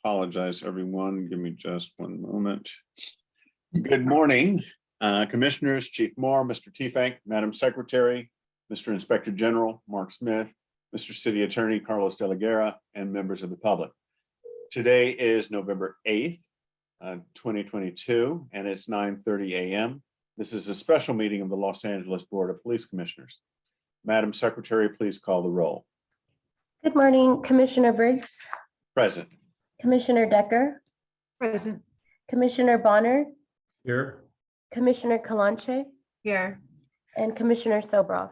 apologize, everyone. Give me just one moment. Good morning, Commissioners, Chief Moore, Mr. Tiefenk, Madam Secretary, Mr. Inspector General, Mark Smith, Mr. City Attorney, Carlos De La Guerra, and members of the public. Today is November 8th, 2022, and it's 9:30 a.m. This is a special meeting of the Los Angeles Board of Police Commissioners. Madam Secretary, please call the roll. Good morning, Commissioner Briggs. Present. Commissioner Decker. Present. Commissioner Bonner. Here. Commissioner Kalanche. Here. And Commissioner Sobroff.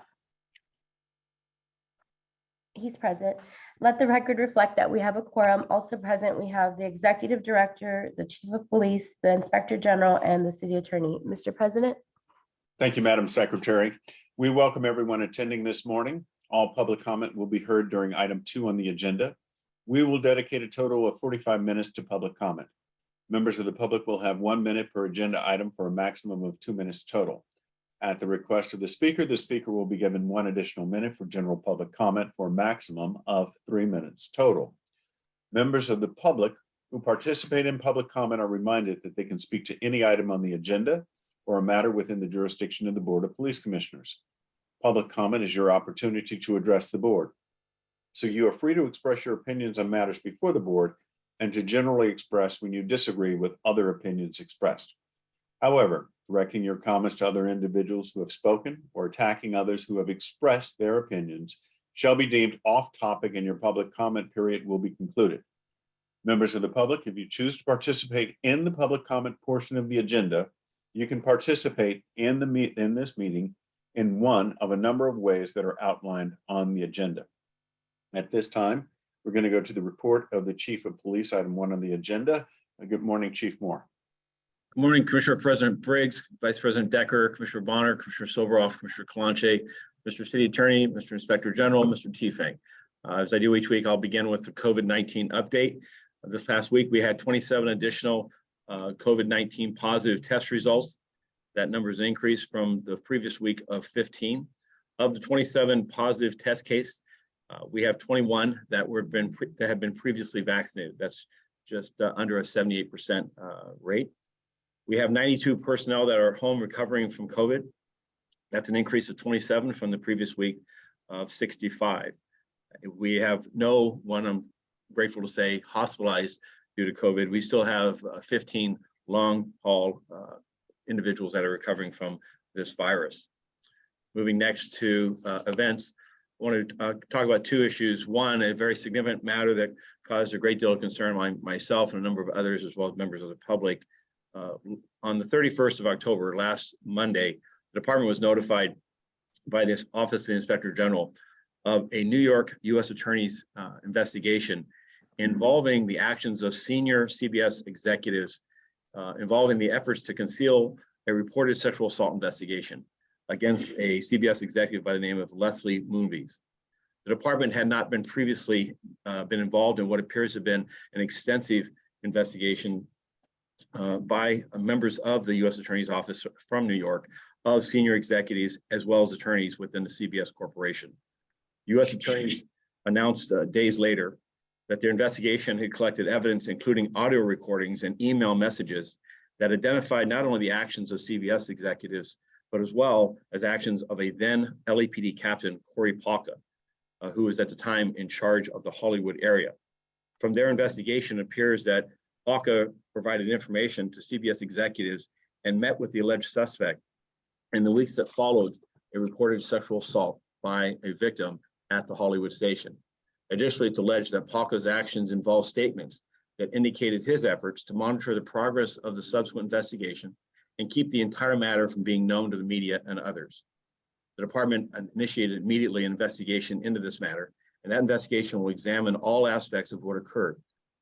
He's present. Let the record reflect that we have a quorum. Also present, we have the Executive Director, the Chief of Police, the Inspector General, and the City Attorney. Mr. President. Thank you, Madam Secretary. We welcome everyone attending this morning. All public comment will be heard during item 2 on the agenda. We will dedicate a total of 45 minutes to public comment. Members of the public will have 1 minute per agenda item for a maximum of 2 minutes total. At the request of the speaker will be given 1 additional minute for general public comment for a maximum of 3 minutes total. Members of the public who participate in public comment are reminded that they can speak to any item on the agenda or a matter within the jurisdiction of the Board of Police Commissioners. Public comment is your opportunity to address the board. So you are free to express your opinions on matters before the board and to generally express when you disagree with other opinions expressed. However, directing your comments to other individuals who have spoken or attacking others who have expressed their opinions shall be deemed off topic and your public comment period will be concluded. Members of the public, if you choose to participate in the public comment portion of the agenda, you can participate in this meeting in one of a number of ways that are outlined on the agenda. At this time, we're going to go to the report of the Chief of Police, item 1 on the agenda. Good morning, Chief Moore. Good morning, Commissioner President Briggs, Vice President Decker, Commissioner Bonner, Commissioner Sobroff, Commissioner Kalanche, Mr. City Attorney, Mr. Inspector General, Mr. Tiefenk. As I do each week, I'll begin with the COVID-19 update. This past week, we had 27 additional COVID-19 positive test results. That number is an increase from the previous week of 15. Of the 27 positive test cases, we have 21 that have been previously vaccinated. That's just under a 78% rate. We have 92 personnel that are home recovering from COVID. That's an increase of 27 from the previous week of 65. We have no one, I'm grateful to say, hospitalized due to COVID. We still have 15 long haul individuals that are recovering from this virus. Moving next to events, I want to talk about 2 issues. One, a very significant matter that caused a great deal of concern by myself and a number of others, as well as members of the public. On the 31st of October, last Monday, the department was notified by this Office of the Inspector General of a New York U.S. Attorney's investigation involving the actions of senior CBS executives involving the efforts to conceal a reported sexual assault investigation against a CBS executive by the name of Leslie Moonves. The department had not been previously been involved in what appears to have been an extensive investigation by members of the U.S. Attorney's Office from New York of senior executives as well as attorneys within the CBS Corporation. U.S. attorneys announced days later that their investigation had collected evidence, including audio recordings and email messages that identified not only the actions of CBS executives, but as well as actions of a then LAPD captain, Corey Palka, who was at the time in charge of the Hollywood area. From their investigation, it appears that Palka provided information to CBS executives and met with the alleged suspect in the weeks that followed a reported sexual assault by a victim at the Hollywood station. Additionally, it's alleged that Palka's actions involved statements that indicated his efforts to monitor the progress of the subsequent investigation and keep the entire matter from being known to the media and others. The department initiated immediately an investigation into this matter, and that investigation will examine all aspects of what occurred,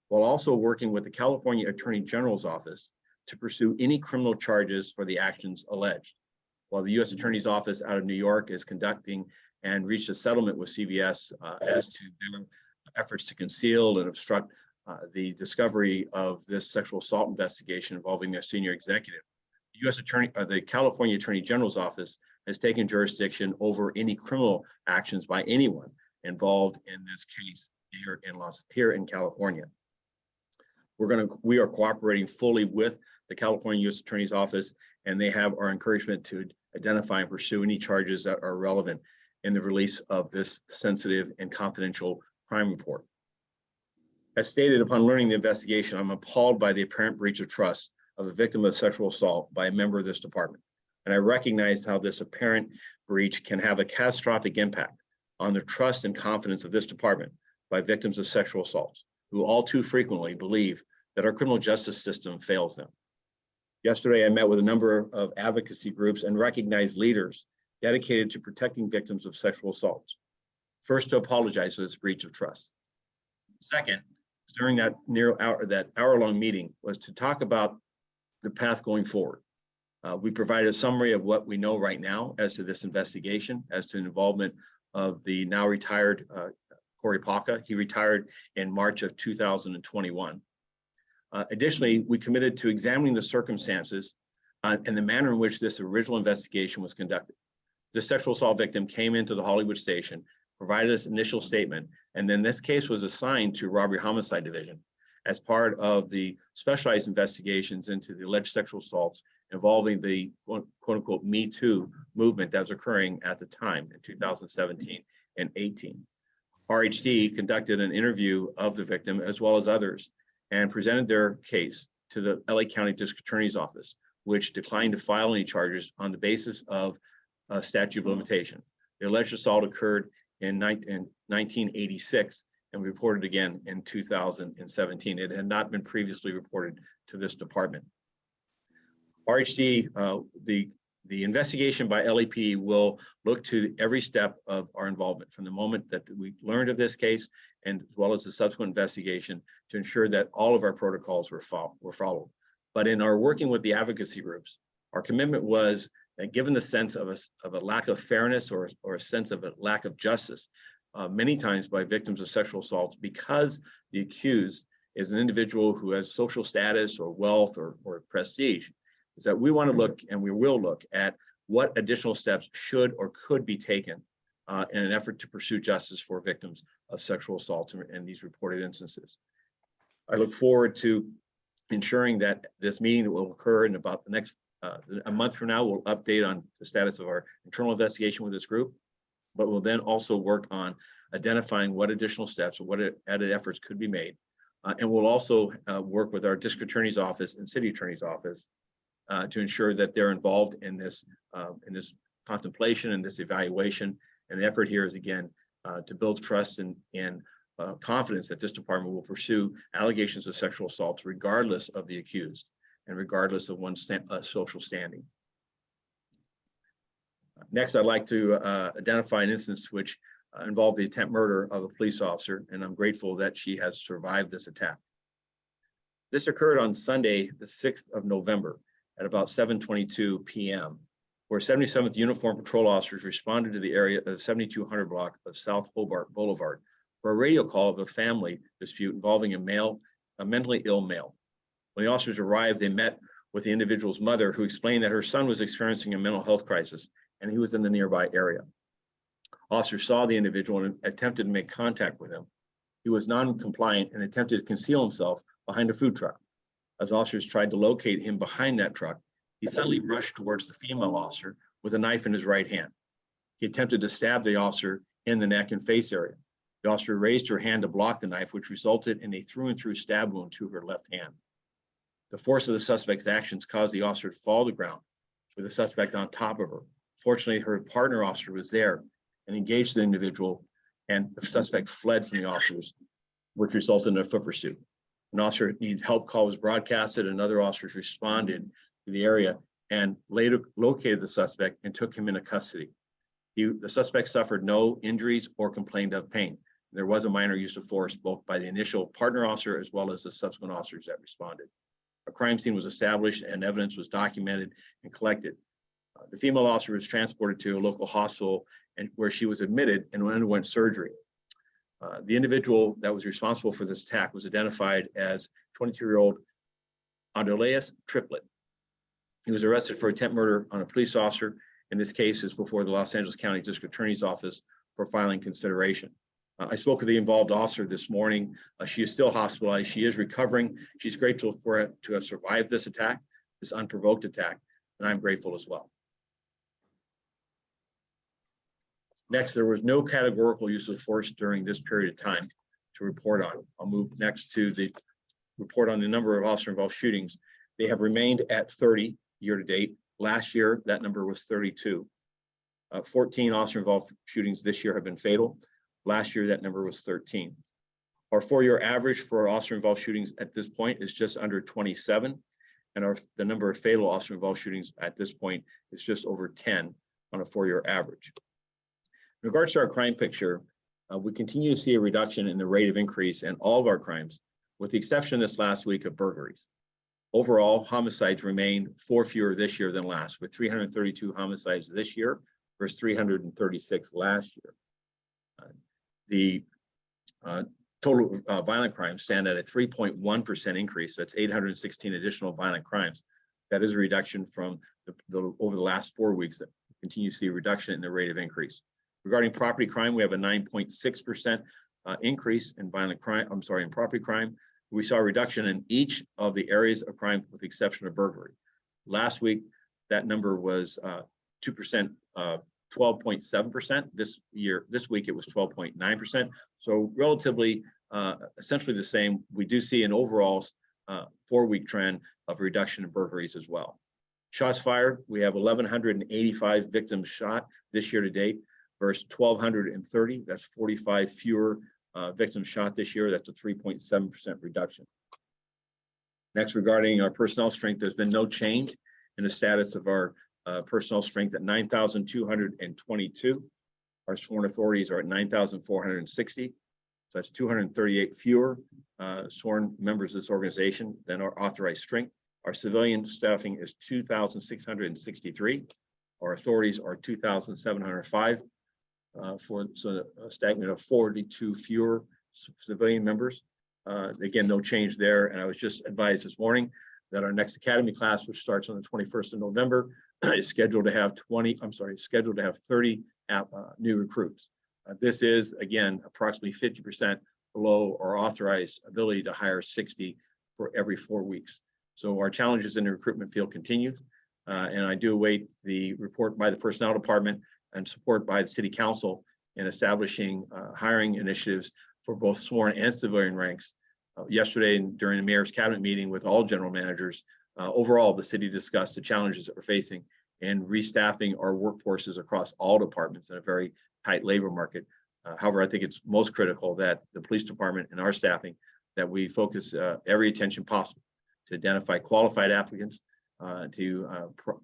while also working with the California Attorney General's office to pursue any criminal charges for the actions alleged. While the U.S. Attorney's Office out of New York is conducting and reached a settlement with CBS as to their efforts to conceal and obstruct the discovery of this sexual assault investigation involving their senior executive, the U.S. Attorney, the California Attorney General's office has taken jurisdiction over any criminal actions by anyone involved in this case here in California. We are cooperating fully with the California U.S. Attorney's Office, and they have our encouragement to identify and pursue any charges that are relevant in the release of this sensitive and confidential crime report. As stated, upon learning the investigation, I'm appalled by the apparent breach of trust of a victim of sexual assault by a member of this department. And I recognize how this apparent breach can have a catastrophic impact on the trust and confidence of this department by victims of sexual assaults, who all too frequently believe that our criminal justice system fails them. Yesterday, I met with a number of advocacy groups and recognized leaders dedicated to protecting victims of sexual assaults. First, to apologize for this breach of trust. Second, during that hour-long meeting, was to talk about the path going forward. We provided a summary of what we know right now as to this investigation, as to the involvement of the now retired Corey Paca. He retired in March of 2021. Additionally, we committed to examining the circumstances and the manner in which this original investigation was conducted. The sexual assault victim came into the Hollywood station, provided us initial statement, and then this case was assigned to Robbery Homicide Division as part of the specialized investigations into the alleged sexual assaults involving the quote unquote Me Too movement that was occurring at the time in 2017 and 18. RHD conducted an interview of the victim as well as others and presented their case to the LA County District Attorney's Office, which declined to file any charges on the basis of a statute of limitation. The alleged assault occurred in 1986 and reported again in 2017. It had not been previously reported to this department. RHD, the investigation by LAPD will look to every step of our involvement from the moment that we learned of this case and as well as the subsequent investigation to ensure that all of our protocols were followed. But in our working with the advocacy groups, our commitment was that given the sense of a lack of fairness or a sense of a lack of justice, many times by victims of sexual assaults, because the accused is an individual who has social status or wealth or prestige, is that we want to look and we will look at what additional steps should or could be taken in an effort to pursue justice for victims of sexual assaults and these reported instances. I look forward to ensuring that this meeting that will occur in about the next a month from now, we'll update on the status of our internal investigation with this group, but we'll then also work on identifying what additional steps or what added efforts could be made. And we'll also work with our district attorney's office and city attorney's office to ensure that they're involved in this contemplation and this evaluation. And the effort here is, again, to build trust and confidence that this department will pursue allegations of sexual assaults regardless of the accused and regardless of one's social standing. Next, I'd like to identify an instance which involved the attempt murder of a police officer, and I'm grateful that she has survived this attack. This occurred on Sunday, the 6th of November at about 7:22 p.m., where 77th Uniform Patrol officers responded to the area of 7200 block of South Hobart Boulevard for a radio call of a family dispute involving a mentally ill male. When the officers arrived, they met with the individual's mother, who explained that her son was experiencing a mental health crisis and he was in the nearby area. Officers saw the individual and attempted to make contact with him. He was non-compliant and attempted to conceal himself behind a food truck. As officers tried to locate him behind that truck, he suddenly rushed towards the female officer with a knife in his right hand. He attempted to stab the officer in the neck and face area. The officer raised her hand to block the knife, which resulted in a through and through stab wound to her left hand. The force of the suspect's actions caused the officer to fall to the ground with the suspect on top of her. Fortunately, her partner officer was there and engaged the individual, and the suspect fled from the officers, which resulted in a foot pursuit. An officer needed help call was broadcasted, and other officers responded to the area and later located the suspect and took him into custody. The suspect suffered no injuries or complained of pain. There was a minor use of force both by the initial partner officer as well as the subsequent officers that responded. A crime scene was established and evidence was documented and collected. The female officer was transported to a local hospital and where she was admitted and underwent surgery. The individual that was responsible for this attack was identified as 22-year-old Adjournment Triplet. He was arrested for attempt murder on a police officer. In this case, is before the Los Angeles County District Attorney's Office for filing consideration. I spoke with the involved officer this morning. She is still hospitalized. She is recovering. She's grateful for it to have survived this attack, this unprovoked attack, and I'm grateful as well. Next, there was no categorical use of force during this period of time to report on. I'll move next to the report on the number of officer-involved shootings. They have remained at 30 year-to-date. Last year, that number was 32. 14 officer-involved shootings this year have been fatal. Last year, that number was 13. Our 4-year average for officer-involved shootings at this point is just under 27, and the number of fatal officer-involved shootings at this point is just over 10 on a 4-year average. In regards to our crime picture, we continue to see a reduction in the rate of increase in all of our crimes, with the exception this last week of burglaries. Overall, homicides remain 4 fewer this year than last, with 332 homicides this year versus 336 last year. The total violent crimes stand at a 3.1% increase. That's 816 additional violent crimes. That is a reduction from over the last 4 weeks that continue to see a reduction in the rate of increase. Regarding property crime, we have a 9.6% increase in violent crime. In property crime. We saw a reduction in each of the areas of crime with the exception of burglary. Last week, that number was 2%, 12.7%. This week, it was 12.9%. So relatively, essentially the same. We do see an overall 4-week trend of reduction in burglaries as well. Shots fired, we have 1,185 victims shot this year to date versus 1,230. That's 45 fewer victims shot this year. That's a 3.7% reduction. Next, regarding our personnel strength, there's been no change in the status of our personnel strength at 9,222. Our sworn authorities are at 9,460. So that's 238 fewer sworn members of this organization than our authorized strength. Our civilian staffing is 2,663. Our authorities are 2,705. So a stagnant of 42 fewer civilian members. Again, no change there. And I was just advised this morning that our next academy class, which starts on the 21st of November, is scheduled to have 30 new recruits. This is, again, approximately 50% below our authorized ability to hire 60 for every 4 weeks. So our challenges in the recruitment field continue. And I do await the report by the personnel department and support by the city council in establishing hiring initiatives for both sworn and civilian ranks. Yesterday, during the mayor's cabinet meeting with all general managers, overall, the city discussed the challenges that we're facing in restaffing our workforces across all departments in a very tight labor market. However, I think it's most critical that the police department and our staffing, that we focus every attention possible to identify qualified applicants, to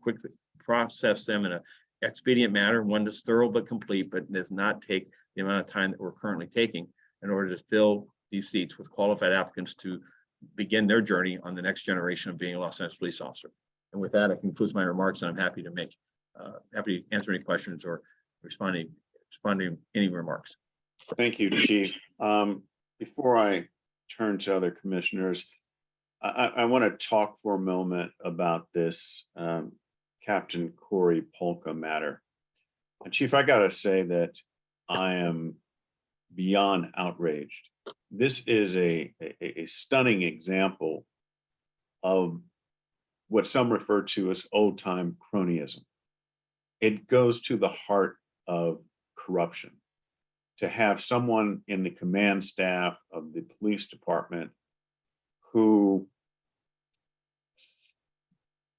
quickly process them in an expedient manner, one that's thorough but complete, but does not take the amount of time that we're currently taking in order to fill these seats with qualified applicants to begin their journey on the next generation of being a Los Angeles police officer. And with that, I conclude my remarks, and I'm happy to answer any questions or respond to any remarks. Thank you, Chief. Before I turn to other commissioners, I want to talk for a moment about this Captain Corey Polka matter. And Chief, I got to say that I am beyond outraged. This is a stunning example of what some refer to as old-time cronyism. It goes to the heart of corruption. To have someone in the command staff of the police department who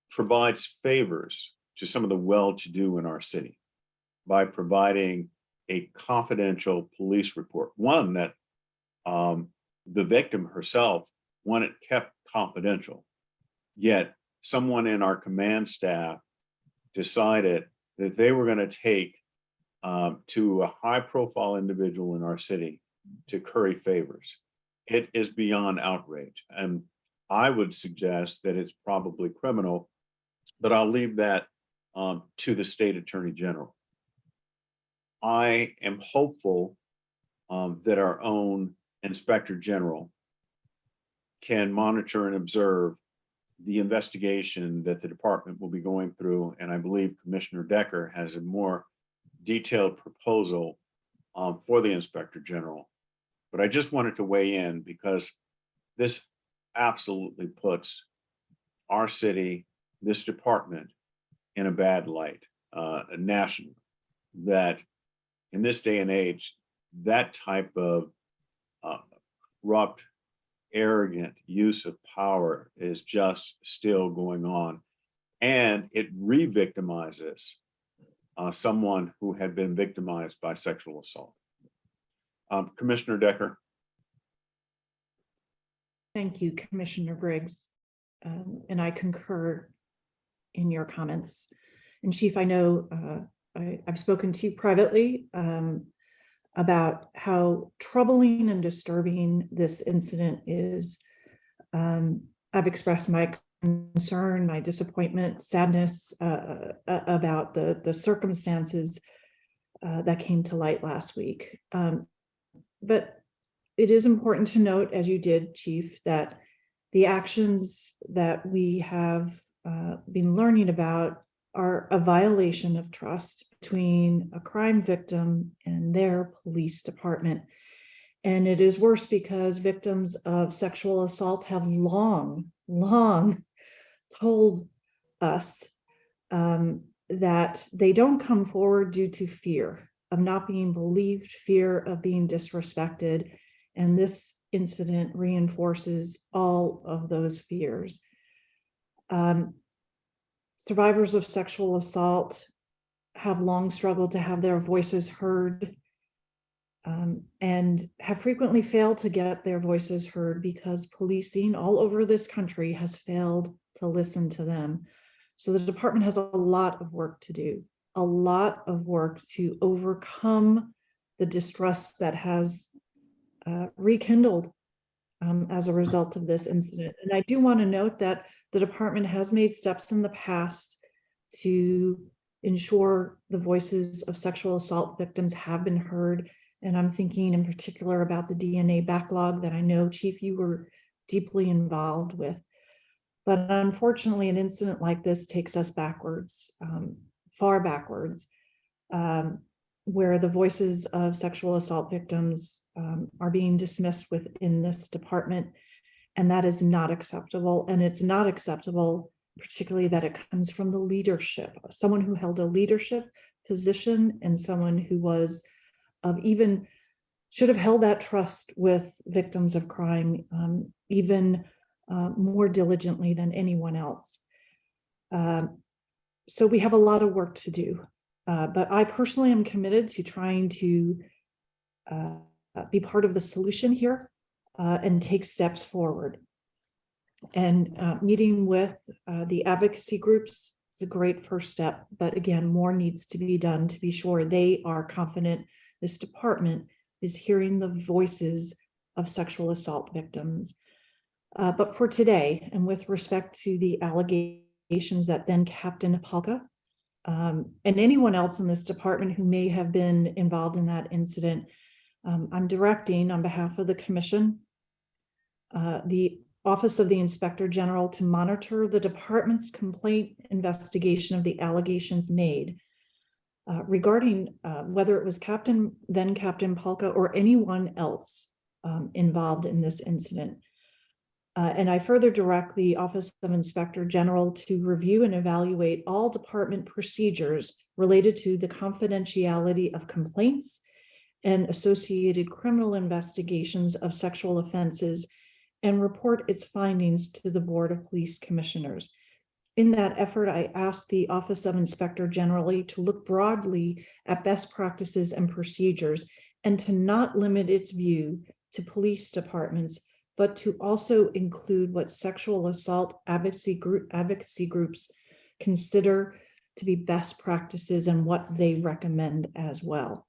provides favors to some of the well-to-do in our city by providing a confidential police report, one that the victim herself wanted kept confidential, yet someone in our command staff decided that they were going to take to a high-profile individual in our city to curry favors. It is beyond outrage, and I would suggest that it's probably criminal, but I'll leave that to the state attorney general. I am hopeful that our own inspector general can monitor and observe the investigation that the department will be going through, and I believe Commissioner Decker has a more detailed proposal for the Inspector General. But I just wanted to weigh in because this absolutely puts our city, this department, in a bad light, nationally. That in this day and age, that type of corrupt, arrogant use of power is just still going on. And it re-victimizes someone who had been victimized by sexual assault. Commissioner Decker. Thank you, Commissioner Briggs. And I concur in your comments. And Chief, I know I've spoken to you privately about how troubling and disturbing this incident is. I've expressed my concern, my disappointment, sadness about the circumstances that came to light last week. But it is important to note, as you did, Chief, that the actions that we have been learning about are a violation of trust between a crime victim and their police department. And it is worse because victims of sexual assault have long told us that they don't come forward due to fear of not being believed, fear of being disrespected. And this incident reinforces all of those fears. Survivors of sexual assault have long struggled to have their voices heard, and have frequently failed to get their voices heard because policing all over this country has failed to listen to them. So the department has a lot of work to do, a lot of work to overcome the distrust that has rekindled as a result of this incident. And I do want to note that the department has made steps in the past to ensure the voices of sexual assault victims have been heard. And I'm thinking in particular about the DNA backlog that I know, Chief, you were deeply involved with. But unfortunately, an incident like this takes us backwards, far backwards, where the voices of sexual assault victims are being dismissed within this department. And that is not acceptable. And it's not acceptable, particularly that it comes from the leadership, someone who held a leadership position and someone who was even should have held that trust with victims of crime even more diligently than anyone else. So we have a lot of work to do, but I personally am committed to trying to be part of the solution here and take steps forward. And meeting with the advocacy groups is a great first step, but again, more needs to be done to be sure they are confident this department is hearing the voices of sexual assault victims. But for today, and with respect to the allegations that then Captain Palka and anyone else in this department who may have been involved in that incident, I'm directing on behalf of the commission, the Office of the Inspector General to monitor the department's complaint investigation of the allegations made regarding whether it was then Captain Palka or anyone else involved in this incident. And I further direct the Office of Inspector General to review and evaluate all department procedures related to the confidentiality of complaints and associated criminal investigations of sexual offenses and report its findings to the Board of Police Commissioners. In that effort, I asked the Office of Inspector General to look broadly at best practices and procedures and to not limit its view to police departments, but to also include what sexual assault advocacy groups consider to be best practices and what they recommend as well.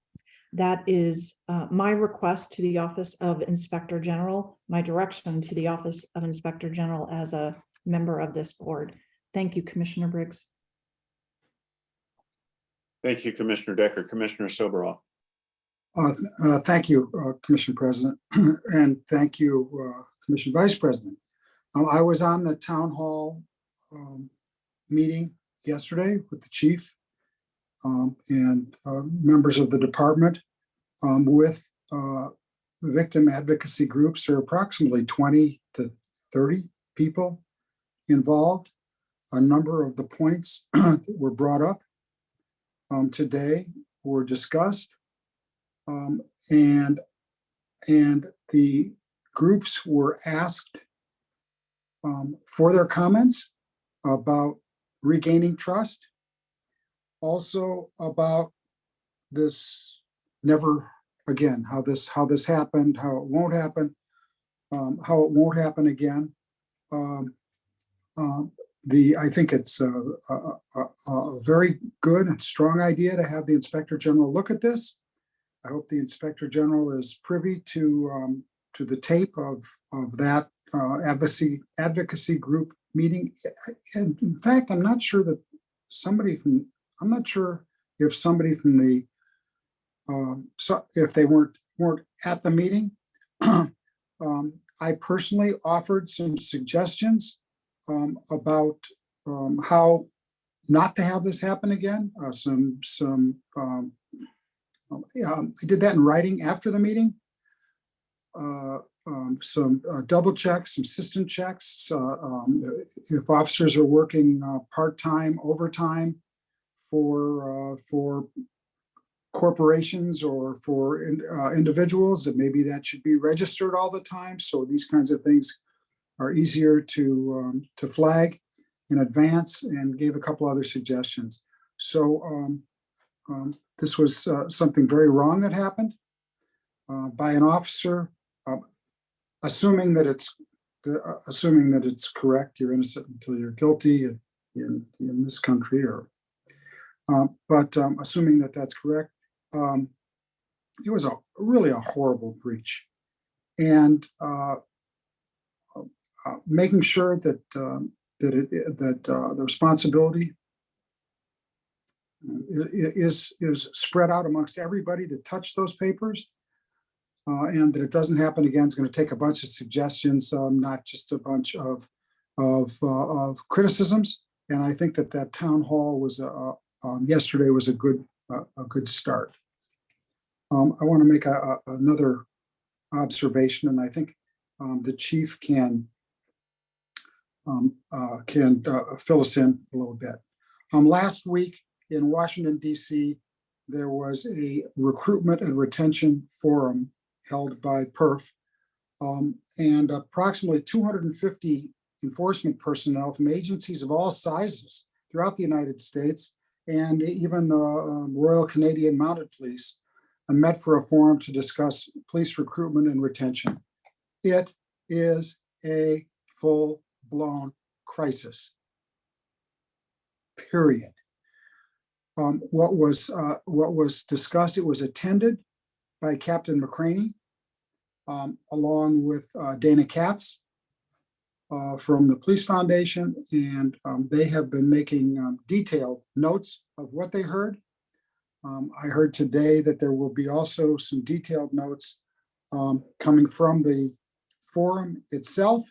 That is my request to the Office of Inspector General, my direction to the Office of Inspector General as a member of this board. Thank you, Commissioner Briggs. Thank you, Commissioner Decker. Commissioner Soberoff. Thank you, Commissioner President, and thank you, Commissioner Vice President. I was on the town hall meeting yesterday with the chief and members of the department. with victim advocacy groups. There are approximately 20 to 30 people involved. A number of the points that were brought up today were discussed. And the groups were asked for their comments about regaining trust, also about this never again, how this happened, how it won't happen, again. I think it's a very good and strong idea to have the Inspector General look at this. I hope the Inspector General is privy to the tape of that advocacy group meeting. And in fact, I'm not sure if somebody from the if they weren't at the meeting. I personally offered some suggestions about how not to have this happen again. I did that in writing after the meeting. Some double checks, some system checks. If officers are working part-time, overtime for corporations or for individuals, that maybe that should be registered all the time. So these kinds of things are easier to flag in advance, and gave a couple other suggestions. So this was something very wrong that happened by an officer, assuming that it's correct. You're innocent until you're guilty in this country, but assuming that that's correct. It was really a horrible breach, and making sure that the responsibility is spread out amongst everybody that touched those papers, and that it doesn't happen again. It's going to take a bunch of suggestions, not just a bunch of criticisms. And I think that town hall was yesterday was a good start. I want to make another observation, and I think the chief can fill us in a little bit. Last week in Washington, D.C., there was a recruitment and retention forum held by PERF, and approximately 250 enforcement personnel from agencies of all sizes throughout the United States, and even the Royal Canadian Mounted Police met for a forum to discuss police recruitment and retention. It is a full-blown crisis, period. What was discussed, it was attended by Captain McCraney, along with Dana Katz from the Police Foundation, and they have been making detailed notes of what they heard. I heard today that there will be also some detailed notes coming from the forum itself.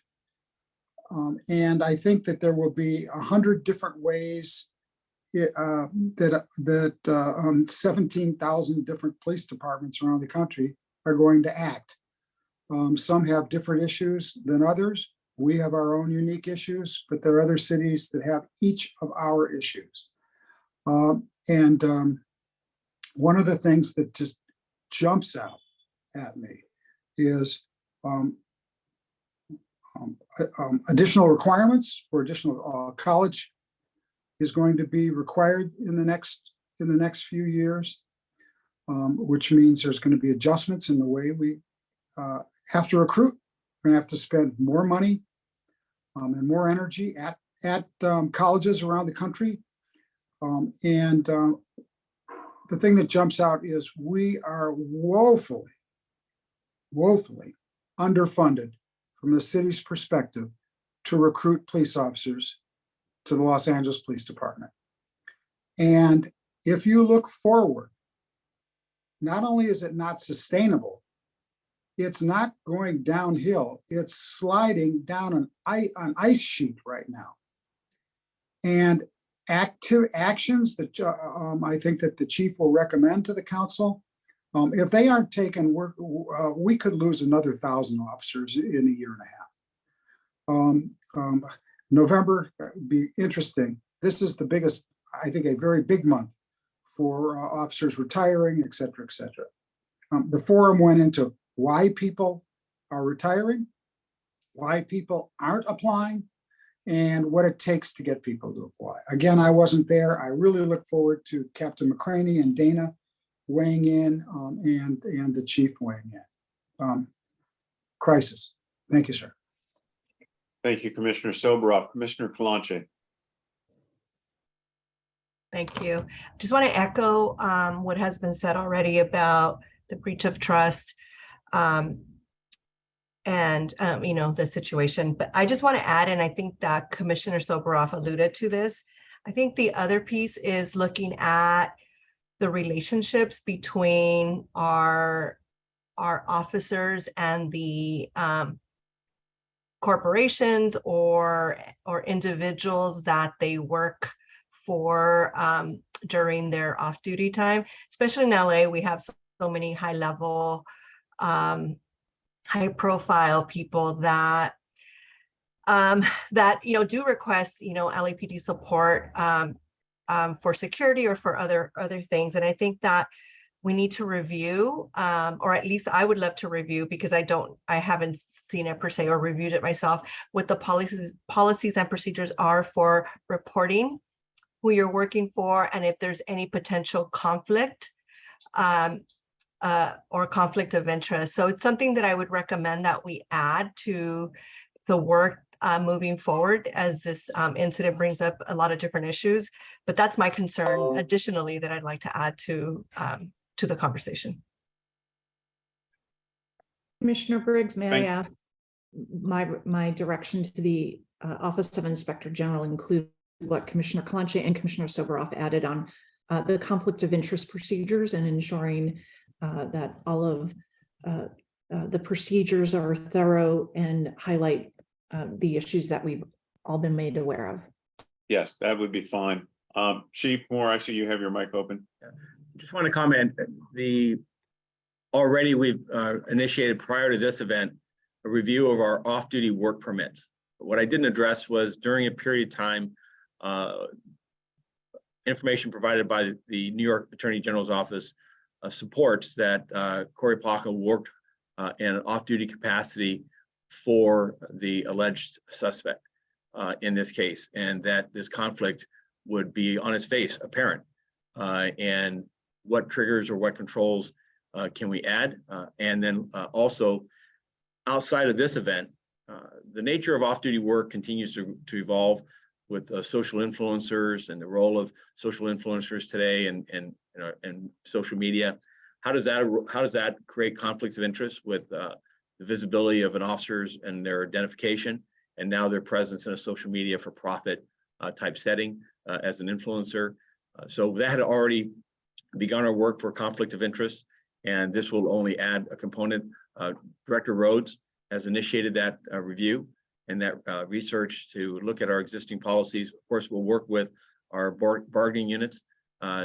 And I think that there will be 100 different ways that 17,000 different police departments around the country are going to act. Some have different issues than others. We have our own unique issues, but there are other cities that have each of our issues. One of the things that just jumps out at me is additional requirements for additional college is going to be required in the next few years, which means there's going to be adjustments in the way we have to recruit. We're going to have to spend more money and more energy at colleges around the country. The thing that jumps out is we are woefully underfunded from the city's perspective to recruit police officers to the Los Angeles Police Department. And if you look forward, not only is it not sustainable, it's not going downhill, it's sliding down an ice sheet right now. And actions that I think that the chief will recommend to the council If they aren't taken, we could lose another 1,000 officers in a year and a half. November be interesting. This is the biggest, I think, a very big month for officers retiring, et cetera, et cetera. The forum went into why people are retiring, why people aren't applying, and what it takes to get people to apply. Again, I wasn't there. I really look forward to Captain McCraney and Dana weighing in, and the chief weighing in. Crisis. Thank you, sir. Thank you, Commissioner Soboroff. Commissioner Kalanche. Thank you. Just want to echo what has been said already about the breach of trust and the situation. But I just want to add, and I think that Commissioner Soboroff alluded to this. I think the other piece is looking at the relationships between our officers and the corporations or individuals that they work for during their off-duty time. Especially in LA, we have so many high-level, high-profile people that do request LAPD support for security or for other things. And I think that we need to review, or at least I would love to review, because I haven't seen it per se or reviewed it myself, what the policies and procedures are for reporting who you're working for, and if there's any potential conflict or conflict of interest. So it's something that I would recommend that we add to the work moving forward, as this incident brings up a lot of different issues. But that's my concern additionally that I'd like to add to the conversation. Commissioner Briggs, may Thank- I ask, my direction to the Office of Inspector General include what Commissioner Kalanche and Commissioner Soboroff added on the conflict of interest procedures and ensuring that all of the procedures are thorough and highlight the issues that we've all been made aware of. Yes, that would be fine. Chief Moore, I see you have your mic open. Just want to comment, already we've initiated prior to this event, a review of our off-duty work permits. What I didn't address was during a period of time, information provided by the New York Attorney General's office supports that Corey Plaka worked in an off-duty capacity for the alleged suspect in this case, and that this conflict would be on its face apparent. And what triggers or what controls can we add? And then also outside of this event, the nature of off-duty work continues to evolve with social influencers and the role of social influencers today and social media. How does that create conflicts of interest with the visibility of an officers and their identification, and now their presence in a social media for profit type setting as an influencer? So that had already begun our work for conflict of interest, and this will only add a component. Director Rhodes has initiated that review and that research to look at our existing policies. Of course, we'll work with our bargaining units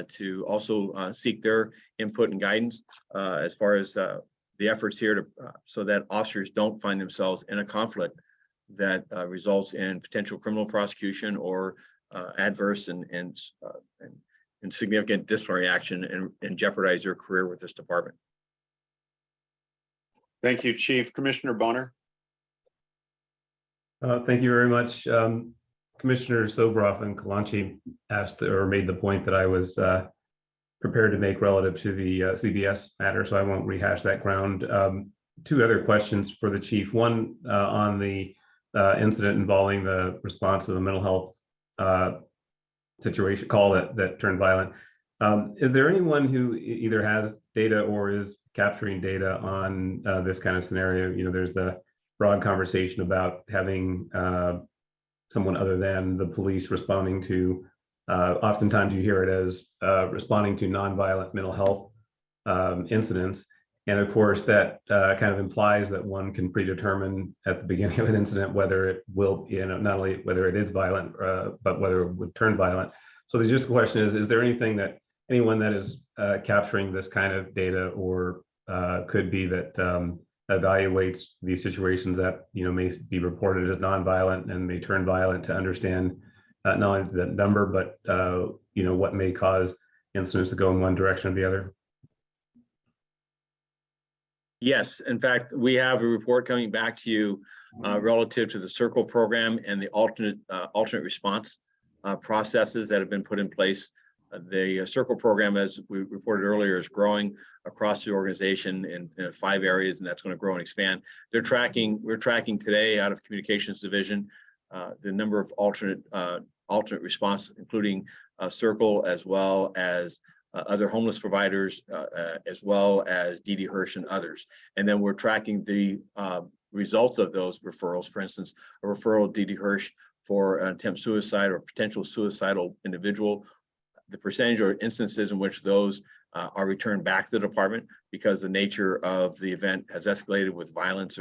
to also seek their input and guidance as far as the efforts here to so that officers don't find themselves in a conflict that results in potential criminal prosecution or adverse and significant disciplinary action and jeopardize their career with this department. Thank you, Chief. Commissioner Bonner. Thank you very much. Commissioner Soboroff and Kalanche asked or made the point that I was prepared to make relative to the CBS matter, so I won't rehash that ground. Two other questions for the chief. One on the incident involving the response to the mental health situation call that turned violent. Is there anyone who either has data or is capturing data on this kind of scenario? You know, there's the broad conversation about having someone other than the police responding to, oftentimes you hear it as responding to nonviolent mental health incidents. And of course, that kind of implies that one can predetermine at the beginning of an incident whether it will, not only whether it is violent, but whether it would turn violent. So the just question is there anything that anyone that is capturing this kind of data or could be that evaluates these situations that may be reported as nonviolent and may turn violent to understand not only the number, but what may cause incidents to go in one direction or the other? Yes, in fact, we have a report coming back to you relative to the CIRCLE program and the alternate response processes that have been put in place. The CIRCLE program, as we reported earlier, is growing across the organization in 5 areas, and that's going to grow and expand. We're tracking today out of Communications Division the number of alternate response, including CIRCLE, as well as other homeless providers, as well as D.D. Hirsch and others. And then we're tracking the results of those referrals. For instance, a referral of D.D. Hirsch for an attempt suicide or potential suicidal individual, the percentage or instances in which those are returned back to the department because the nature of the event has escalated with violence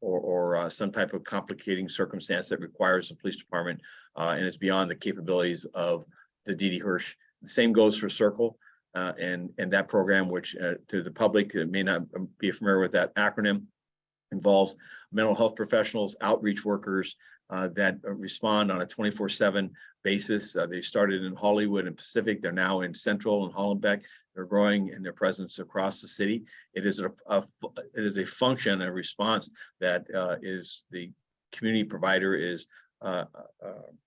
or some type of complicating circumstance that requires the police department and is beyond the capabilities of the D.D. Hirsch. The same goes for CIRCLE and that program, which to the public that may not be familiar with that acronym, involves mental health professionals, outreach workers that respond on a 24/7 basis. They started in Hollywood and Pacific. They're now in Central and Hollenbeck. They're growing in their presence across the city. It is a function, a response that is the community provider is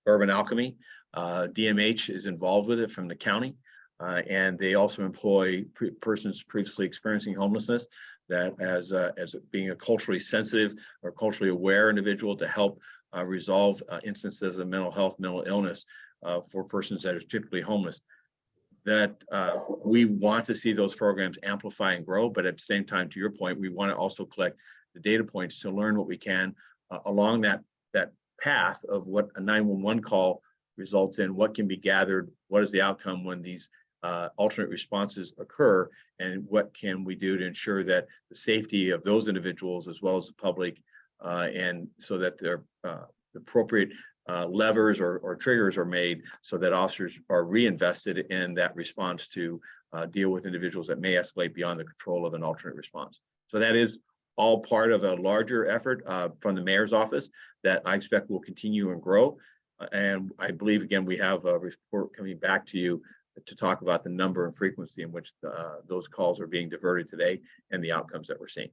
Urban Alchemy. DMH is involved with it from the county, and they also employ persons previously experiencing homelessness that as being a culturally sensitive or culturally aware individual to help resolve instances of mental health, mental illness for persons that are typically homeless. That we want to see those programs amplify and grow, but at the same time, to your point, we want to also collect the data points to learn what we can along that path of what a 911 call results in, what can be gathered, what is the outcome when these alternate responses occur, and what can we do to ensure that the safety of those individuals as well as the public, and so that the appropriate levers or triggers are made so that officers are reinvested in that response to deal with individuals that may escalate beyond the control of an alternate response. So that is all part of a larger effort from the mayor's office that I expect will continue and grow. And I believe, again, we have a report coming back to you to talk about the number and frequency in which those calls are being diverted today and the outcomes that we're seeing.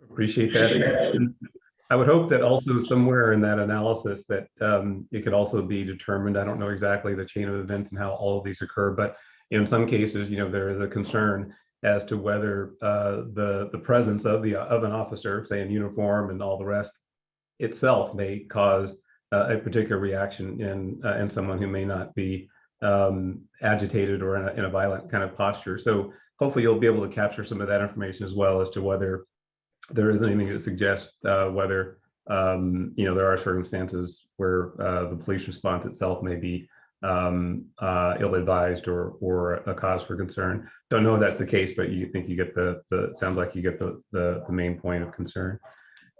Appreciate that. And I would hope that also somewhere in that analysis that it could also be determined, I don't know exactly the chain of events and how all of these occur, but in some cases, there is a concern as to whether the presence of an officer, say in uniform and all the rest, itself may cause a particular reaction in someone who may not be agitated or in a violent kind of posture. So hopefully you'll be able to capture some of that information as well as to whether there is anything that suggests whether there are circumstances where the police response itself may be ill-advised or a cause for concern. Don't know if that's the case, but you think you get sounds like you get the main point of concern.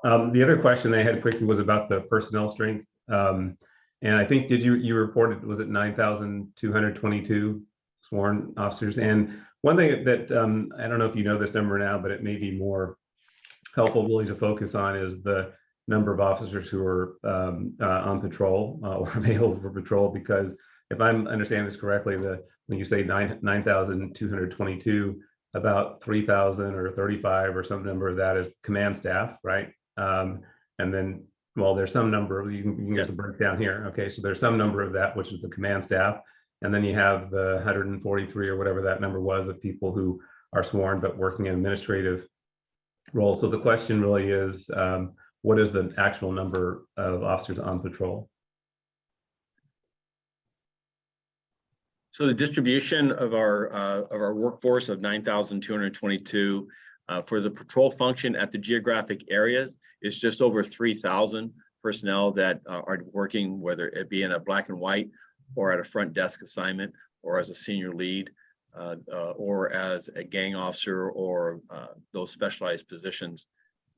The other question they had quickly was about the personnel strength. And I think, you reported, was it 9,222 sworn officers? And one thing that I don't know if you know this number now, but it may be more helpful really to focus on is the number of officers who are on patrol or available for patrol, because if I'm understanding this correctly, when you say 9,222, about 3,000 or 35 or some number of that is command staff, right? And then, well, there's some number of, you can get the breakdown here. Okay, so there's some number of that, which is the command staff. And then you have the 143 or whatever that number was of people who are sworn but working in administrative roles. So the question really is, what is the actual number of officers on patrol? So the distribution of our workforce of 9,222 for the patrol function at the geographic areas is just over 3,000 personnel that are working, whether it be in a black and white or at a front desk assignment or as a senior lead or as a gang officer or those specialized positions.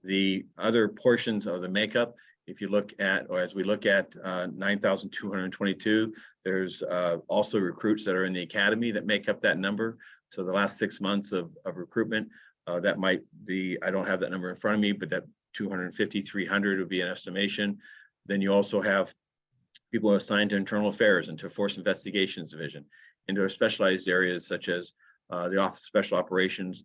The other portions of the makeup If you look at, or as we look at 9,222, there's also recruits that are in the academy that make up that number. So the last 6 months of recruitment, that might be, I don't have that number in front of me, but that 250, 300 would be an estimation. Then you also have people assigned to internal affairs and to force investigations division, into specialized areas such as the Office of Special Operations,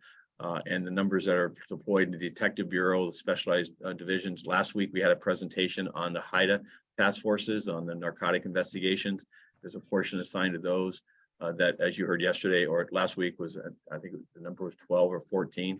and the numbers that are deployed in the Detective Bureau, the specialized divisions. Last week, we had a presentation on the HIDA task forces on the narcotic investigations. There's a portion assigned to those that, as you heard yesterday or last week, was, I think the number was 12 or 14.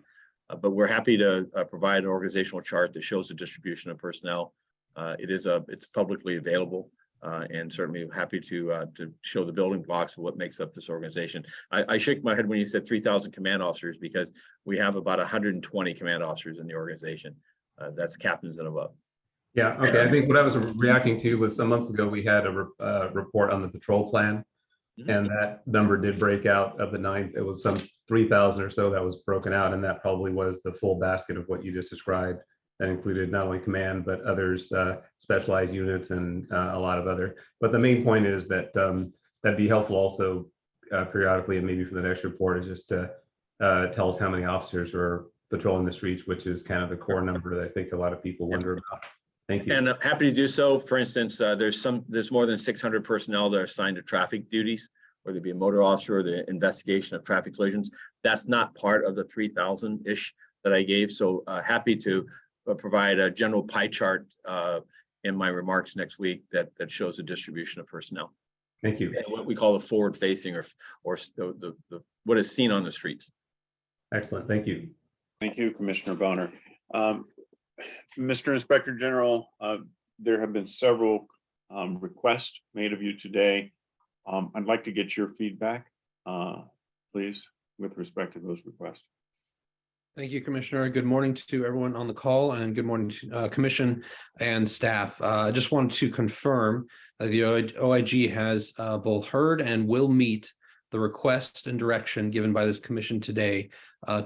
But we're happy to provide an organizational chart that shows the distribution of personnel. It's publicly available. And certainly happy to show the building blocks of what makes up this organization. I shook my head when you said 3,000 command officers, because we have about 120 command officers in the organization. That's captains and above. Yeah, okay. I think what I was reacting to was some months ago, we had a report on the patrol plan. And that number did break out of the 9. It was some 3,000 or so that was broken out. And that probably was the full basket of what you just described. That included not only command, but others, specialized units and a lot of other. But the main point is that that'd be helpful also periodically, and maybe for the next report, is just to tell us how many officers are patrolling the streets, which is kind of the core number that I think a lot of people wonder about. Thank you. And I'm happy to do so. For instance, there's more than 600 personnel that are assigned to traffic duties, whether it be a motor officer or the investigation of traffic collisions. That's not part of the 3,000-ish that I gave. So happy to provide a general pie chart in my remarks next week that shows the distribution of personnel. Thank you. And what we call the forward facing, or the what is seen on the streets. Excellent. Thank you. Thank you, Commissioner Bonner. Mr. Inspector General, there have been several requests made of you today. I'd like to get your feedback, please, with respect to those requests. Thank you, Commissioner. Good morning to everyone on the call, and good morning to Commission and staff. I just wanted to confirm that the OIG has both heard and will meet the request and direction given by this commission today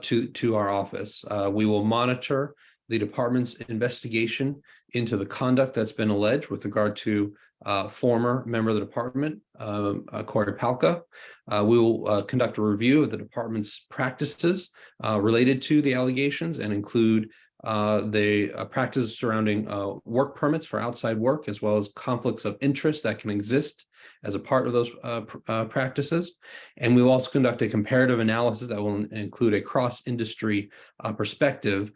to our office. We will monitor the department's investigation into the conduct that's been alleged with regard to former member of the department, Corey Palka. We will conduct a review of the department's practices related to the allegations, and include the practices surrounding work permits for outside work, as well as conflicts of interest that can exist as a part of those practices. And we will also conduct a comparative analysis that will include a cross-industry perspective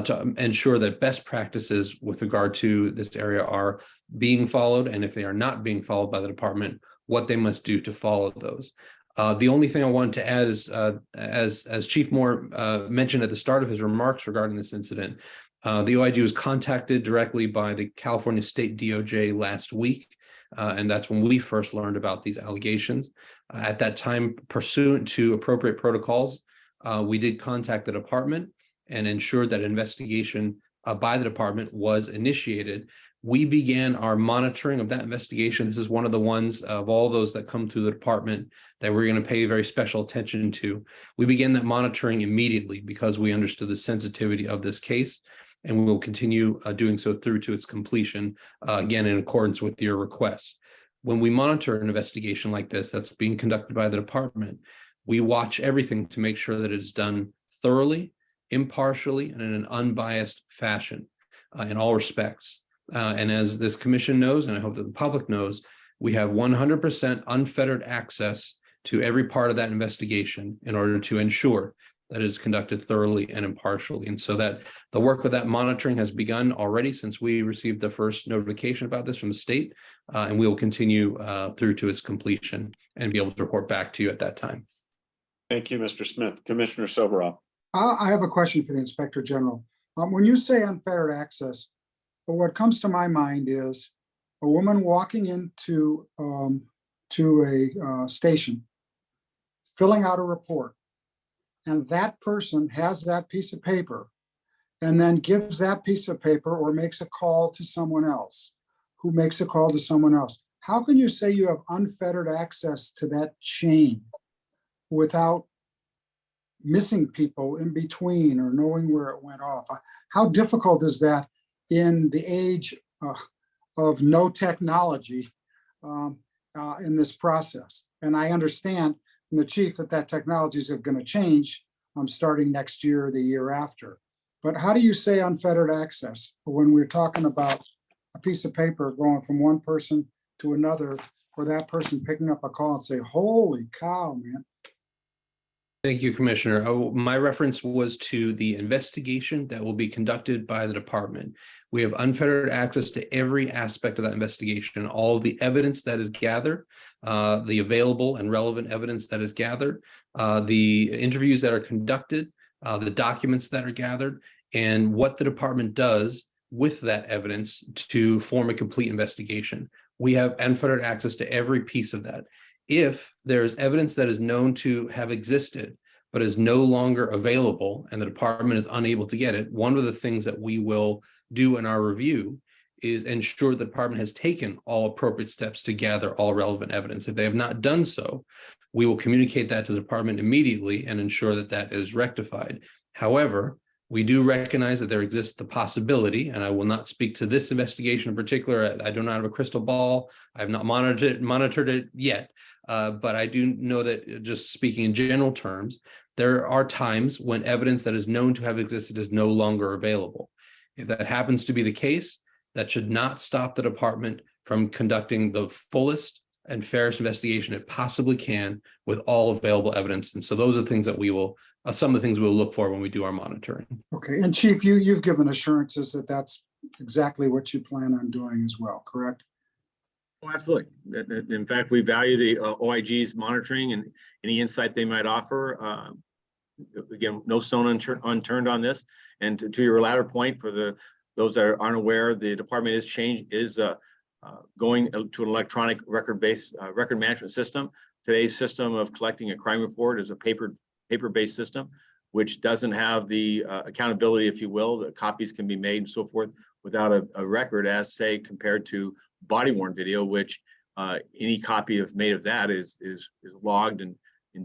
to ensure that best practices with regard to this area are being followed, and if they are not being followed by the department, what they must do to follow those. The only thing I wanted to add is, as Chief Moore mentioned at the start of his remarks regarding this incident, the OIG was contacted directly by the California State DOJ last week, and that's when we first learned about these allegations. At that time, pursuant to appropriate protocols, we did contact the department and ensured that investigation by the department was initiated. We began our monitoring of that investigation. This is one of the ones of all those that come through the department that we're going to pay very special attention to. We began that monitoring immediately because we understood the sensitivity of this case, and we will continue doing so through to its completion, again, in accordance with your requests. When we monitor an investigation like this that's being conducted by the department, we watch everything to make sure that it is done thoroughly, impartially, and in an unbiased fashion in all respects. And as this commission knows, and I hope that the public knows, we have 100% unfettered access to every part of that investigation in order to ensure that it is conducted thoroughly and impartially. And so that the work of that monitoring has begun already since we received the first notification about this from the state, and we will continue through to its completion and be able to report back to you at that time. Thank you, Mr. Smith. Commissioner Soboroff. I have a question for the Inspector General. When you say unfettered access, what comes to my mind is a woman walking into to a station, filling out a report, and that person has that piece of paper and then gives that piece of paper or makes a call to someone else who makes a call to someone else. How can you say you have unfettered access to that chain without missing people in between or knowing where it went off? How difficult is that in the age of no technology in this process. And I understand from the chief that technology is going to change starting next year or the year after. But how do you say unfettered access when we're talking about a piece of paper going from one person to another, or that person picking up a call and say, holy cow, man. Thank you, Commissioner. My reference was to the investigation that will be conducted by the department. We have unfettered access to every aspect of that investigation, all of the evidence that is gathered, the available and relevant evidence that is gathered, the interviews that are conducted, the documents that are gathered, and what the department does with that evidence to form a complete investigation. We have unfettered access to every piece of that. If there is evidence that is known to have existed, but is no longer available and the department is unable to get it, one of the things that we will do in our review is ensure the department has taken all appropriate steps to gather all relevant evidence. If they have not done so, we will communicate that to the department immediately and ensure that that is rectified. However, we do recognize that there exists the possibility, and I will not speak to this investigation in particular. I do not have a crystal ball. I have not monitored it yet. But I do know that, just speaking in general terms, there are times when evidence that is known to have existed is no longer available. If that happens to be the case, that should not stop the department from conducting the fullest and fairest investigation it possibly can with all available evidence. And so those are things that we will, some of the things we'll look for when we do our monitoring. Okay, and Chief, you've given assurances that that's exactly what you plan on doing as well, correct? Oh, absolutely. In fact, we value the OIG's monitoring and any insight they might offer. Again, no stone unturned on this. And to your latter point, for those that aren't aware, the department is going to an electronic record-based record management system. Today's system of collecting a crime report is a paper-based system, which doesn't have the accountability, if you will, that copies can be made and so forth without a record, as say compared to body-worn video, which any copy made of that is logged and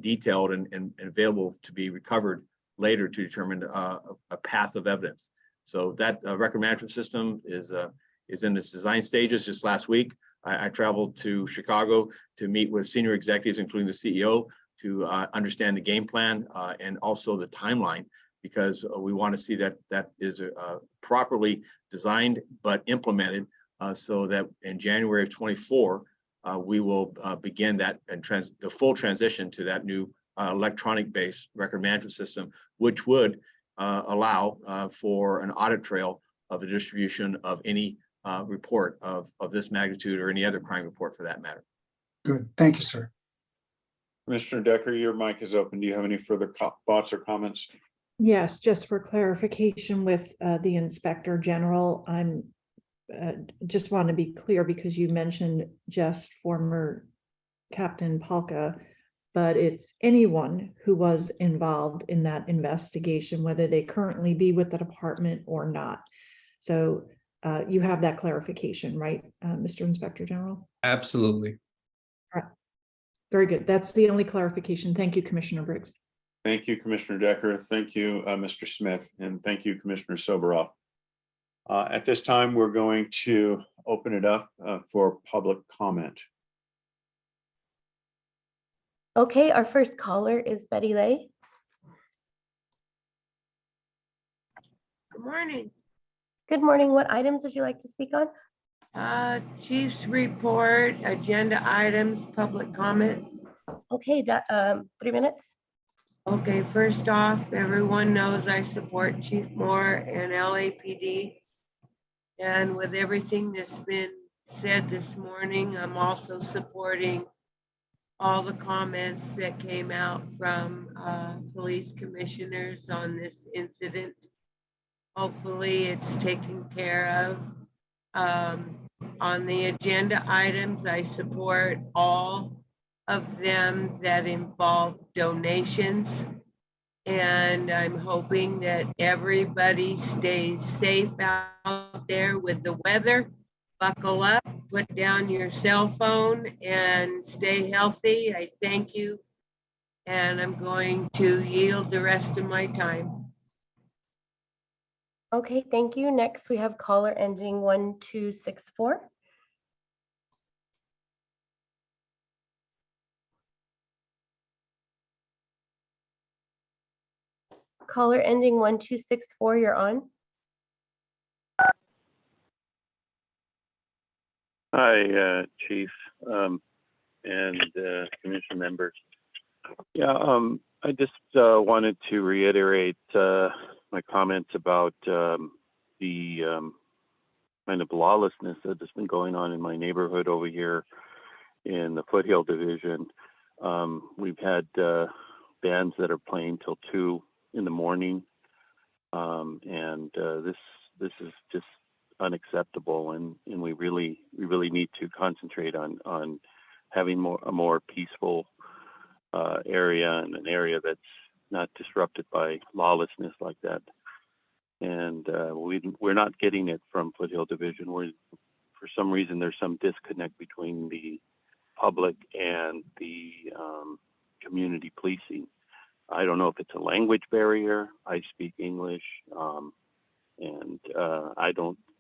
detailed and available to be recovered later to determine a path of evidence. So that record management system is in its design stages. Just last week, I traveled to Chicago to meet with senior executives, including the CEO, to understand the game plan and also the timeline, because we want to see that is properly designed but implemented so that in January of 24, we will begin that and the full transition to that new electronic-based record management system, which would allow for an audit trail of the distribution of any report of this magnitude or any other crime report for that matter. Good, thank you, sir. Commissioner Decker, your mic is open. Do you have any further thoughts or comments? Yes, just for clarification with the Inspector General, I'm just want to be clear because you mentioned just former Captain Palka, but it's anyone who was involved in that investigation, whether they currently be with the department or not. So you have that clarification, right, Mr. Inspector General? Absolutely. All right. Very good. That's the only clarification. Thank you, Commissioner Briggs. Thank you, Commissioner Decker. Thank you, Mr. Smith, and thank you, Commissioner Soboroff. At this time, we're going to open it up for public comment. Okay, our first caller is Betty Lay. Good morning. Good morning. What items would you like to speak on? Chief's report, agenda items, public comment. Okay, 3 minutes. Okay, first off, everyone knows I support Chief Moore and LAPD. And with everything that's been said this morning, I'm also supporting all the comments that came out from police commissioners on this incident. Hopefully it's taken care of. On the agenda items, I support all of them that involve donations. And I'm hoping that everybody stays safe out there with the weather. Buckle up, put down your cell phone and stay healthy. I thank you. And I'm going to yield the rest of my time. Okay, thank you. Next, we have caller ending 1264. Caller ending 1264, you're on. Hi, Chief, and Commission members. Yeah, I just wanted to reiterate my comments about the kind of lawlessness that has been going on in my neighborhood over here in the Foothill Division. We've had bands that are playing till 2 in the morning, and this is just unacceptable, and we really need to concentrate on having a more peaceful area, and an area that's not disrupted by lawlessness like that. And we're not getting it from Foothill Division. For some reason, there's some disconnect between the public and the community policing. I don't know if it's a language barrier. I speak English, and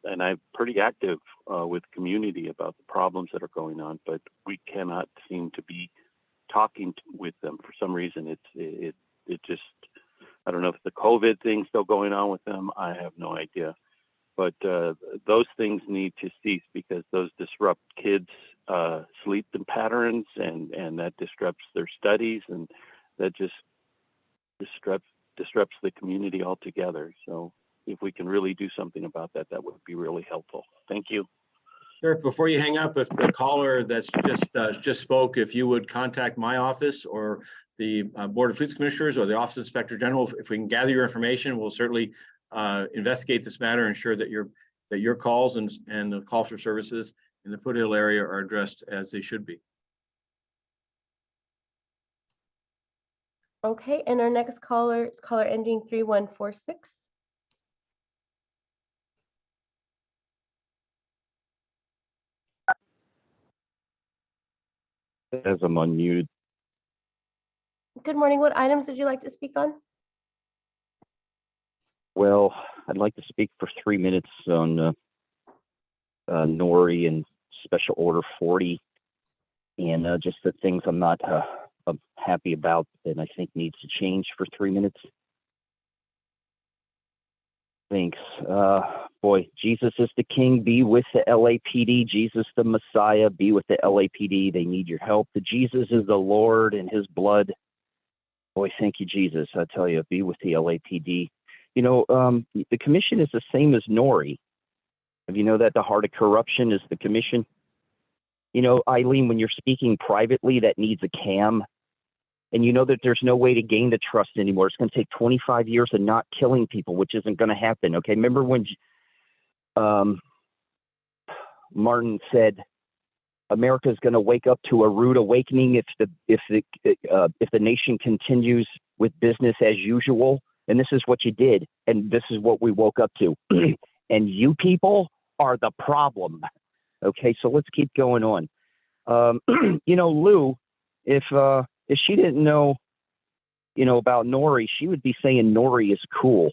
I'm pretty active with community about the problems that are going on, but we cannot seem to be talking with them for some reason. It just, I don't know if the COVID thing's still going on with them. I have no idea, but those things need to cease because those disrupt kids' sleep patterns, and that disrupts their studies, and that just disrupts the community altogether. So if we can really do something about that, that would be really helpful. Thank you. Sheriff, before you hang up, if the caller that's just spoke, if you would contact my office or the Board of Police Commissioners or the Office of Inspector General, if we can gather your information, we'll certainly investigate this matter, ensure that your calls and the calls for services in the Foothill area are addressed as they should be. Okay, and our next caller is caller ending 3146. As I'm unmuted. Good morning. What items would you like to speak on? Well, I'd like to speak for 3 minutes on Nori and Special Order 40, and just the things I'm not happy about and I think needs to change for 3 minutes. Thanks. Boy, Jesus is the King. Be with the LAPD. Jesus the Messiah. Be with the LAPD. They need your help. The Jesus is the Lord and his blood. Boy, thank you, Jesus. I tell you, be with the LAPD. You know, the commission is the same as Nori. Have you know that the heart of corruption is the commission? You know, Eileen, when you're speaking privately, that needs a cam. And you know that there's no way to gain the trust anymore. It's going to take 25 years of not killing people, which isn't going to happen. Okay, remember when Martin said America's going to wake up to a rude awakening if the nation continues with business as usual? And this is what you did, and this is what we woke up to. And you people are the problem. Okay, so let's keep going on. You know, Lou, if she didn't know, you know, about Nori, she would be saying Nori is cool,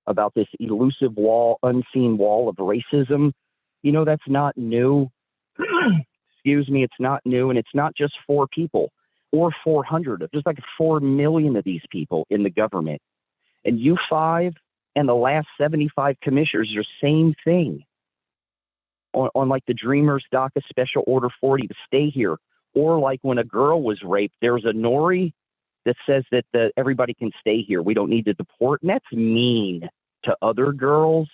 about this elusive wall, unseen wall of racism. You know, that's not new. Excuse me, it's not new, and it's not just 4 people or 400. There's like 4 million of these people in the government. And you 5 and the last 75 commissioners are same thing. On like the Dreamers DACA Special Order 40 to stay here. Or like when a girl was raped, there's a Nori that says that everybody can stay here. We don't need to deport. And that's mean to other girls.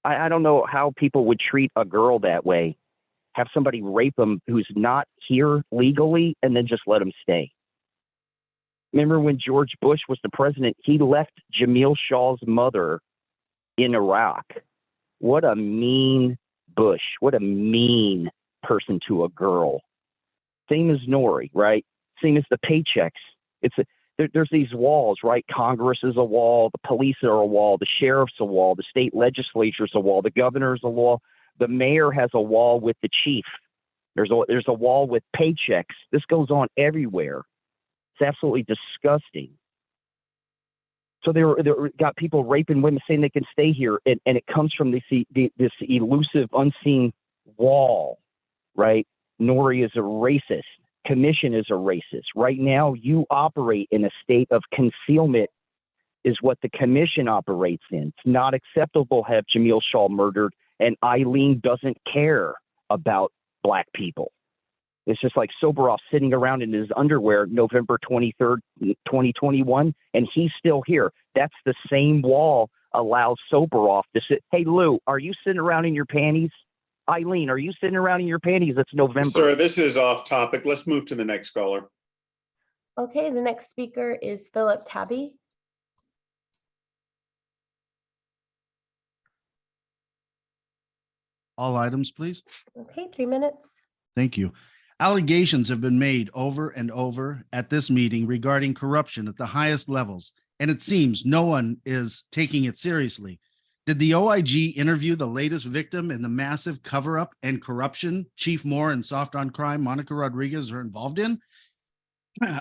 I don't know how people would treat a girl that way. Have somebody rape them who's not here legally and then just let them stay. Remember when George Bush was the president, he left Jamil Shaw's mother in Iraq. What a mean Bush. What a mean person to a girl. Same as Nori, right? Same as the paychecks. There's these walls, right? Congress is a wall, the police are a wall, the sheriff's a wall, the state legislature's a wall, the governor's a wall, the mayor has a wall with the chief. There's a wall with paychecks. This goes on everywhere. It's absolutely disgusting. So they got people raping women saying they can stay here. And it comes from this elusive, unseen wall, right? Nori is a racist. Commission is a racist. Right now, you operate in a state of concealment is what the commission operates in. It's not acceptable to have Jamil Shaw murdered, and Eileen doesn't care about Black people. It's just like Soboroff sitting around in his underwear November 23rd, 2021, and he's still here. That's the same wall allows Soboroff to sit. Hey, Lou, are you sitting around in your panties? Eileen, are you sitting around in your panties? It's November. Sir, this is off topic. Let's move to the next caller. Okay, the next speaker is Philip Tabby. All items, please. Okay, 3 minutes. Thank you. Allegations have been made over and over at this meeting regarding corruption at the highest levels, and it seems no one is taking it seriously. Did the OIG interview the latest victim in the massive cover-up and corruption Chief Moore and Soft on Crime Monica Rodriguez are involved in?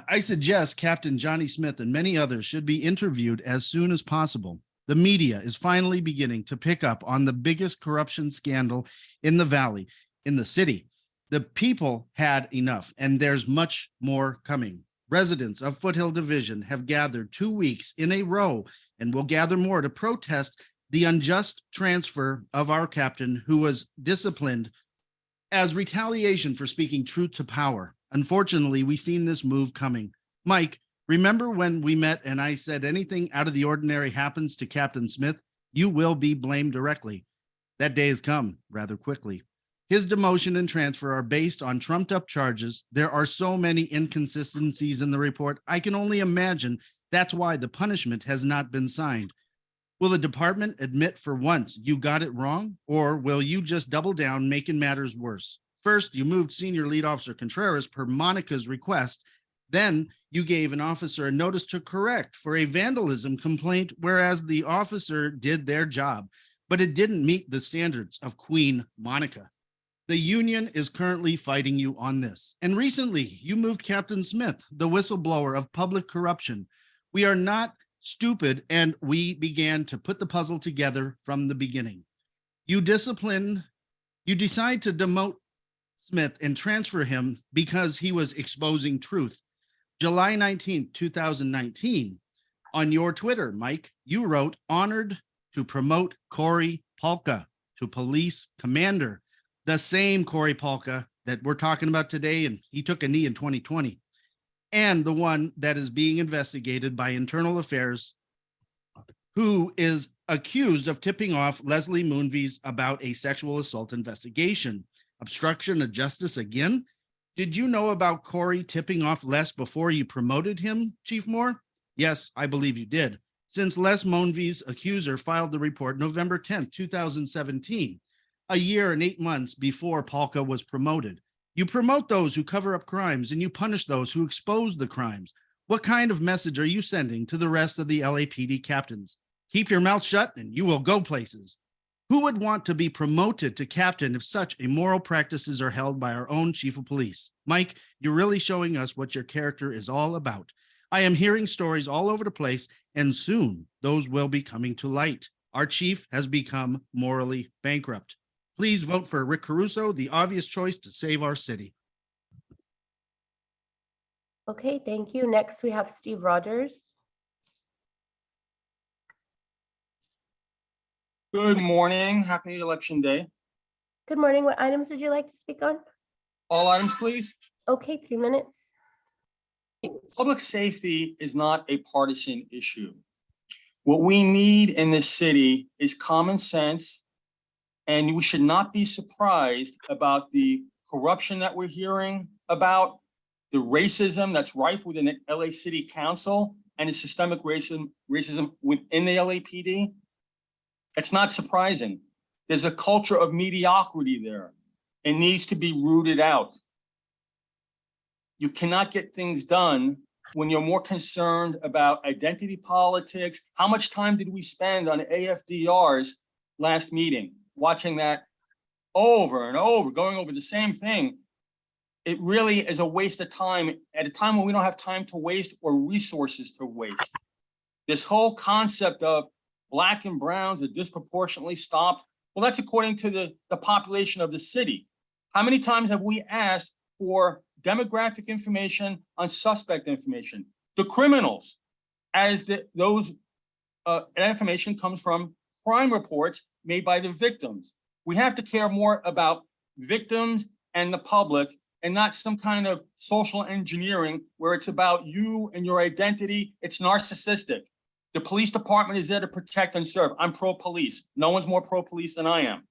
I suggest Captain Johnny Smith and many others should be interviewed as soon as possible. The media is finally beginning to pick up on the biggest corruption scandal in the valley, in the city. The people had enough, and there's much more coming. Residents of Foothill Division have gathered 2 weeks in a row and will gather more to protest the unjust transfer of our captain, who was disciplined as retaliation for speaking truth to power. Unfortunately, we've seen this move coming. Mike, remember when we met and I said anything out of the ordinary happens to Captain Smith, you will be blamed directly. That day has come rather quickly. His demotion and transfer are based on trumped up charges. There are so many inconsistencies in the report. I can only imagine that's why the punishment has not been signed. Will the department admit for once you got it wrong, or will you just double down, making matters worse? First, you moved Senior Lead Officer Contreras per Monica's request. Then you gave an officer a notice to correct for a vandalism complaint, whereas the officer did their job, but it didn't meet the standards of Queen Monica. The union is currently fighting you on this. And recently, you moved Captain Smith, the whistleblower of public corruption. We are not stupid, and we began to put the puzzle together from the beginning. You decide to demote Smith and transfer him because he was exposing truth. July 19th, 2019, on your Twitter, Mike, you wrote, honored to promote Corey Polka to police commander, the same Corey Polka that we're talking about today, and he took a knee in 2020, and the one that is being investigated by Internal Affairs, who is accused of tipping off Leslie Moonves about a sexual assault investigation. Obstruction of justice again? Did you know about Corey tipping off Les before you promoted him, Chief Moore? Yes, I believe you did, since Les Moonves' accuser filed the report November 10th, 2017, a year and 8 months before Polka was promoted. You promote those who cover up crimes and you punish those who expose the crimes. What kind of message are you sending to the rest of the LAPD captains? Keep your mouth shut and you will go places. Who would want to be promoted to captain if such immoral practices are held by our own chief of police? Mike, you're really showing us what your character is all about. I am hearing stories all over the place, and soon those will be coming to light. Our chief has become morally bankrupt. Please vote for Rick Caruso, the obvious choice to save our city. Okay, thank you. Next, we have Steve Rogers. Good morning. Happy Election Day. Good morning. What items would you like to speak on? All items, please. Okay, 3 minutes. Public safety is not a partisan issue. What we need in this city is common sense, and we should not be surprised about the corruption that we're hearing about, the racism that's rife within the LA City Council, and the systemic racism within the LAPD. It's not surprising. There's a culture of mediocrity there. It needs to be rooted out. You cannot get things done when you're more concerned about identity politics. How much time did we spend on AFDR's last meeting, watching that over and over, going over the same thing? It really is a waste of time at a time when we don't have time to waste or resources to waste. This whole concept of black and browns are disproportionately stopped. Well, that's according to the population of the city. How many times have we asked for demographic information on suspect information? The criminals, as those information comes from crime reports made by the victims. We have to care more about victims and the public and not some kind of social engineering where it's about you and your identity. It's narcissistic. The police department is there to protect and serve. I'm pro-police. No one's more pro-police than I am.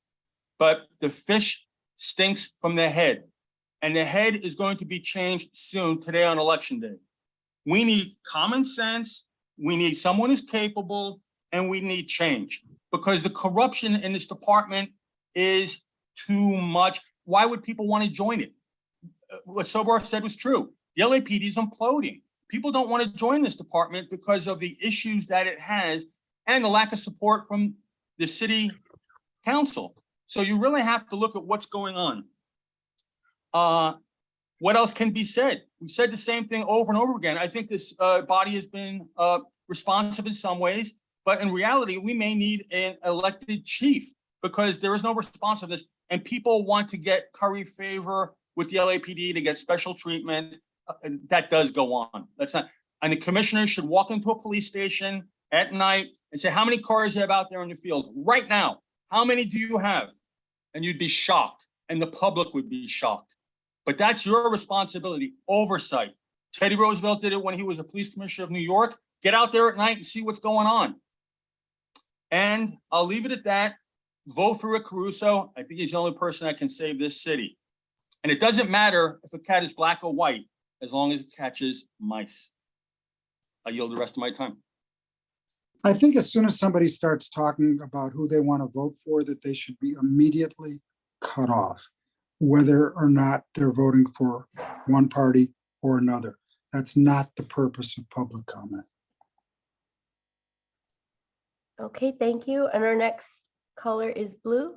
But the fish stinks from the head. And the head is going to be changed soon, today on election day. We need common sense. We need someone who's capable, and we need change. Because the corruption in this department is too much. Why would people want to join it? What Soboroff said was true. The LAPD is imploding. People don't want to join this department because of the issues that it has and the lack of support from the city council. So you really have to look at what's going on. What else can be said? We've said the same thing over and over again. I think this body has been responsive in some ways, but in reality, we may need an elected chief because there is no responsiveness and people want to get curry favor with the LAPD to get special treatment. And that does go on. That's not, and the commissioner should walk into a police station at night and say, how many cars you have out there in the field right now? How many do you have? And you'd be shocked and the public would be shocked. But that's your responsibility, oversight. Teddy Roosevelt did it when he was a police commissioner of New York. Get out there at night and see what's going on. And I'll leave it at that. Vote for Rick Caruso. I think he's the only person that can save this city. And it doesn't matter if a cat is black or white, as long as it catches mice. I yield the rest of my time. I think as soon as somebody starts talking about who they want to vote for, that they should be immediately cut off, whether or not they're voting for one party or another. That's not the purpose of public comment. Okay, thank you. And our next caller is Blue.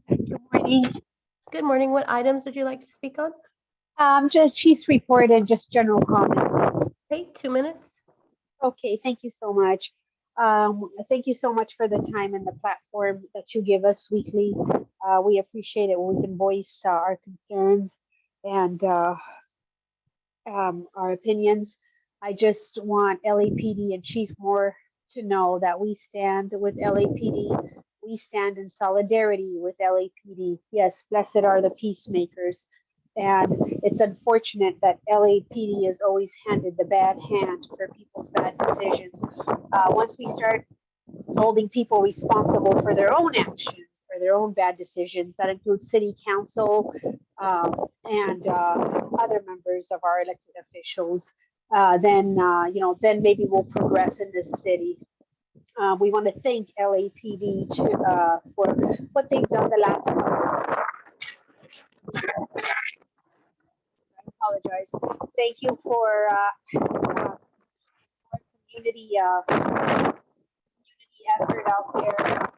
Good morning. Good morning. What items would you like to speak on? Just chief's report and just general comments. Okay, 2 minutes. Okay, thank you so much. Thank you so much for the time and the platform that you give us weekly. We appreciate it when we can voice our concerns and our opinions. I just want LAPD and Chief Moore to know that we stand with LAPD. We stand in solidarity with LAPD. Yes, blessed are the peacemakers. And it's unfortunate that LAPD is always handed the bad hand for people's bad decisions. Once we start holding people responsible for their own actions, for their own bad decisions, that includes city council and other members of our elected officials, then maybe we'll progress in this city. We want to thank LAPD for what they've done the last couple of years. I apologize. Thank you for our community effort out there.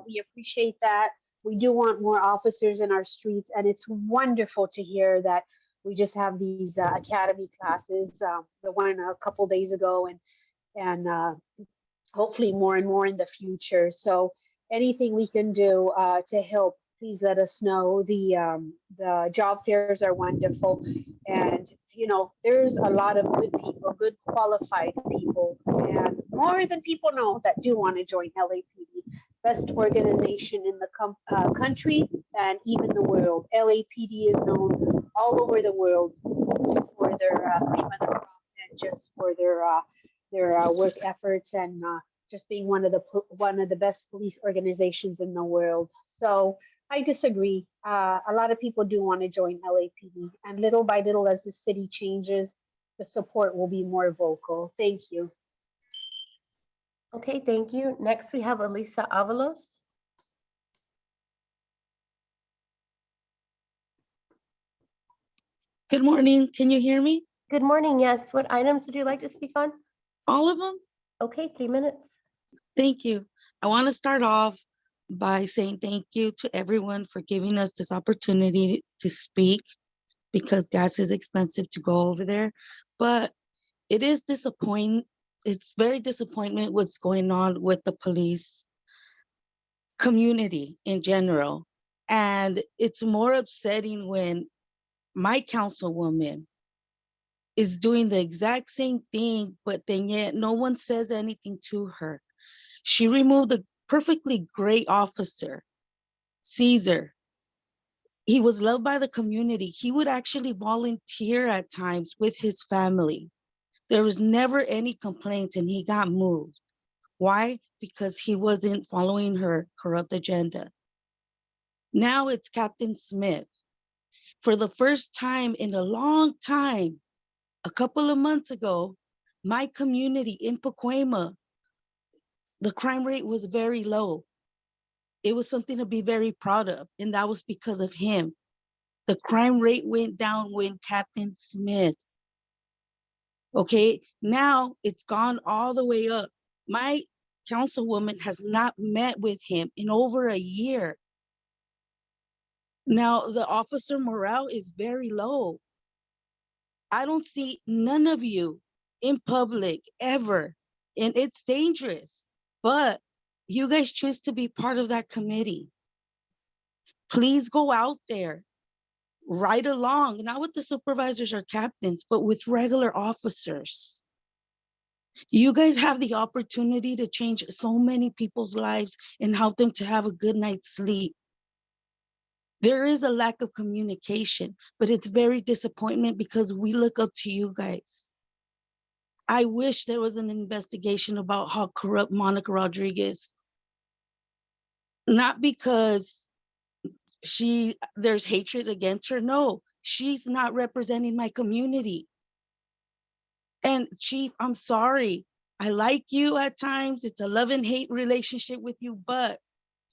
We appreciate that. We do want more officers in our streets, and it's wonderful to hear that we just have these academy classes, the one a couple days ago, and hopefully more and more in the future. So anything we can do to help, please let us know. The job fairs are wonderful. And, there's a lot of good people, good qualified people, and more than people know that do want to join LAPD. Best organization in the country and even the world. LAPD is known all over the world for their cream of the crop and just for their work efforts and just being one of the best police organizations in the world. So I disagree. A lot of people do want to join LAPD, and little by little, as the city changes, the support will be more vocal. Thank you. Okay, thank you. Next, we have Elisa Avalos. Good morning. Can you hear me? Good morning. Yes. What items would you like to speak on? All of them? Okay, 3 minutes. Thank you. I want to start off by saying thank you to everyone for giving us this opportunity to speak, because gas is expensive to go over there. But it is disappointing. It's very disappointment what's going on with the police community in general. And it's more upsetting when my councilwoman is doing the exact same thing, but then yet no one says anything to her. She removed a perfectly great officer, Caesar. He was loved by the community. He would actually volunteer at times with his family. There was never any complaints, and he got moved. Why? Because he wasn't following her corrupt agenda. Now it's Captain Smith. For the first time in a long time, a couple of months ago, my community in Pacoima, the crime rate was very low. It was something to be very proud of, and that was because of him. The crime rate went down when Captain Smith. Okay, now it's gone all the way up. My councilwoman has not met with him in over a year. Now the officer morale is very low. I don't see none of you in public ever, and it's dangerous, but you guys choose to be part of that committee. Please go out there, ride along, not with the supervisors or captains, but with regular officers. You guys have the opportunity to change so many people's lives and help them to have a good night's sleep. There is a lack of communication, but it's very disappointing because we look up to you guys. I wish there was an investigation about how corrupt Monica Rodriguez, not because there's hatred against her. No, she's not representing my community. And Chief, I'm sorry. I like you at times. It's a love and hate relationship with you, but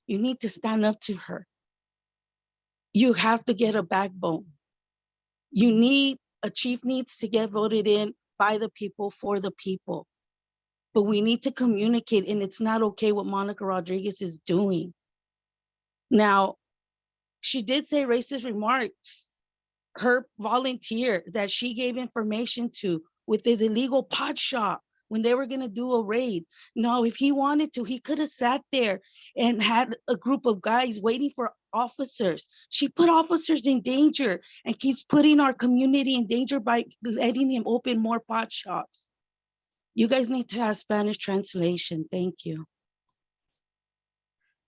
you need to stand up to her. You have to get a backbone. A chief needs to get voted in by the people for the people. But we need to communicate, and it's not okay what Monica Rodriguez is doing. Now, she did say racist remarks. Her volunteer that she gave information to with his illegal pot shop when they were going to do a raid. Now, if he wanted to, he could have sat there and had a group of guys waiting for officers. She put officers in danger and keeps putting our community in danger by letting him open more pot shops. You guys need to have Spanish translation. Thank you.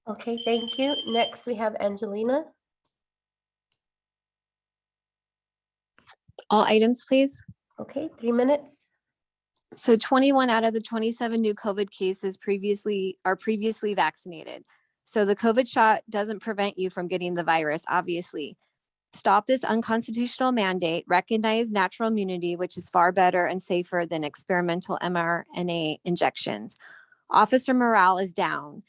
Okay, thank you. Next, we have Angelina. All items, please. Okay, 3 minutes. So 21 out of the 27 new COVID cases are previously vaccinated. So the COVID shot doesn't prevent you from getting the virus, obviously. Stop this unconstitutional mandate, recognize natural immunity, which is far better and safer than experimental mRNA injections. Officer morale is down.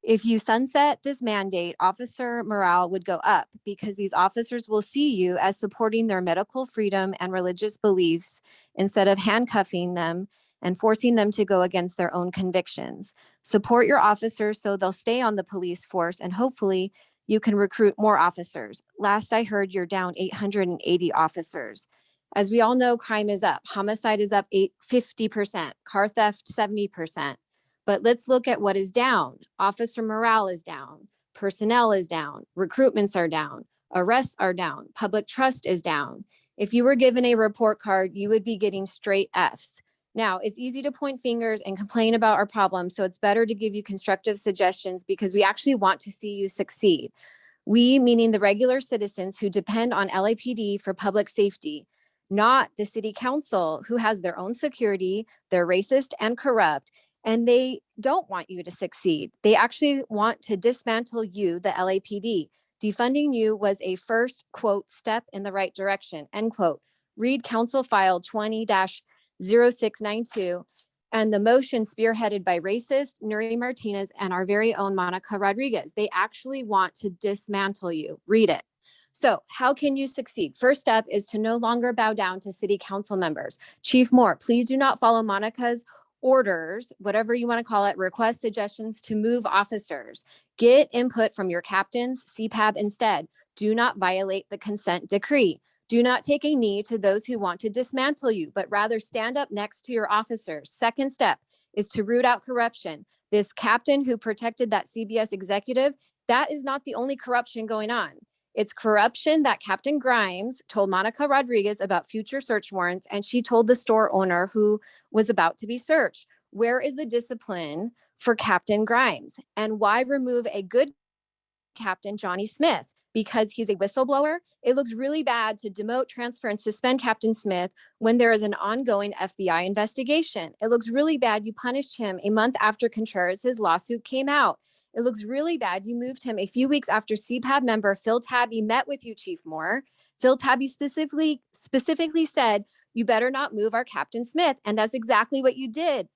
If you sunset this mandate, officer morale would go up because these officers will see you as supporting their medical freedom and religious beliefs instead of handcuffing them and forcing them to go against their own convictions. Support your officers so they'll stay on the police force, and hopefully you can recruit more officers. Last I heard, you're down 880 officers. As we all know, crime is up. Homicide is up 50%, car theft 70%. But let's look at what is down. Officer morale is down. Personnel is down. Recruitments are down. Arrests are down. Public trust is down. If you were given a report card, you would be getting straight Fs. Now, it's easy to point fingers and complain about our problems, so it's better to give you constructive suggestions because we actually want to see you succeed. We, meaning the regular citizens who depend on LAPD for public safety, not the city council who has their own security, they're racist and corrupt, and they don't want you to succeed. They actually want to dismantle you, the LAPD. Defunding you was a first, quote, step in the right direction, end quote. Read Council File 20-0692 and the motion spearheaded by racist Nuri Martinez and our very own Monica Rodriguez. They actually want to dismantle you. Read it. So how can you succeed? First step is to no longer bow down to city council members. Chief Moore, please do not follow Monica's orders, whatever you want to call it, request suggestions to move officers. Get input from your captains, CPAB instead. Do not violate the consent decree. Do not take a knee to those who want to dismantle you, but rather stand up next to your officers. Second step is to root out corruption. This captain who protected that CBS executive, that is not the only corruption going on. It's corruption that Captain Grimes told Monica Rodriguez about future search warrants, and she told the store owner who was about to be searched. Where is the discipline for Captain Grimes? And why remove a good Captain Johnny Smith? Because he's a whistleblower? It looks really bad to demote, transfer, and suspend Captain Smith when there is an ongoing FBI investigation. It looks really bad you punished him a month after Contreras' lawsuit came out. It looks really bad you moved him a few weeks after CPAB member Phil Tabby met with you, Chief Moore. Phil Tabby specifically said, you better not move our Captain Smith, and that's exactly what you did.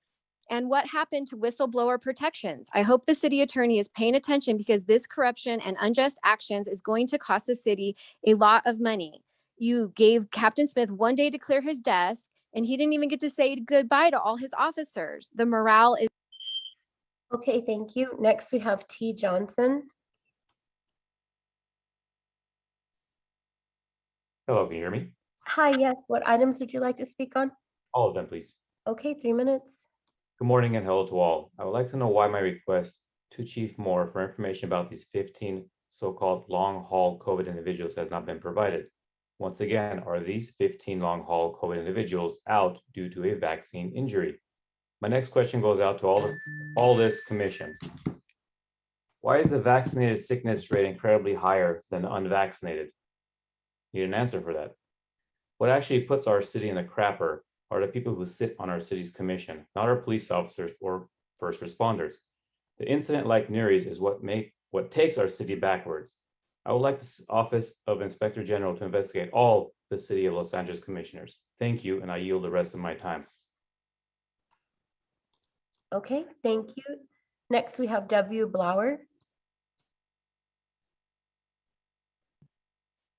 And what happened to whistleblower protections? I hope the city attorney is paying attention, because this corruption and unjust actions is going to cost the city a lot of money. You gave Captain Smith 1 day to clear his desk, and he didn't even get to say goodbye to all his officers. The morale is... Okay, thank you. Next, we have T. Johnson. Hello, can you hear me? Hi, yes. What items would you like to speak on? All of them, please. Okay, 3 minutes. Good morning and hello to all. I would like to know why my request to Chief Moore for information about these 15 so-called long-haul COVID individuals has not been provided. Once again, are these 15 long-haul COVID individuals out due to a vaccine injury? My next question goes out to all this commission. Why is the vaccinated sickness rate incredibly higher than unvaccinated? Need an answer for that. What actually puts our city in the crapper are the people who sit on our city's commission, not our police officers or first responders. The incident like Neary's is what takes our city backwards. I would like the Office of Inspector General to investigate all the City of Los Angeles commissioners. Thank you, and I yield the rest of my time. Okay, thank you. Next, we have W. Blower.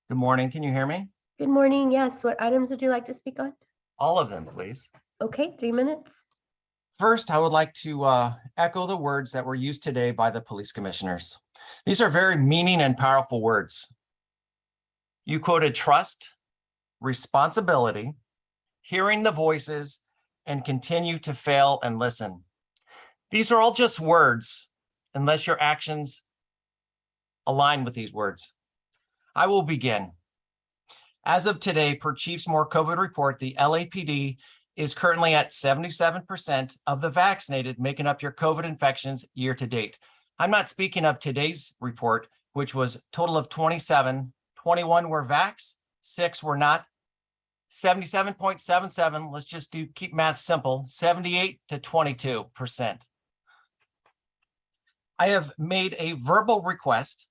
Good morning. Can you hear me? Good morning. Yes, what items would you like to speak on? All of them, please. Okay, 3 minutes. First, I would like to echo the words that were used today by the police commissioners. These are very meaning and powerful words. You quoted trust, responsibility, hearing the voices, and continue to fail and listen. These are all just words unless your actions align with these words. I will begin. As of today, per Chief Moore COVID report, the LAPD is currently at 77% of the vaccinated making up your COVID infections year to date. I'm not speaking of today's report, which was total of 27, 21 were vax, 6 were not. 77.77, let's just keep math simple, 78 to 22%. I have made a verbal request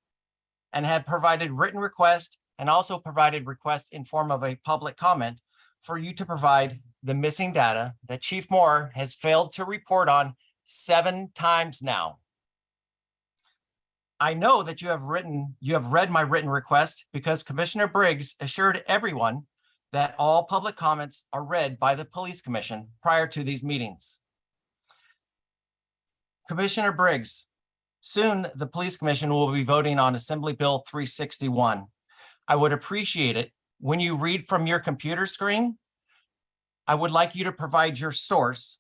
and have provided written request and also provided request in form of a public comment for you to provide the missing data that Chief Moore has failed to report on 7 times now. I know that you have read my written request because Commissioner Briggs assured everyone that all public comments are read by the Police Commission prior to these meetings. Commissioner Briggs, soon the Police Commission will be voting on Assembly Bill 361. I would appreciate it when you read from your computer screen. I would like you to provide your source,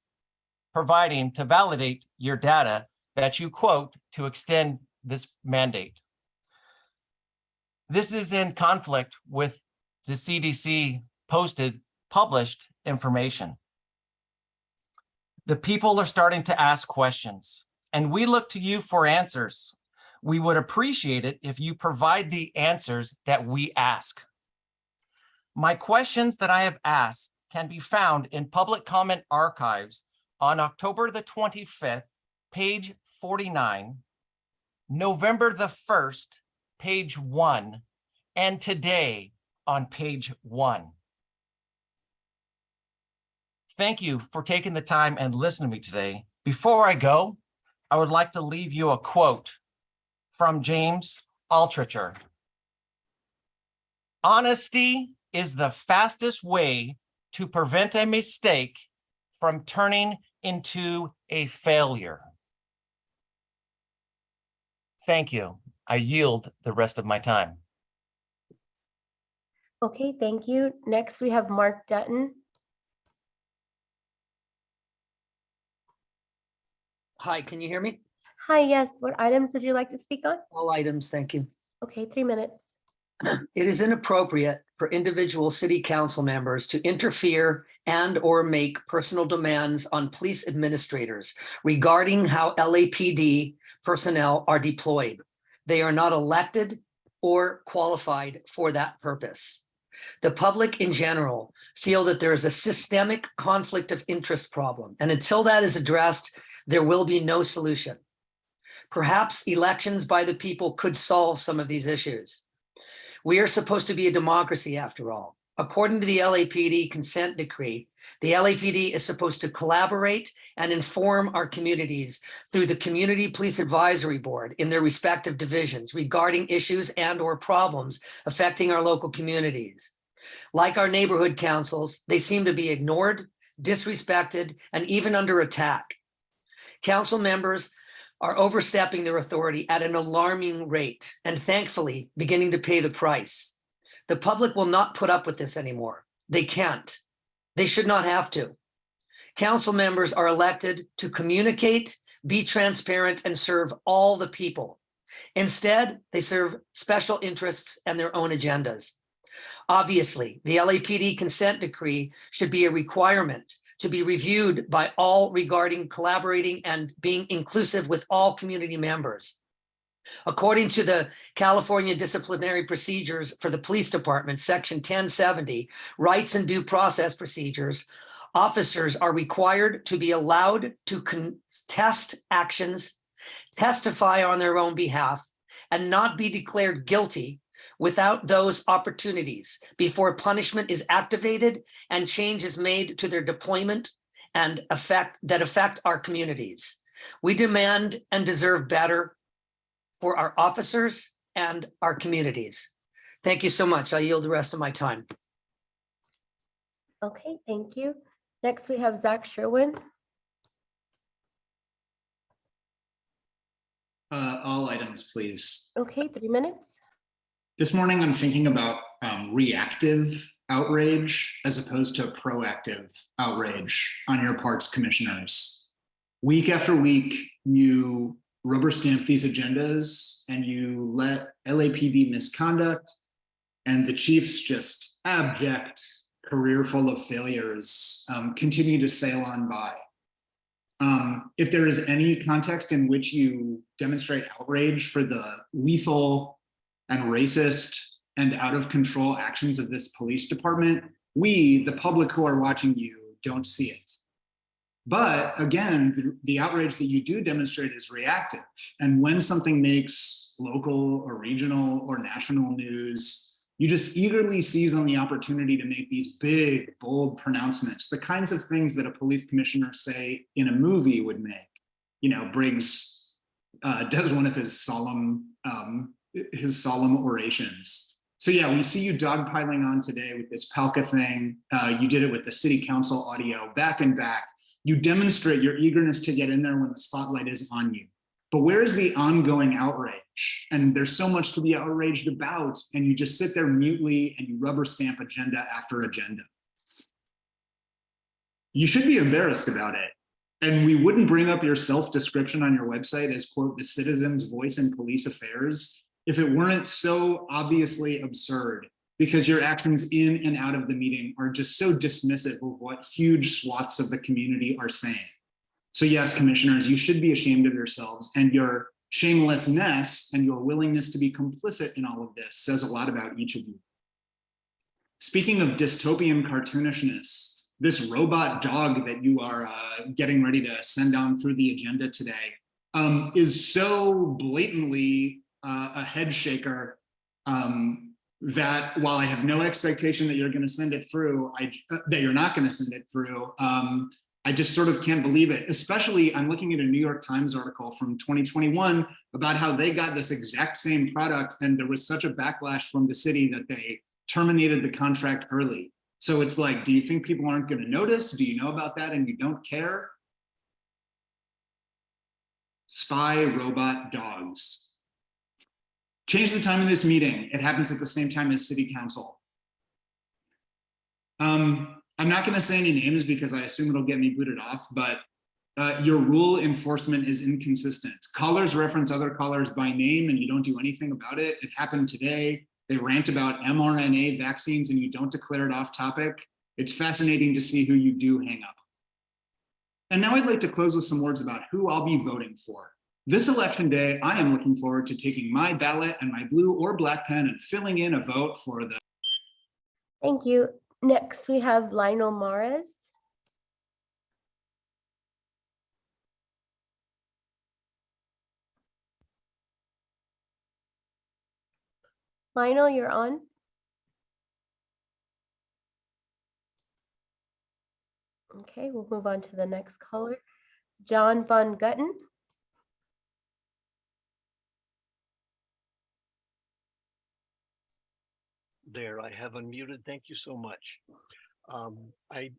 providing to validate your data that you quote to extend this mandate. This is in conflict with the CDC published information. The people are starting to ask questions, and we look to you for answers. We would appreciate it if you provide the answers that we ask. My questions that I have asked can be found in public comment archives on October the 25th, page 49, November the 1st, page 1, and today on page 1. Thank you for taking the time and listening to me today. Before I go, I would like to leave you a quote from James Altucher. Honesty is the fastest way to prevent a mistake from turning into a failure. Thank you. I yield the rest of my time. Okay, thank you. Next, we have Mark Dutton. Hi, can you hear me? Hi, yes. What items would you like to speak on? All items, thank you. Okay, 3 minutes. It is inappropriate for individual city council members to interfere and/or make personal demands on police administrators regarding how LAPD personnel are deployed. They are not elected or qualified for that purpose. The public in general feel that there is a systemic conflict of interest problem, and until that is addressed, there will be no solution. Perhaps elections by the people could solve some of these issues. We are supposed to be a democracy after all. According to the LAPD consent decree, the LAPD is supposed to collaborate and inform our communities through the Community Police Advisory Board in their respective divisions regarding issues and/or problems affecting our local communities. Like our neighborhood councils, they seem to be ignored, disrespected, and even under attack. Council members are overstepping their authority at an alarming rate and thankfully beginning to pay the price. The public will not put up with this anymore. They can't. They should not have to. Council members are elected to communicate, be transparent, and serve all the people. Instead, they serve special interests and their own agendas. Obviously, the LAPD consent decree should be a requirement to be reviewed by all regarding collaborating and being inclusive with all community members. According to the California Disciplinary Procedures for the Police Department, Section 1070, Rights and Due Process Procedures, officers are required to be allowed to contest actions, testify on their own behalf, and not be declared guilty without those opportunities before punishment is activated and change is made to their deployment and affect our communities. We demand and deserve better for our officers and our communities. Thank you so much. I yield the rest of my time. Okay, thank you. Next, we have Zach Sherwin. All items, please. Okay, 3 minutes. This morning, I'm thinking about reactive outrage as opposed to proactive outrage on your parts, commissioners. Week after week, you rubber stamp these agendas and you let LAPD misconduct and the chief's just abject career full of failures continue to sail on by. If there is any context in which you demonstrate outrage for the lethal and racist and out of control actions of this police department, we, the public who are watching you, don't see it. But again, the outrage that you do demonstrate is reactive. And when something makes local or regional or national news, you just eagerly seize on the opportunity to make these big, bold pronouncements, the kinds of things that a police commissioner, say, in a movie would make. You know, Briggs does one of his solemn orations. So yeah, we see you dogpiling on today with this Palca thing. You did it with the city council audio, back and back. You demonstrate your eagerness to get in there when the spotlight is on you. But where's the ongoing outrage? And there's so much to be outraged about, and you just sit there mutely and you rubber stamp agenda after agenda. You should be embarrassed about it. And we wouldn't bring up your self-description on your website as, quote, the citizen's voice in police affairs if it weren't so obviously absurd, because your actions in and out of the meeting are just so dismissive of what huge swaths of the community are saying. So yes, commissioners, you should be ashamed of yourselves, and your shamelessness and your willingness to be complicit in all of this says a lot about each of you. Speaking of dystopian cartoonishness, this robot dog that you are getting ready to send on through the agenda today is so blatantly a head shaker that while I have no expectation that you're going to send it through, that you're not going to send it through, I just sort of can't believe it. Especially, I'm looking at a New York Times article from 2021 about how they got this exact same product and there was such a backlash from the city that they terminated the contract early. So it's like, do you think people aren't going to notice? Do you know about that and you don't care? spy robot dogs. Change the time of this meeting. It happens at the same time as city council. I'm not going to say any names because I assume it'll get me booted off, but your rule enforcement is inconsistent. Callers reference other callers by name and you don't do anything about it. It happened today. They rant about mRNA vaccines and you don't declare it off topic. It's fascinating to see who you do hang up. And now I'd like to close with some words about who I'll be voting for. This election day, I am looking forward to taking my ballot and my blue or black pen and filling in a vote for the. Thank you. Next, we have Lionel Mares. Lionel, you're on. Okay, we'll move on to the next caller. John Von Gutten. There, I have unmuted. Thank you so much. I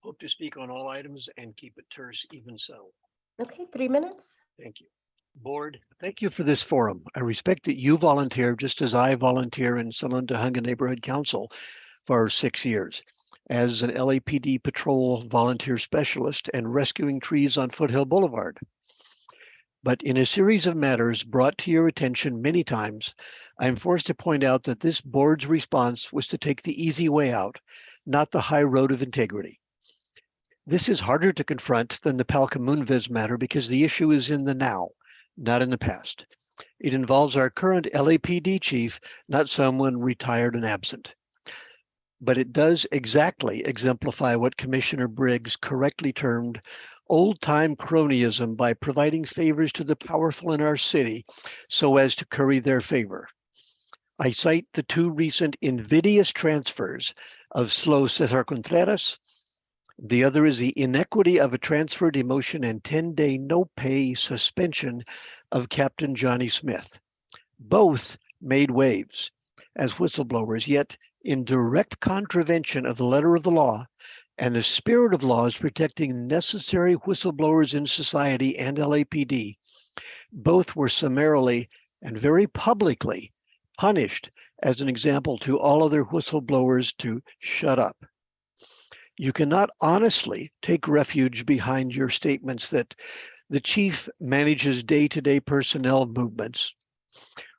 hope to speak on all items and keep it terse even so. Okay, 3 minutes. Thank you. Board, thank you for this forum. I respect that you volunteer just as I volunteer in Salonda Neighborhood Council for 6 years as an LAPD patrol volunteer specialist and rescuing trees on Foothill Boulevard. But in a series of matters brought to your attention many times, I am forced to point out that this board's response was to take the easy way out, not the high road of integrity. This is harder to confront than the Palca Moonves matter because the issue is in the now, not in the past. It involves our current LAPD chief, not someone retired and absent. But it does exactly exemplify what Commissioner Briggs correctly termed old-time cronyism by providing favors to the powerful in our city so as to curry their favor. I cite the two recent invidious transfers of Slow Cesar Contreras. The other is the inequity of a transfer demotion and 10-day no-pay suspension of Captain Johnny Smith. Both made waves as whistleblowers, yet in direct contravention of the letter of the law and the spirit of laws protecting necessary whistleblowers in society and LAPD, both were summarily and very publicly punished as an example to all other whistleblowers to shut up. You cannot honestly take refuge behind your statements that the chief manages day-to-day personnel movements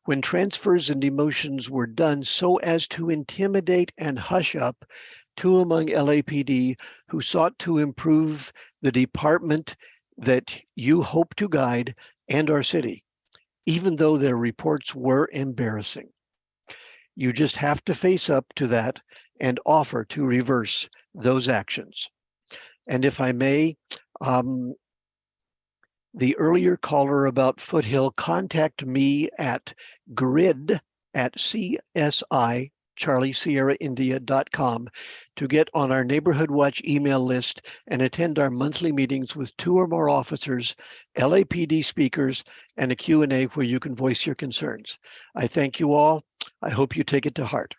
when transfers and demotions were done so as to intimidate and hush up two among LAPD who sought to improve the department that you hope to guide and our city, even though their reports were embarrassing. You just have to face up to that and offer to reverse those actions. And if I may, the earlier caller about Foothill, contact me at grid@CSI.CharlieSierraIndia.com to get on our Neighborhood Watch email list and attend our monthly meetings with 2 or more officers, LAPD speakers, and a Q&A where you can voice your concerns. I thank you all. I hope you take it to heart.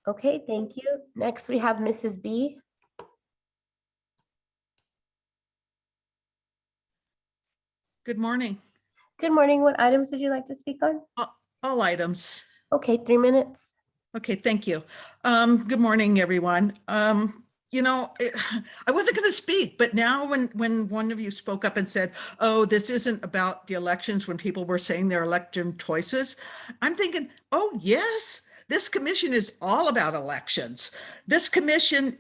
Okay, thank you. Next, we have Mrs. B. Good morning. Good morning. What items would you like to speak on? All items. Okay, 3 minutes. Okay, thank you. Good morning, everyone. I wasn't going to speak, but now when one of you spoke up and said, oh, this isn't about the elections, when people were saying their election choices, I'm thinking, oh, yes, this commission is all about elections. This commission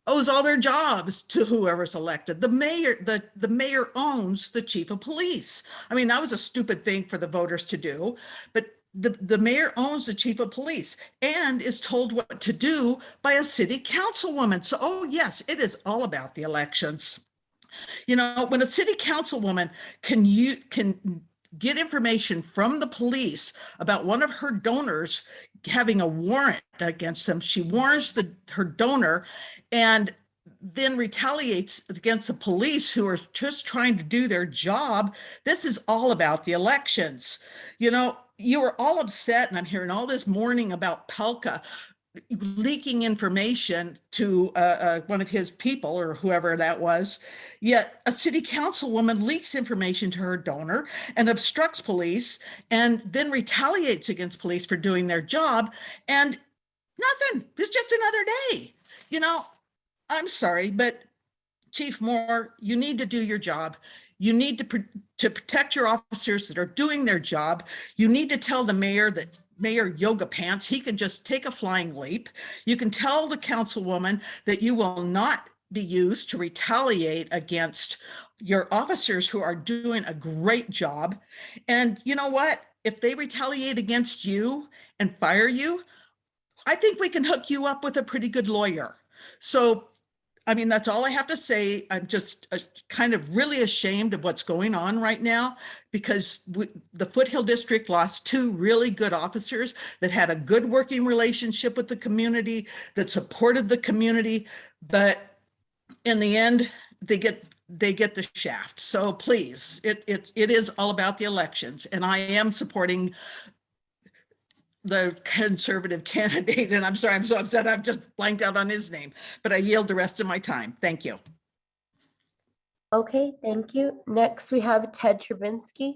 owes all their jobs to whoever's elected. The mayor owns the chief of police. I mean, that was a stupid thing for the voters to do, but the mayor owns the chief of police and is told what to do by a city councilwoman. So, oh yes, it is all about the elections. When a city councilwoman can get information from the police about one of her donors having a warrant against them, she warns her donor and then retaliates against the police who are just trying to do their job. This is all about the elections. You were all upset, and I'm hearing all this mourning about Palca. leaking information to one of his people or whoever that was. Yet a city councilwoman leaks information to her donor and obstructs police and then retaliates against police for doing their job. And nothing. It's just another day. You know, I'm sorry, but Chief Moore, you need to do your job. You need to protect your officers that are doing their job. You need to tell the mayor that Mayor Yoga Pants, he can just take a flying leap. You can tell the councilwoman that you will not be used to retaliate against your officers who are doing a great job. And you know what? If they retaliate against you and fire you, I think we can hook you up with a pretty good lawyer. So I mean, that's all I have to say. I'm just kind of really ashamed of what's going on right now because the Foothill District lost 2 really good officers that had a good working relationship with the community, that supported the community, but in the end, they get the shaft. So please, it is all about the elections, and I am supporting the conservative candidate, and I'm sorry, I'm so upset, I've just blanked out on his name, but I yield the rest of my time. Thank you. Okay, thank you. Next, we have Ted Trubinsky.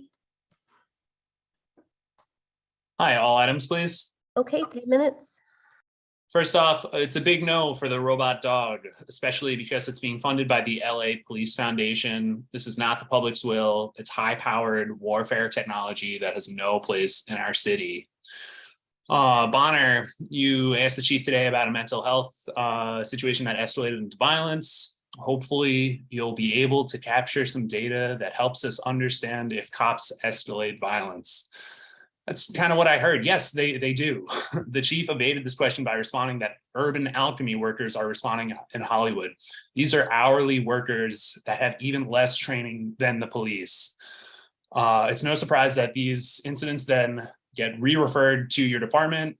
Hi, all items, please. Okay, 3 minutes. First off, it's a big no for the robot dog, especially because it's being funded by the LA Police Foundation. This is not the public's will. It's high-powered warfare technology that has no place in our city. Bonner, you asked the chief today about a mental health situation that escalated into violence. Hopefully, you'll be able to capture some data that helps us understand if cops escalate violence. That's kind of what I heard. Yes, they do. The chief evaded this question by responding that urban alchemy workers are responding in Hollywood. These are hourly workers that have even less training than the police. It's no surprise that these incidents then get re-referred to your department.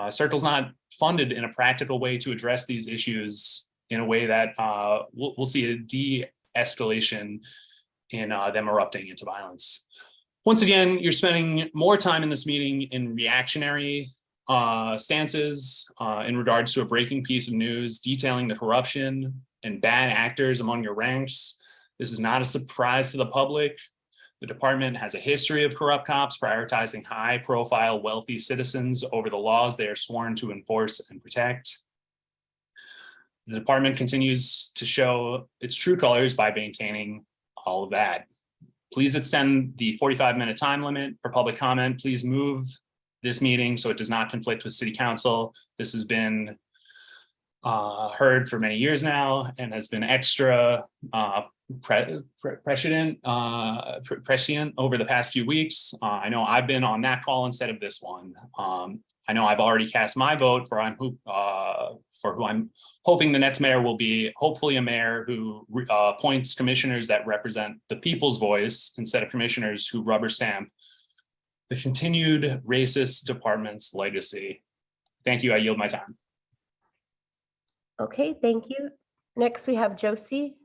Circle's not funded in a practical way to address these issues in a way that we'll see a de-escalation in them erupting into violence. Once again, you're spending more time in this meeting in reactionary stances in regards to a breaking piece of news detailing the corruption and bad actors among your ranks. This is not a surprise to the public. The department has a history of corrupt cops prioritizing high-profile, wealthy citizens over the laws they are sworn to enforce and protect. The department continues to show its true colors by maintaining all of that. Please extend the 45-minute time limit for public comment. Please move this meeting so it does not conflict with City Council. This has been heard for many years now and has been extra prescient over the past few weeks. I know I've been on that call instead of this one. I know I've already cast my vote for who I'm hoping the next mayor will be, hopefully a mayor who appoints commissioners that represent the people's voice instead of commissioners who rubber stamp the continued racist department's legacy. Thank you. I yield my time. Okay, thank you. Next, we have Josie.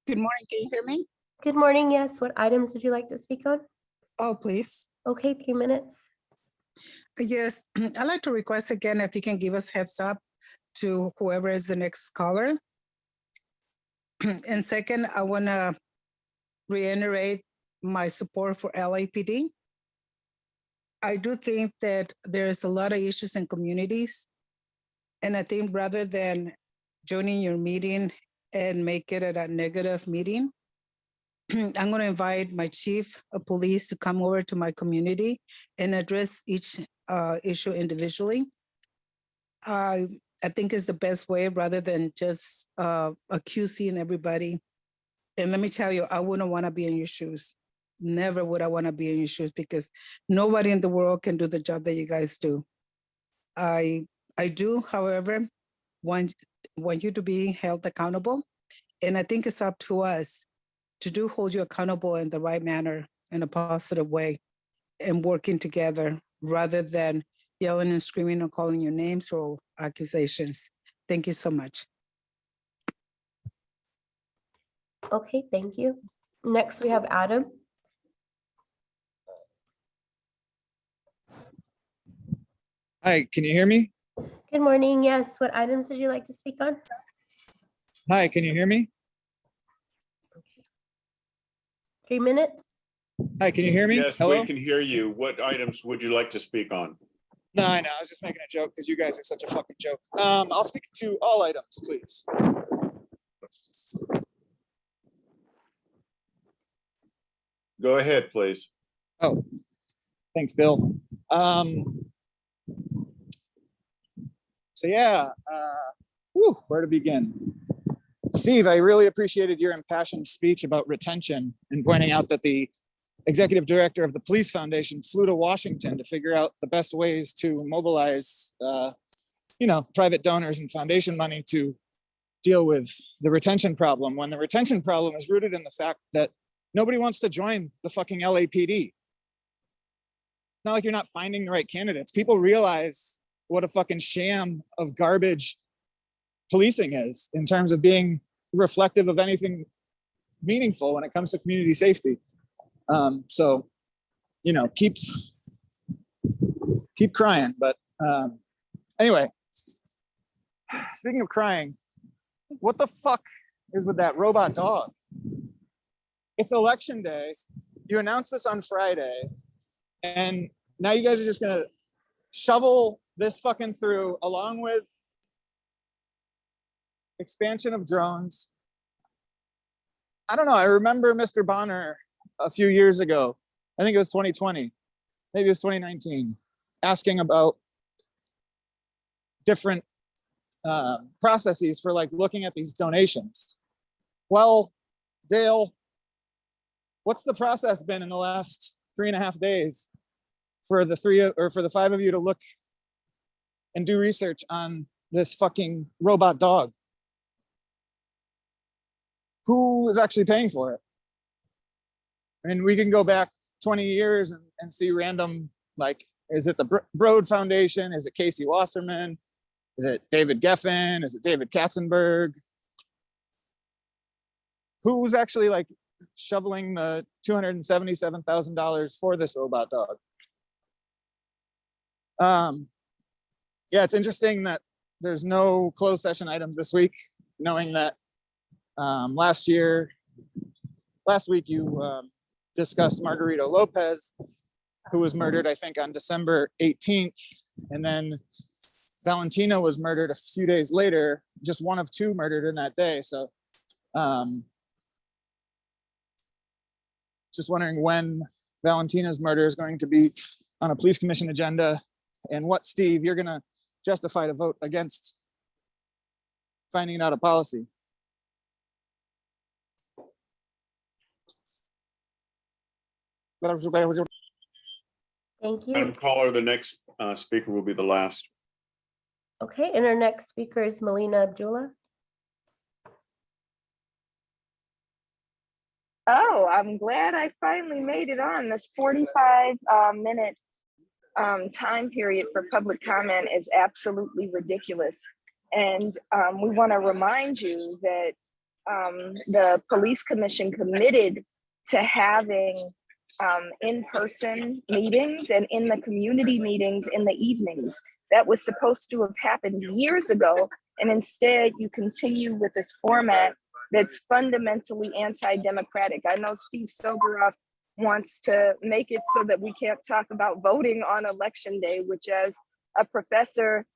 Good morning, can you hear me? Good morning, yes. What items would you like to speak on? Oh, please. Okay, 3 minutes. Yes, I'd like to request again if you can give us heads up to whoever is the next caller. And second, I want to reiterate my support for LAPD. I do think that there's a lot of issues in communities. And I think rather than joining your meeting and make it a negative meeting, I'm going to invite my chief of police to come over to my community and address each issue individually. I think it's the best way rather than just accusing everybody. And let me tell you, I wouldn't want to be in your shoes. Never would I want to be in your shoes because nobody in the world can do the job that you guys do. I do, however, want you to be held accountable. And I think it's up to us to hold you accountable in the right manner, in a positive way, and working together rather than yelling and screaming or calling your names or accusations. Thank you so much. Okay, thank you. Next, we have Adam. Hi, can you hear me? Good morning. Yes, what items would you like to speak on? Hi, can you hear me? 3 minutes? Hi, can you hear me? Yes, Hello? we can hear you. What items would you like to speak on? No, I know. I was just making a joke because you guys are such a fucking joke. I'll speak to all items, please. Go ahead, please. Oh, thanks, Bill. So yeah, where to begin? Steve, I really appreciated your impassioned speech about retention and pointing out that the executive director of the Police Foundation flew to Washington to figure out the best ways to mobilize, private donors and foundation money to deal with the retention problem, when the retention problem is rooted in the fact that nobody wants to join the fucking LAPD. Not like you're not finding the right candidates. People realize what a fucking sham of garbage policing is in terms of being reflective of anything meaningful when it comes to community safety. So, keep crying. But anyway, speaking of crying, what the fuck is with that robot dog? It's election day. You announced this on Friday, and now you guys are just gonna shovel this fucking through along with expansion of drones. I don't know. I remember Mr. Bonner a few years ago. I think it was 2020, maybe it was 2019, asking about different processes for like looking at these donations. Well, Dale, what's the process been in the last 3.5 days for the 5 of you to look and do research on this fucking robot dog? Who is actually paying for it? I mean, we can go back 20 years and see random, like, is it the Broad Foundation? Is it Casey Wasserman? Is it David Geffen? Is it David Katzenberg? Who's actually like shoveling the $277,000 for this robot dog? Yeah, it's interesting that there's no closed session items this week, knowing that last week you discussed Margarito Lopez, who was murdered, I think, on December 18th. And then Valentina was murdered a few days later, just one of 2 murdered in that day. So just wondering when Valentina's murder is going to be on a police commission agenda, and what, Steve, you're gonna justify to vote against finding out a policy. Thank you. Madam Caller, the next speaker will be the last. Okay, and our next speaker is Melina Abdullah. Oh, I'm glad I finally made it on. This 45-minute time period for public comment is absolutely ridiculous. And we want to remind you that the police commission committed to having in-person meetings and in the community meetings in the evenings. That was supposed to have happened years ago. And instead you continue with this format that's fundamentally anti-democratic. I know Steve Soboroff wants to make it so that we can't talk about voting on election day, which as a professor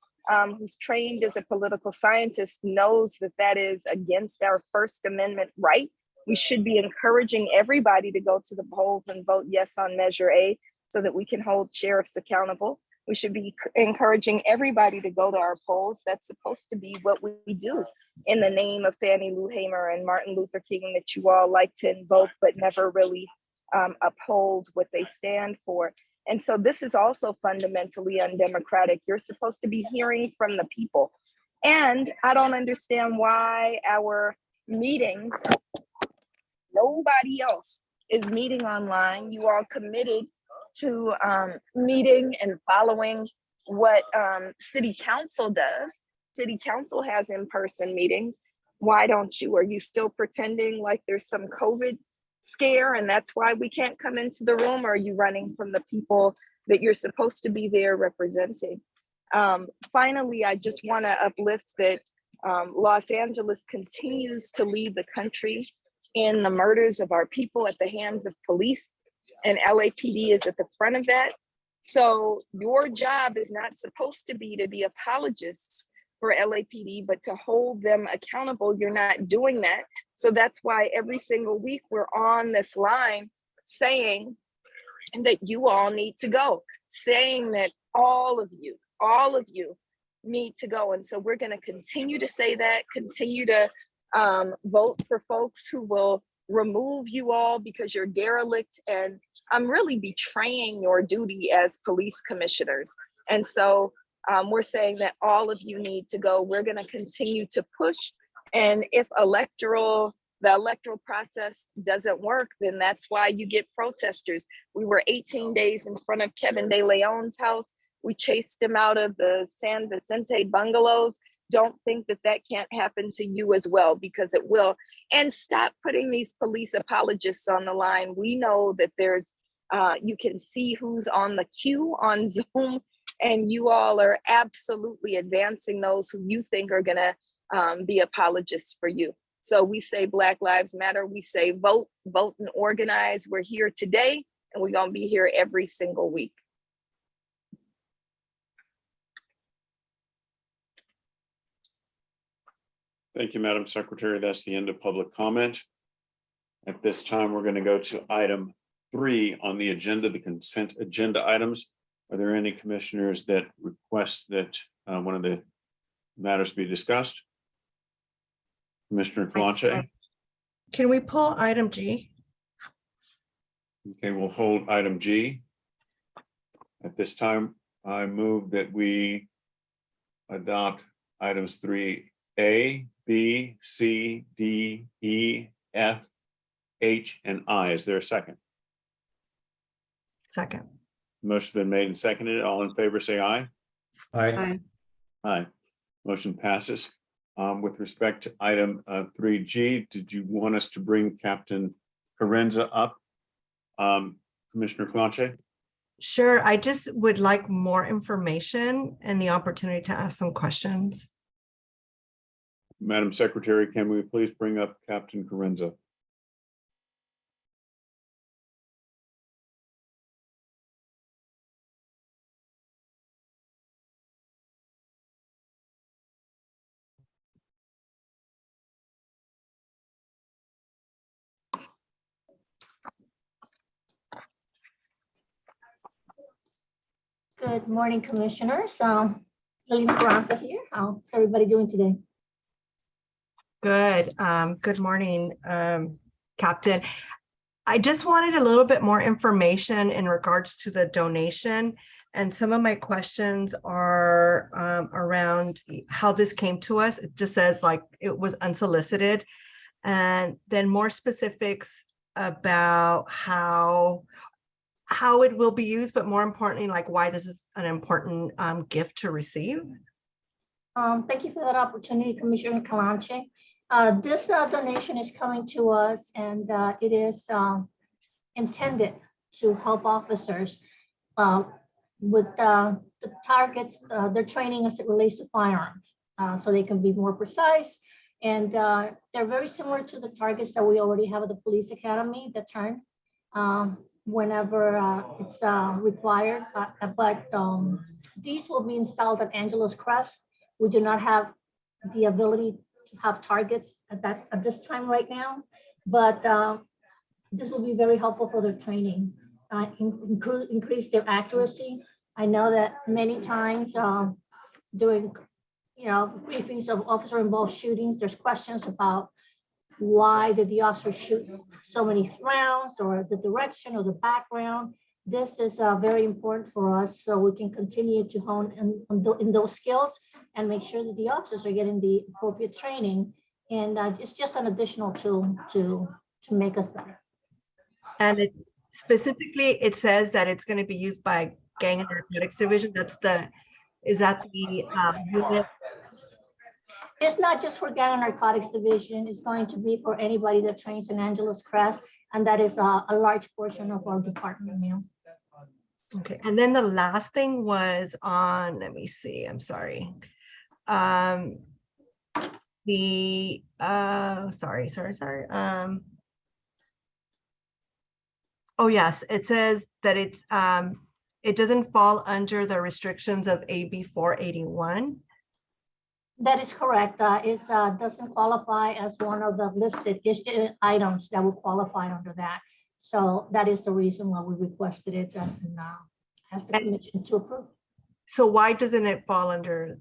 who's trained as a political scientist knows that that is against our First Amendment right. We should be encouraging everybody to go to the polls and vote yes on Measure A so that we can hold sheriffs accountable. We should be encouraging everybody to go to our polls. That's supposed to be what we do in the name of Fannie Lou Hamer and Martin Luther King that you all like to invoke, but never really uphold what they stand for. And so this is also fundamentally undemocratic. You're supposed to be hearing from the people. And I don't understand why our meetings, nobody else is meeting online. You all committed to meeting and following what city council does. City council has in-person meetings. Why don't you? Are you still pretending like there's some COVID scare and that's why we can't come into the room? Or are you running from the people that you're supposed to be there representing? Finally, I just want to uplift that Los Angeles continues to lead the country in the murders of our people at the hands of police, and LAPD is at the front of that. So your job is not supposed to be apologists for LAPD, but to hold them accountable. You're not doing that. So that's why every single week we're on this line saying that you all need to go, saying that all of you need to go. And so we're going to continue to say that, continue to vote for folks who will remove you all because you're derelict and really betraying your duty as police commissioners. And so we're saying that all of you need to go. We're going to continue to push. And if the electoral process doesn't work, then that's why you get protesters. We were 18 days in front of Kevin De Leon's house. We chased him out of the San Vicente bungalows. Don't think that that can't happen to you as well, because it will. And stop putting these police apologists on the line. We know that there's, you can see who's on the queue on Zoom, and you all are absolutely advancing those who you think are gonna be apologists for you. So we say Black Lives Matter. We say vote, vote and organize. We're here today, and we're gonna be here every single week. Thank you, Madam Secretary. That's the end of public comment. At this time, we're going to go to item 3 on the agenda, the consent agenda items. Are there any commissioners that request that one of the matters be discussed? Commissioner Clanche? Can we pull item G? Okay, we'll hold item G. At this time, I move that we adopt items 3A, B, C, D, E, F, H, and I. Is there a second? Second. Motion's been made and seconded. All in favor, say aye. Aye. Aye. Motion passes. With respect to item 3G, did you want us to bring Captain Carenza up? Commissioner Clanche? Sure. I just would like more information and the opportunity to ask some questions. Madam Secretary, can we please bring up Captain Carenza? Good morning, Commissioners. Lillian Carranza here. How's everybody doing today? Good. Good morning, Captain. I just wanted a little bit more information in regards to the donation. And some of my questions are around how this came to us. It just says like it was unsolicited. And then more specifics about how it will be used, but more importantly, like why this is an important gift to receive. Thank you for that opportunity, Commissioner Calanche. This donation is coming to us, and it is intended to help officers with the targets, their training as it relates to firearms, so they can be more precise. And they're very similar to the targets that we already have at the Police Academy that turn whenever it's required. But these will be installed at Angeles Crest. We do not have the ability to have targets at this time right now, but this will be very helpful for their training, increase their accuracy. I know that many times during briefings of officer-involved shootings, there's questions about why did the officer shoot so many rounds, or the direction or the background. This is very important for us, so we can continue to hone in those skills and make sure that the officers are getting the appropriate training. And it's just an additional tool to make us better. And it specifically, it says that it's going to be used by Gang and Narcotics Division. Is that the unit? It's not just for Gang and Narcotics Division. It's going to be for anybody that trains in Angeles Crest, and that is a large portion of our department now. Okay, and then the last thing was on, let me see, I'm sorry. Sorry. Oh, yes, it says that it doesn't fall under the restrictions of AB 481. That is correct. It doesn't qualify as one of the listed items that would qualify under that. So that is the reason why we requested it and asked the commission to approve. So why doesn't it fall under,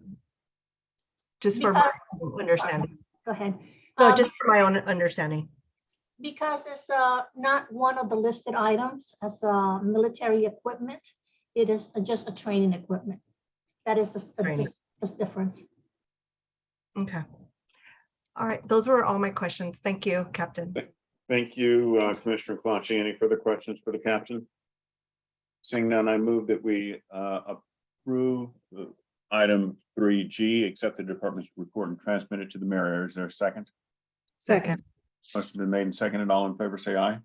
just for my understanding? Go ahead. No, just for my own understanding. Because it's not one of the listed items as military equipment. It is just a training equipment. That is the difference. Okay. All right, those were all my questions. Thank you, Captain. Thank you, Commissioner Clancy. Any further questions for the captain? Seeing none, I move that we approve item 3G, accept the department's report and transmit it to the mayor. Is there a second? Second. Motion been made and seconded. All in favor, say aye.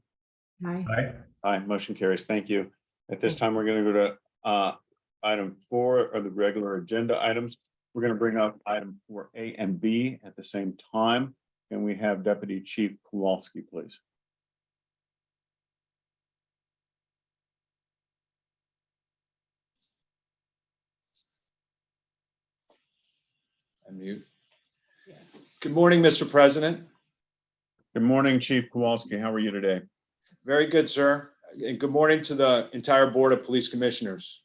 Aye. Aye, motion carries. Thank you. At this time, we're going to go to item 4 of the regular agenda items. We're going to bring up item 4A and B at the same time. Can we have Deputy Chief Kowalski, please? Unmute. Good morning, Mr. President. Good morning, Chief Kowalski. How are you today? Very good, sir. And good morning to the entire Board of Police Commissioners.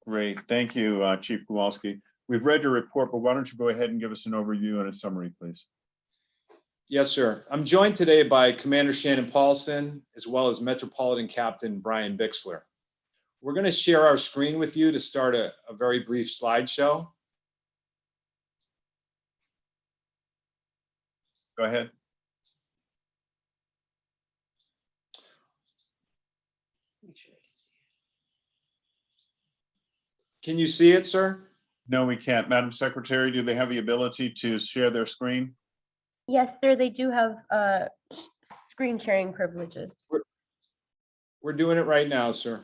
Great. Thank you, Chief Kowalski. We've read your report, but why don't you go ahead and give us an overview and a summary, please? Yes, sir. I'm joined today by Commander Shannon Paulson, as well as Metropolitan Captain Brian Bixler. We're going to share our screen with you to start a very brief slideshow. Go ahead. Can you see it, sir? No, we can't. Madam Secretary, do they have the ability to share their screen? Yes, sir, they do have screen sharing privileges. We're doing it right now, sir.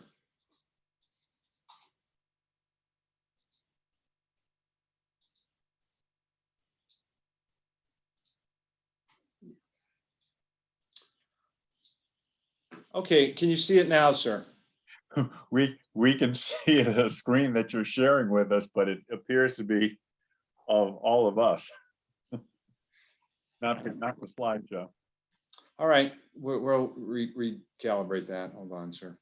Okay, can you see it now, sir? We can see the screen that you're sharing with us, but it appears to be of all of us. Not the slideshow. All right, we'll recalibrate that. Hold on, sir.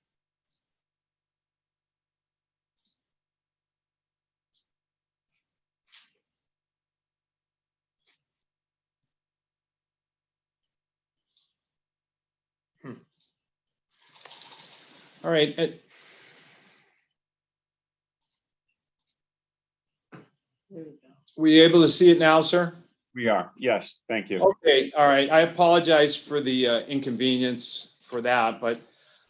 All right. Were you able to see it now, sir? We are. Yes, thank you. Okay, all right. I apologize for the inconvenience for that, but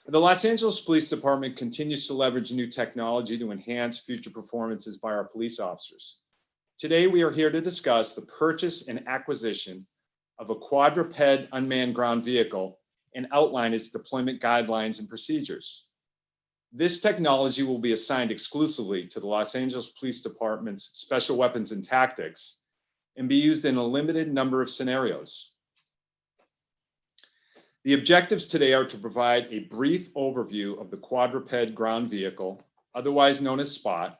the Los Angeles Police Department continues to leverage new technology to enhance future performances by our police officers. Today, we are here to discuss the purchase and acquisition of a quadruped unmanned ground vehicle and outline its deployment guidelines and procedures. This technology will be assigned exclusively to the Los Angeles Police Department's Special Weapons and Tactics and be used in a limited number of scenarios. The objectives today are to provide a brief overview of the quadruped ground vehicle, otherwise known as SPOT,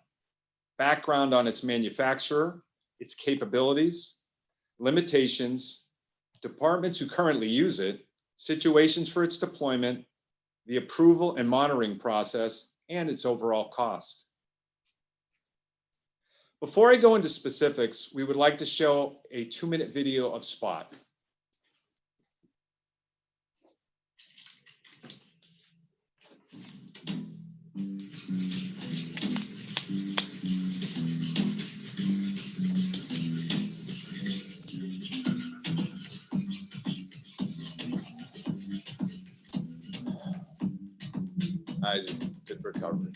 background on its manufacturer, its capabilities, limitations, departments who currently use it, situations for its deployment, the approval and monitoring process, and its overall cost. Before I go into specifics, we would like to show a 2-minute video of SPOT. Isaac, good recovery.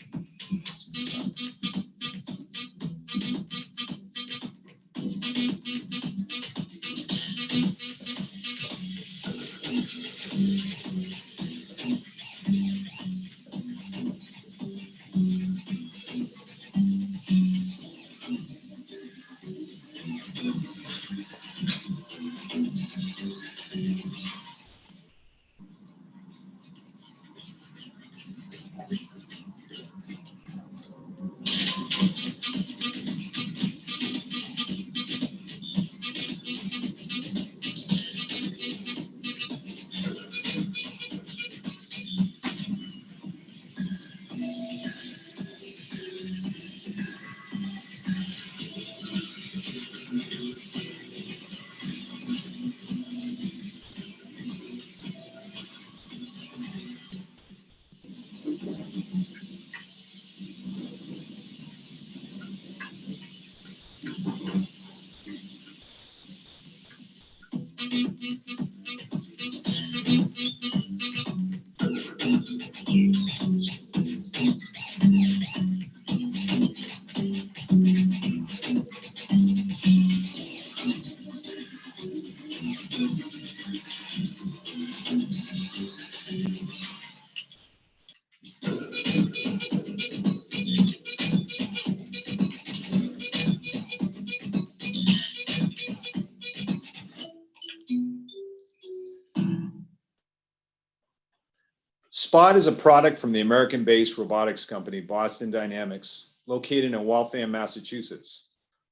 Spot is a product from the American-based robotics company Boston Dynamics, located in Waltham, Massachusetts.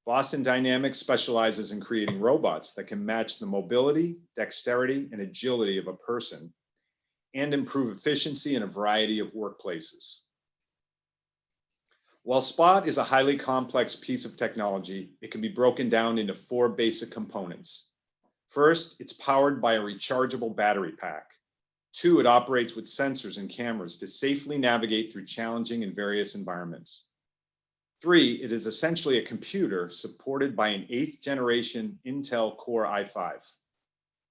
Boston Dynamics specializes in creating robots that can match the mobility, dexterity, and agility of a person and improve efficiency in a variety of workplaces. While Spot is a highly complex piece of technology, it can be broken down into 4 basic components. First, it's powered by a rechargeable battery pack. 2, it operates with sensors and cameras to safely navigate through challenging and various environments. 3, it is essentially a computer supported by an 8th generation Intel Core i5.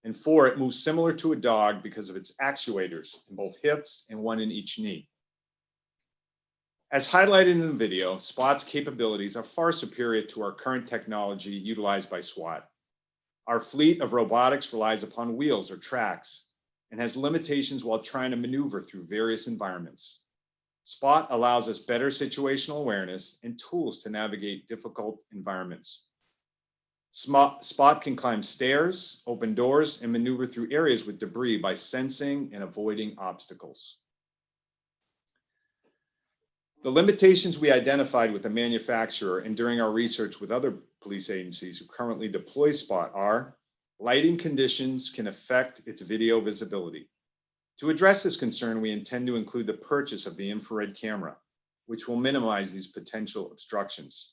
And 4, it moves similar to a dog because of its actuators in both hips and one in each knee. As highlighted in the video, Spot's capabilities are far superior to our current technology utilized by SWAT. Our fleet of robotics relies upon wheels or tracks and has limitations while trying to maneuver through various environments. Spot allows us better situational awareness and tools to navigate difficult environments. Spot can climb stairs, open doors, and maneuver through areas with debris by sensing and avoiding obstacles. The limitations we identified with the manufacturer and during our research with other police agencies who currently deploy Spot are: lighting conditions can affect its video visibility. To address this concern, we intend to include the purchase of the infrared camera, which will minimize these potential obstructions.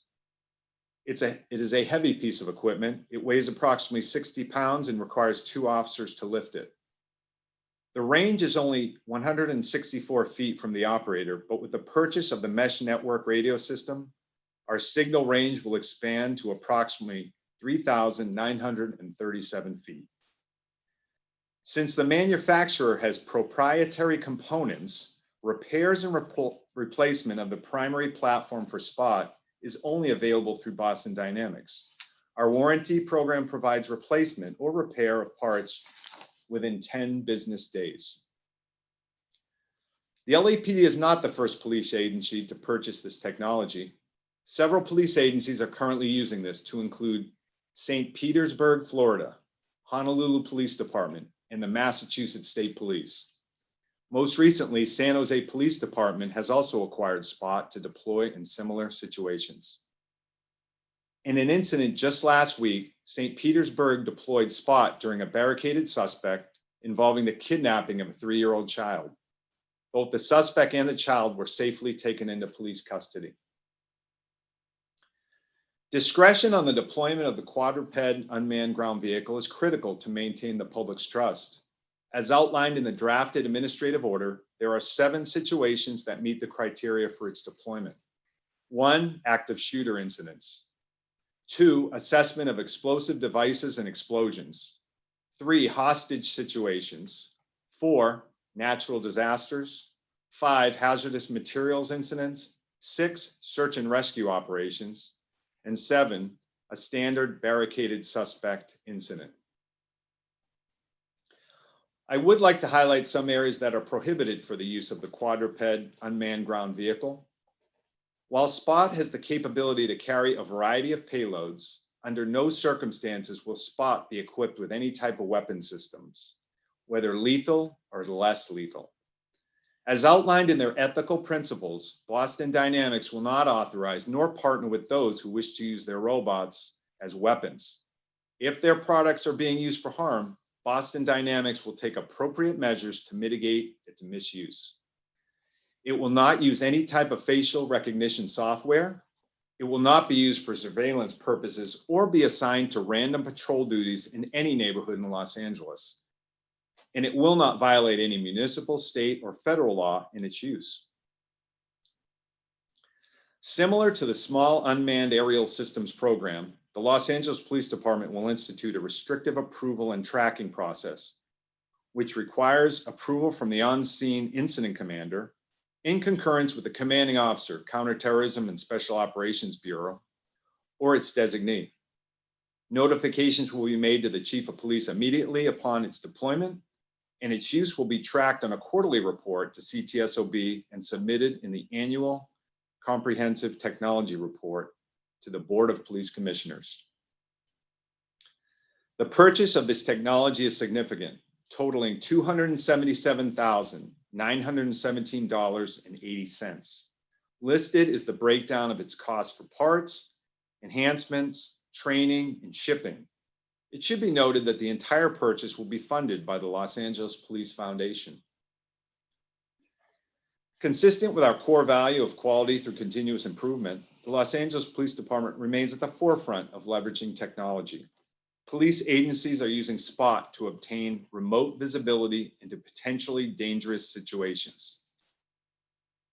It is a heavy piece of equipment. It weighs approximately 60 pounds and requires 2 officers to lift it. The range is only 164 feet from the operator, but with the purchase of the mesh network radio system, our signal range will expand to approximately 3,937 feet. Since the manufacturer has proprietary components, repairs and replacement of the primary platform for Spot is only available through Boston Dynamics. Our warranty program provides replacement or repair of parts within 10 business days. The LAPD is not the first police agency to purchase this technology. Several police agencies are currently using this, to include St. Petersburg, Florida, Honolulu Police Department, and the Massachusetts State Police. Most recently, San Jose Police Department has also acquired Spot to deploy in similar situations. In an incident just last week, St. Petersburg deployed Spot during a barricaded suspect involving the kidnapping of a 3-year-old child. Both the suspect and the child were safely taken into police custody. Discretion on the deployment of the quadruped unmanned ground vehicle is critical to maintain the public's trust. As outlined in the drafted administrative order, there are 7 situations that meet the criteria for its deployment. 1, active shooter incidents. 2, assessment of explosive devices and explosions. 3, hostage situations. 4, natural disasters. 5, hazardous materials incidents. 6, search and rescue operations. And 7, a standard barricaded suspect incident. I would like to highlight some areas that are prohibited for the use of the quadruped unmanned ground vehicle. While Spot has the capability to carry a variety of payloads, under no circumstances will Spot be equipped with any type of weapon systems, whether lethal or less lethal. As outlined in their ethical principles, Boston Dynamics will not authorize nor partner with those who wish to use their robots as weapons. If their products are being used for harm, Boston Dynamics will take appropriate measures to mitigate its misuse. It will not use any type of facial recognition software. It will not be used for surveillance purposes or be assigned to random patrol duties in any neighborhood in Los Angeles. And it will not violate any municipal, state, or federal law in its use. Similar to the Small Unmanned Aerial Systems Program, the Los Angeles Police Department will institute a restrictive approval and tracking process, which requires approval from the on-scene incident commander in concurrence with the commanding officer, Counterterrorism and Special Operations Bureau, or its designee. Notifications will be made to the Chief of Police immediately upon its deployment, and its use will be tracked on a quarterly report to CTSOB and submitted in the annual Comprehensive Technology Report to the Board of Police Commissioners. The purchase of this technology is significant. totaling $277,917.80. Listed is the breakdown of its cost for parts, enhancements, training, and shipping. It should be noted that the entire purchase will be funded by the Los Angeles Police Foundation. Consistent with our core value of quality through continuous improvement, the Los Angeles Police Department remains at the forefront of leveraging technology. Police agencies are using SPOT to obtain remote visibility into potentially dangerous situations.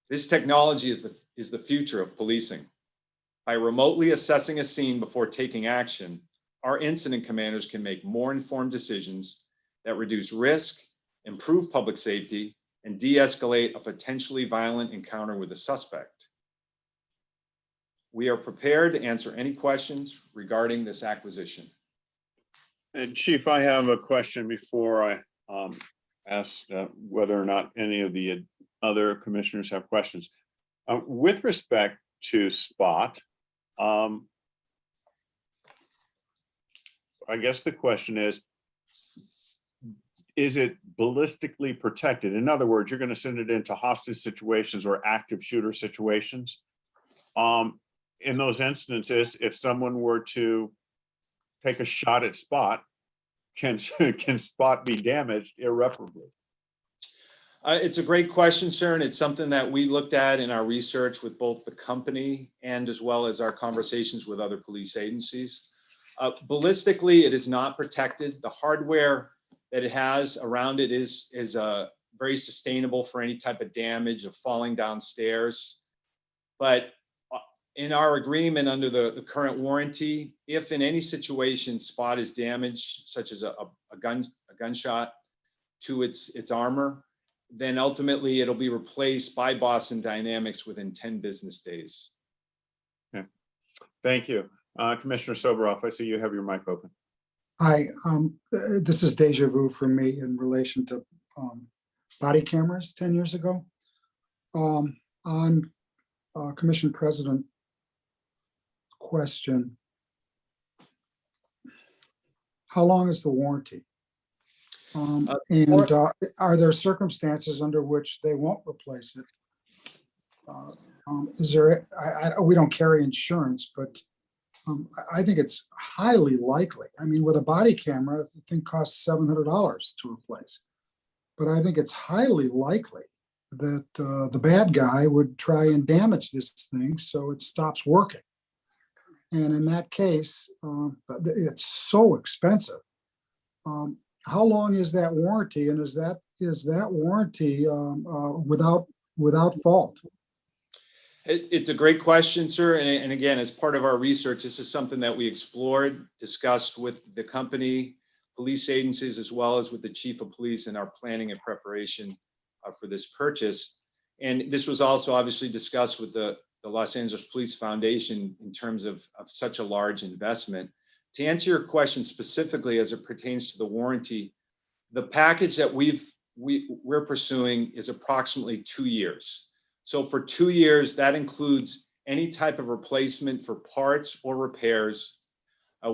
This technology is the future of policing. By remotely assessing a scene before taking action, our incident commanders can make more informed decisions that reduce risk, improve public safety, and de-escalate a potentially violent encounter with a suspect. We are prepared to answer any questions regarding this acquisition. And Chief, I have a question before I ask whether or not any of the other commissioners have questions. With respect to SPOT, I guess the question is it ballistically protected? In other words, you're going to send it into hostage situations or active shooter situations. In those instances, if someone were to take a shot at SPOT, can SPOT be damaged irreparably? It's a great question, sir, and it's something that we looked at in our research with both the company and as well as our conversations with other police agencies. Ballistically, it is not protected. The hardware that it has around it is very sustainable for any type of damage of falling downstairs. But in our agreement under the current warranty, if in any situation SPOT is damaged, such as a gunshot to its armor, then ultimately it'll be replaced by Boston Dynamics within 10 business days. Okay, thank you. Commissioner Soboroff, I see you have your mic open. Hi, this is deja vu for me in relation to body cameras 10 years ago. On Commission President question, how long is the warranty? Are there circumstances under which they won't replace it? Is there? We don't carry insurance, but I think it's highly likely. I mean, with a body camera, the thing costs $700 to replace. But I think it's highly likely that the bad guy would try and damage this thing so it stops working. And in that case, it's so expensive. How long is that warranty, and is that warranty without fault? It's a great question, sir. And again, as part of our research, this is something that we explored, discussed with the company, police agencies, as well as with the chief of police in our planning and preparation for this purchase. And this was also obviously discussed with the Los Angeles Police Foundation in terms of such a large investment. To answer your question specifically as it pertains to the warranty, the package that we're pursuing is approximately 2 years. So for 2 years, that includes any type of replacement for parts or repairs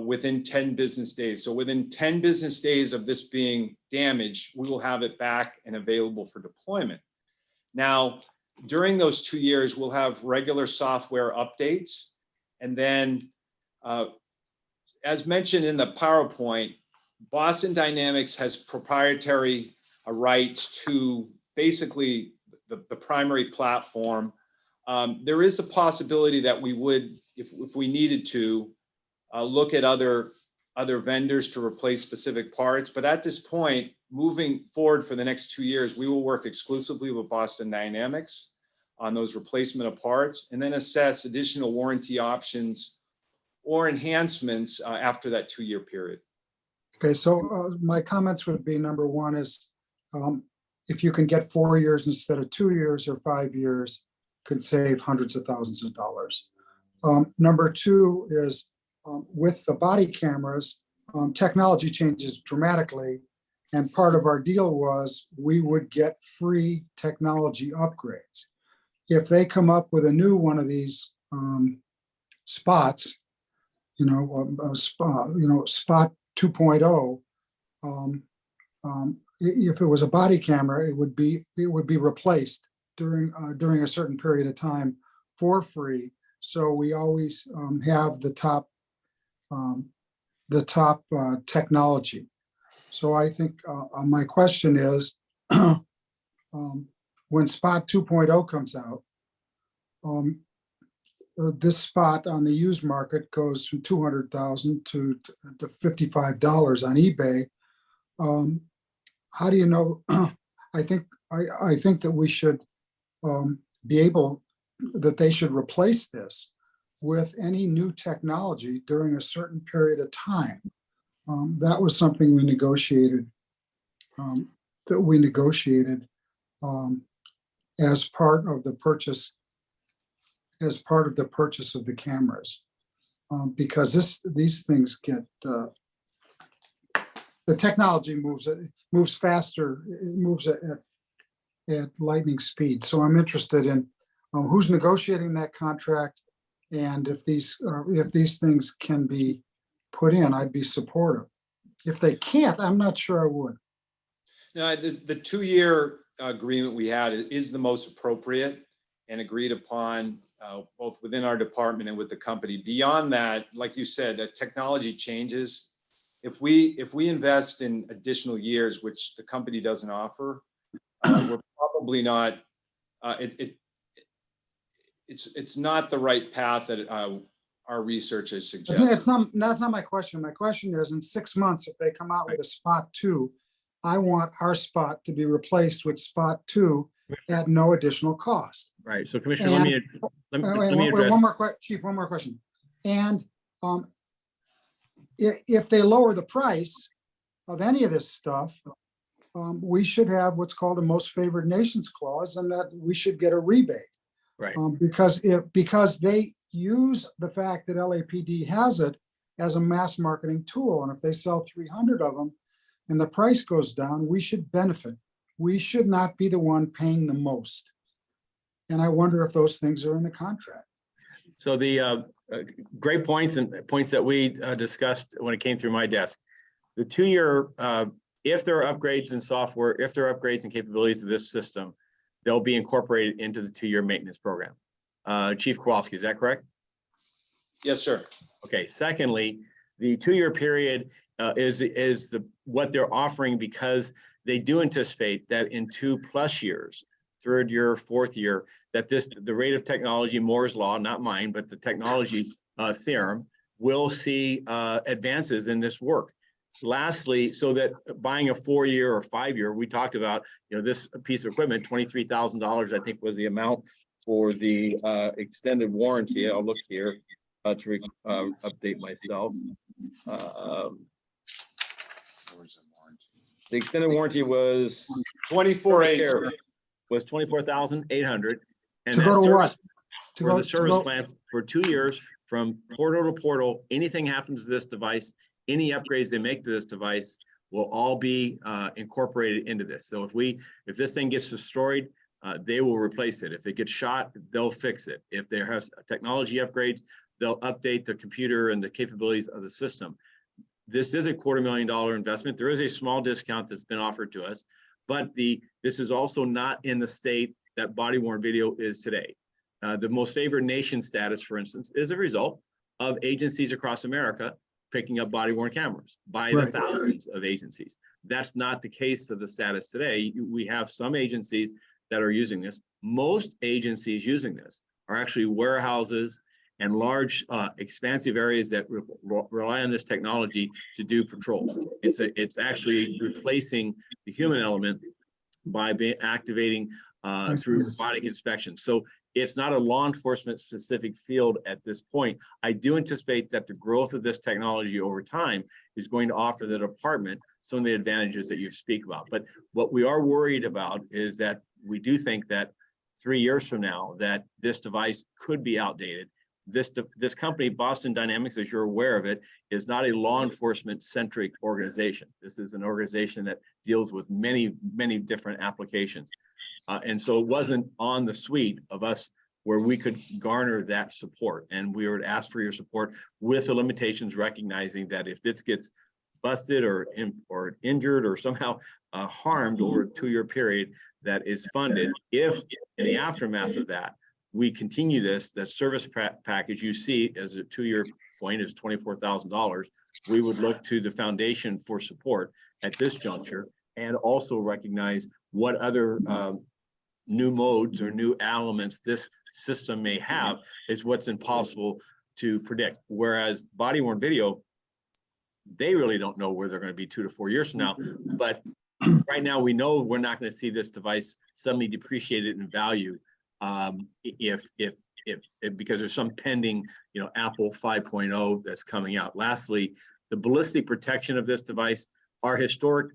within 10 business days. So within 10 business days of this being damaged, we will have it back and available for deployment. Now, during those 2 years, we'll have regular software updates. And then, as mentioned in the PowerPoint, Boston Dynamics has proprietary rights to basically the primary platform. There is a possibility that we would, if we needed to, look at other vendors to replace specific parts. But at this point, moving forward for the next 2 years, we will work exclusively with Boston Dynamics on those replacement of parts, and then assess additional warranty options or enhancements after that 2 year period. Okay, so my comments would be, number one is, if you can get 4 years instead of 2 years or 5 years, could save hundreds of thousands of dollars. Number two is, with the body cameras, technology changes dramatically. And part of our deal was we would get free technology upgrades. If they come up with a new one of these spots, Spot 2.0, if it was a body camera, it would be replaced during a certain period of time for free. So we always have the top technology. So I think my question is, when Spot 2.0 comes out, this spot on the used market goes from $200,000 to $55 on eBay. How do you know? I think that we should be able, that they should replace this with any new technology during a certain period of time. That was something we negotiated. As part of the purchase. As part of the purchase of the cameras, because these things get the technology moves faster. It moves at lightning speed. So I'm interested in who's negotiating that contract, and if these things can be put in, I'd be supportive. If they can't, I'm not sure I would. No, the 2-year agreement we had is the most appropriate and agreed upon both within our department and with the company. Beyond that, like you said, technology changes. If we invest in additional years, which the company doesn't offer, we're probably not. It's not the right path that our research has suggested. That's not my question. My question is, in 6 months, if they come out with a Spot 2, I want our Spot to be replaced with Spot 2 at no additional cost. Right. So Commissioner, let me address. Chief, one more question. And if they lower the price of any of this stuff, we should have what's called a most favored nations clause, and that we should get a rebate. Right. Because they use the fact that LAPD has it as a mass marketing tool. And if they sell 300 of them and the price goes down, we should benefit. We should not be the one paying the most. And I wonder if those things are in the contract. So the great points and points that we discussed when it came through my desk. The 2-year, if there are upgrades in software, if there are upgrades and capabilities of this system, they'll be incorporated into the 2-year maintenance program. Chief Kowalski, is that correct? Yes, sir. Okay. Secondly, the 2-year period is what they're offering, because they do anticipate that in 2+ years, 3rd year, 4th year, that the rate of technology, Moore's law, not mine, but the technology theorem, will see advances in this work. Lastly, so that buying a 4-year or 5-year, we talked about, this piece of equipment, $23,000, I think was the amount for the extended warranty. I'll look here to update myself. The extended warranty was was $24,800, and that service for the service plan for 2 years, from portal to portal. Anything happens to this device, any upgrades they make to this device, will all be incorporated into this. So if this thing gets destroyed, they will replace it. If it gets shot, they'll fix it. If there has technology upgrades, they'll update the computer and the capabilities of the system. This is a $250,000 investment. There is a small discount that's been offered to us, but this is also not in the state that body-worn video is today. The most favored nation status, for instance, is a result of agencies across America picking up body-worn cameras by the thousands of agencies. That's not the case of the status today. We have some agencies that are using this. Most agencies using this are actually warehouses and large, expansive areas that rely on this technology to do patrols. It's actually replacing the human element by activating through robotic inspection. So it's not a law enforcement specific field at this point. I do anticipate that the growth of this technology over time is going to offer the department some of the advantages that you speak about. But what we are worried about is that we do think that 3 years from now, that this device could be outdated. This company, Boston Dynamics, as you're aware of it, is not a law enforcement centric organization. This is an organization that deals with many, many different applications. And so it wasn't on the suite of us where we could garner that support. And we would ask for your support with the limitations, recognizing that if this gets busted or injured or somehow harmed over a 2-year period that is funded. If in the aftermath of that, we continue this, the service package you see as a 2-year point is $24,000. We would look to the foundation for support at this juncture and also recognize what other new modes or new elements this system may have is what's impossible to predict. Whereas body-worn video, they really don't know where they're going to be 2 to 4 years from now. But right now, we know we're not going to see this device suddenly depreciated in value if because there's some pending, Apple 5.0 that's coming out. Lastly, the ballistic protection of this device, our historic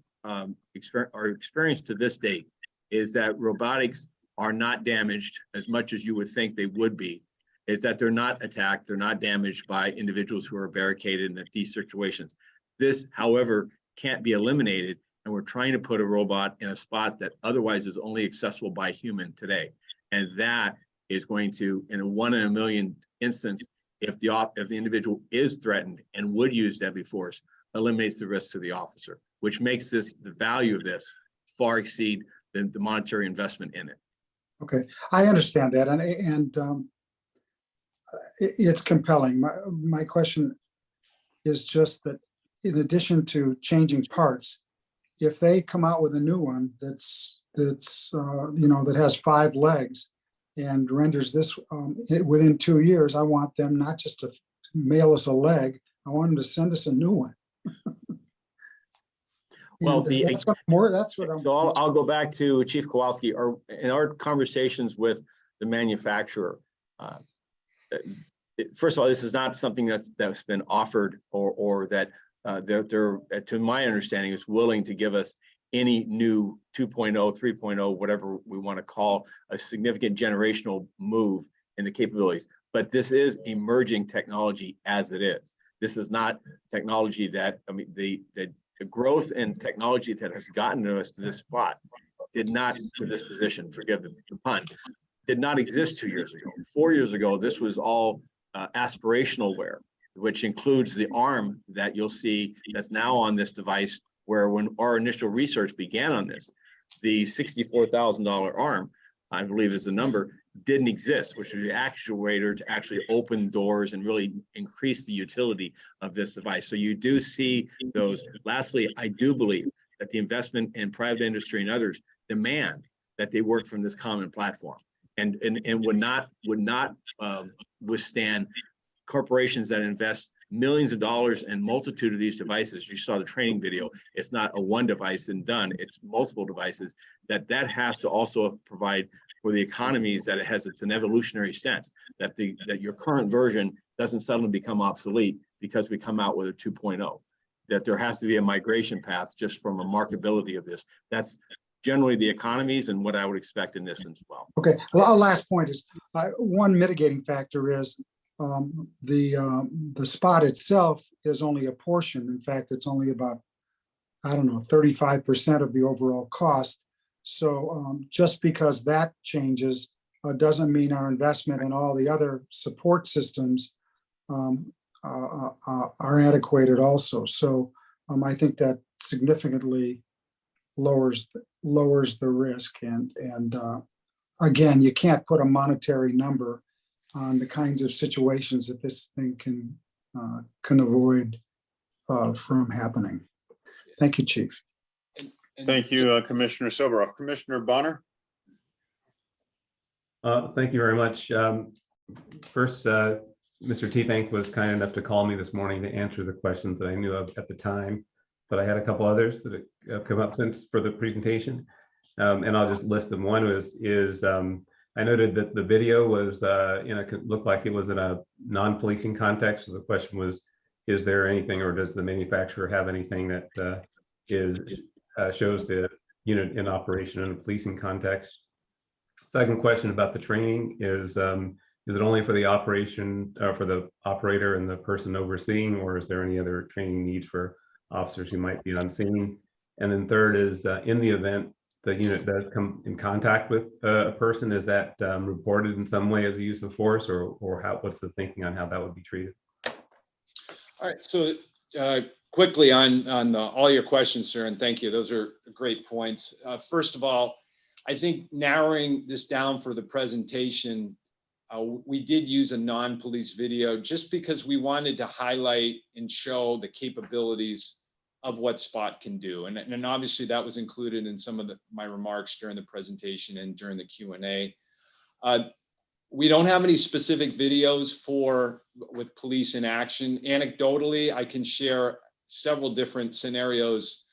experience to this date is that robotics are not damaged as much as you would think they would be, is that they're not attacked, they're not damaged by individuals who are barricaded in these situations. This, however, can't be eliminated, and we're trying to put a robot in a spot that otherwise is only accessible by human today. And that is going to, in a 1 in a million instance, if the individual is threatened and would use deadly force, eliminates the risk to the officer, which makes the value of this far exceed the monetary investment in it. Okay, I understand that, and it's compelling. My question is just that in addition to changing parts, if they come out with a new one that's that has 5 legs and renders this within 2 years, I want them not just to mail us a leg, I want them to send us a new one. Well, that's what I'm. So I'll go back to Chief Kowalski. In our conversations with the manufacturer, first of all, this is not something that's been offered or that they're, to my understanding, is willing to give us any new 2.0, 3.0, whatever we want to call a significant generational move in the capabilities. But this is emerging technology as it is. This is not technology that, the growth in technology that has gotten us to this spot did not, to this position, forgive the pun, did not exist 2 years ago. 4 years ago, this was all aspirational wear, which includes the arm that you'll see that's now on this device, where when our initial research began on this, the $64,000 arm, I believe is the number, didn't exist, which was the actuator to actually open doors and really increase the utility of this device. So you do see those. Lastly, I do believe that the investment in private industry and others demand that they work from this common platform and would not withstand corporations that invest millions of dollars in multitude of these devices. You saw the training video. It's not a one device and done, it's multiple devices. That has to also provide for the economies that it has. It's an evolutionary sense that your current version doesn't suddenly become obsolete because we come out with a 2.0, that there has to be a migration path just from a marketability of this. That's generally the economies and what I would expect in this as well. Okay, well, last point is one mitigating factor is the spot itself is only a portion. In fact, it's only about, 35% of the overall cost. So just because that changes doesn't mean our investment in all the other support systems are adequate also. So I think that significantly lowers the risk. And again, you can't put a monetary number on the kinds of situations that this thing can avoid from happening. Thank you, Chief. Thank you, Commissioner Silveroff. Commissioner Bonner? Thank you very much. First, Mr. T-Bank was kind enough to call me this morning to answer the questions that I knew of at the time, but I had a couple others that have come up since for the presentation, and I'll just list them. One is I noted that the video was looked like it was in a non-policing context. So the question was, is there anything, or does the manufacturer have anything that shows the unit in operation in a policing context? Second question about the training is it only for the operation, for the operator and the person overseeing, or is there any other training needs for officers who might be on scene? And then third is in the event the unit does come in contact with a person, is that reported in some way as a use of force, or what's the thinking on how that would be treated? All right, so quickly on all your questions, sir, and thank you. Those are great points. First of all, I think narrowing this down for the presentation, we did use a non-police video just because we wanted to highlight and show the capabilities of what SPOT can do. And obviously that was included in some of my remarks during the presentation and during the Q&A. We don't have any specific videos with police in action. Anecdotally, I can share several different scenarios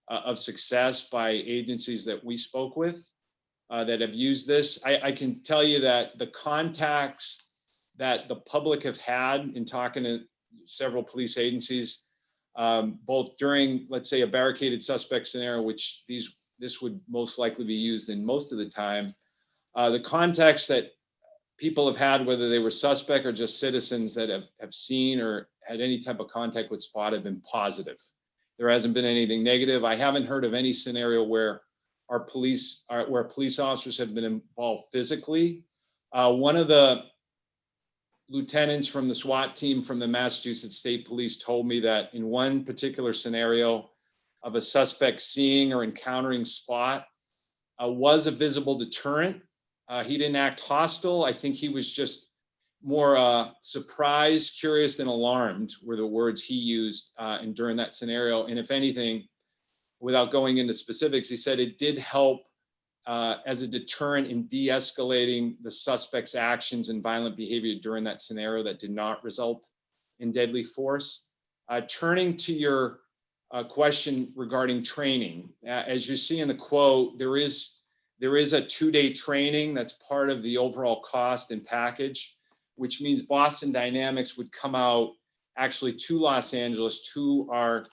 of success by agencies that we spoke with that have used this. I can tell you that the contacts that the public have had in talking to several police agencies, both during, let's say, a barricaded suspect scenario, which this would most likely be used in most of the time, the contacts that people have had, whether they were suspect or just citizens that have seen or had any type of contact with SPOT, have been positive. There hasn't been anything negative. I haven't heard of any scenario where police officers have been involved physically. One of the lieutenants from the SWAT team from the Massachusetts State Police told me that in one particular scenario of a suspect seeing or encountering SPOT was a visible deterrent. He didn't act hostile. I think he was just more surprised, curious, and alarmed were the words he used and during that scenario. And if anything, without going into specifics, he said it did help as a deterrent in de-escalating the suspect's actions and violent behavior during that scenario that did not result in deadly force. Turning to your question regarding training, as you see in the quote, there is a 2-day training that's part of the overall cost and package, which means Boston Dynamics would come out actually to Los Angeles to our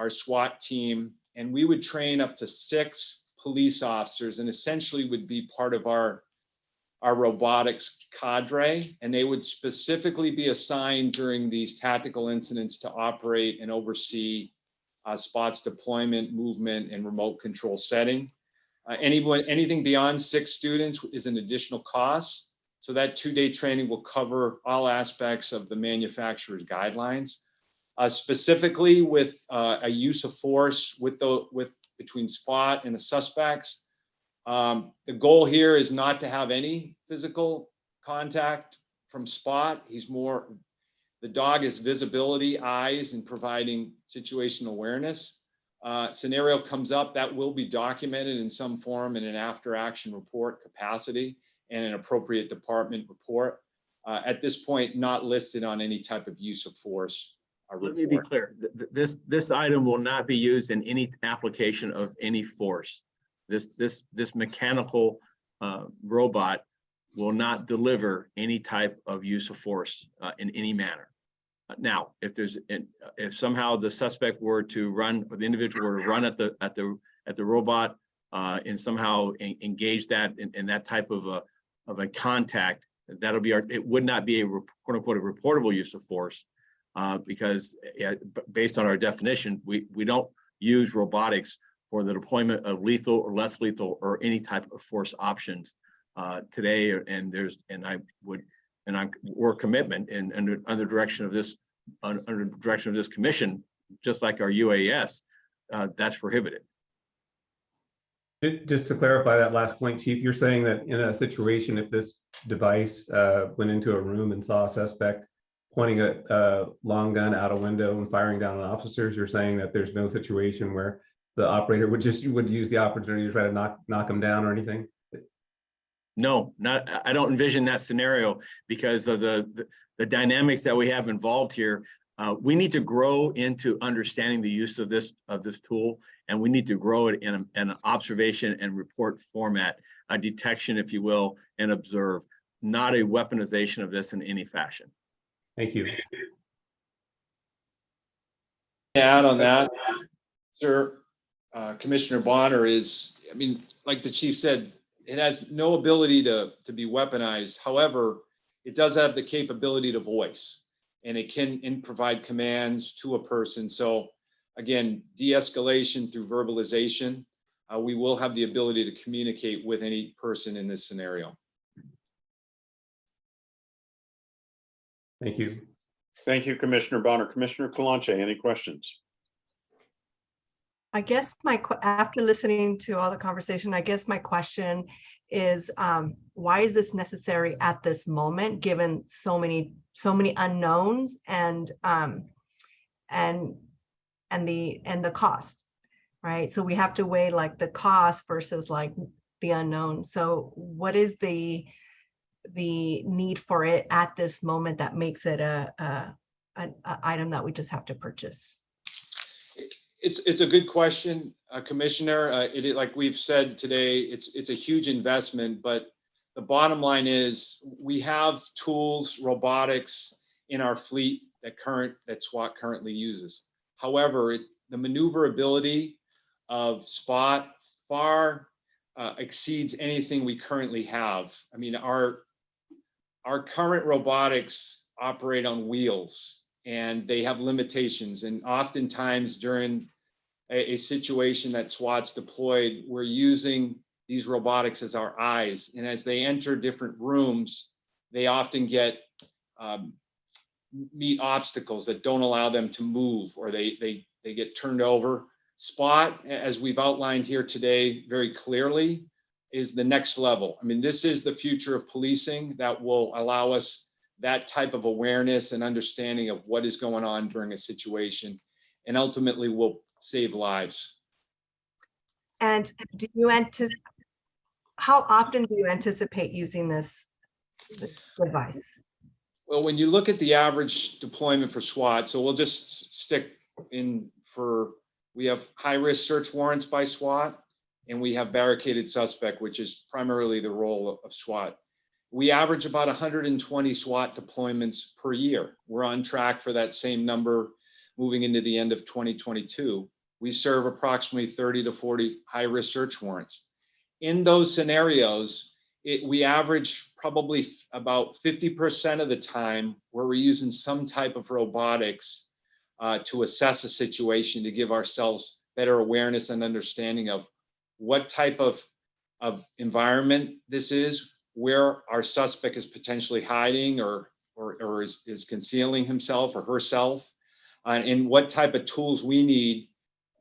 SWAT team, and we would train up to 6 police officers and essentially would be part of our robotics cadre, and they would specifically be assigned during these tactical incidents to operate and oversee SPOT's deployment, movement, and remote control setting. Anything beyond 6 students is an additional cost. So that 2-day training will cover all aspects of the manufacturer's guidelines, specifically with a use of force between SPOT and the suspects. The goal here is not to have any physical contact from SPOT. The dog is visibility, eyes, and providing situational awareness. Scenario comes up, that will be documented in some form in an after-action report capacity and an appropriate department report. At this point, not listed on any type of use of force report. Let me be clear. This item will not be used in any application of any force. This mechanical robot will not deliver any type of use of force in any manner. Now, if somehow the suspect were to run, or the individual were to run at the robot and somehow engage that in that type of a contact, that'll be it would not be a quote unquote a reportable use of force because based on our definition, we don't use robotics for the deployment of lethal or less lethal or any type of force options today. And we're commitment and under direction of this commission, just like our UAS, that's prohibited. Just to clarify that last point, Chief, you're saying that in a situation, if this device went into a room and saw a suspect pointing a long gun out a window and firing down on officers, you're saying that there's no situation where the operator would use the opportunity to try to knock them down or anything? No, I don't envision that scenario because of the dynamics that we have involved here. We need to grow into understanding the use of this tool, and we need to grow it in an observation and report format, a detection, if you will, and observe, not a weaponization of this in any fashion. Thank you. Add on that, sir, Commissioner Bonner like the chief said, it has no ability to be weaponized. However, it does have the capability to voice, and it can provide commands to a person. So again, de-escalation through verbalization, we will have the ability to communicate with any person in this scenario. Thank you. Thank you, Commissioner Bonner. Commissioner Kalanche, any questions? I guess after listening to all the conversation, I guess my question is, why is this necessary at this moment, given so many unknowns and the cost, right? So we have to weigh like the cost versus like the unknown. So what is the need for it at this moment that makes it an item that we just have to purchase? It's a good question, Commissioner. Like we've said today, it's a huge investment, but the bottom line is we have tools, robotics in our fleet that SWAT currently uses. However, the maneuverability of SWAT far exceeds anything we currently have. I mean, our current robotics operate on wheels, and they have limitations. And oftentimes during a situation that SWAT's deployed, we're using these robotics as our eyes. And as they enter different rooms, they often meet obstacles that don't allow them to move, or they get turned over. SWAT, as we've outlined here today very clearly, is the next level. I mean, this is the future of policing that will allow us that type of awareness and understanding of what is going on during a situation, and ultimately will save lives. And how often do you anticipate using this device? Well, when you look at the average deployment for SWAT, so we'll just stick in we have high-risk search warrants by SWAT, and we have barricaded suspect, which is primarily the role of SWAT. We average about 120 SWAT deployments per year. We're on track for that same number moving into the end of 2022. We serve approximately 30 to 40 high-risk search warrants. In those scenarios, we average probably about 50% of the time where we're using some type of robotics to assess a situation, to give ourselves better awareness and understanding of what type of environment this is, where our suspect is potentially hiding or is concealing himself or herself, and what type of tools we need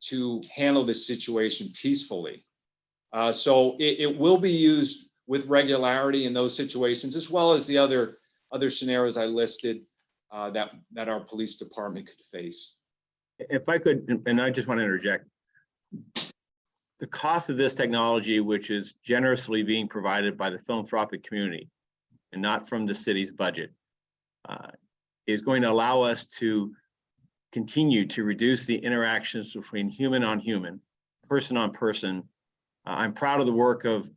to handle this situation peacefully. So it will be used with regularity in those situations, as well as the other scenarios I listed that our police department could face. If I could, and I just want to interject, the cost of this technology, which is generously being provided by the philanthropic community and not from the city's budget, is going to allow us to continue to reduce the interactions between human on human, person on person. I'm proud of the work of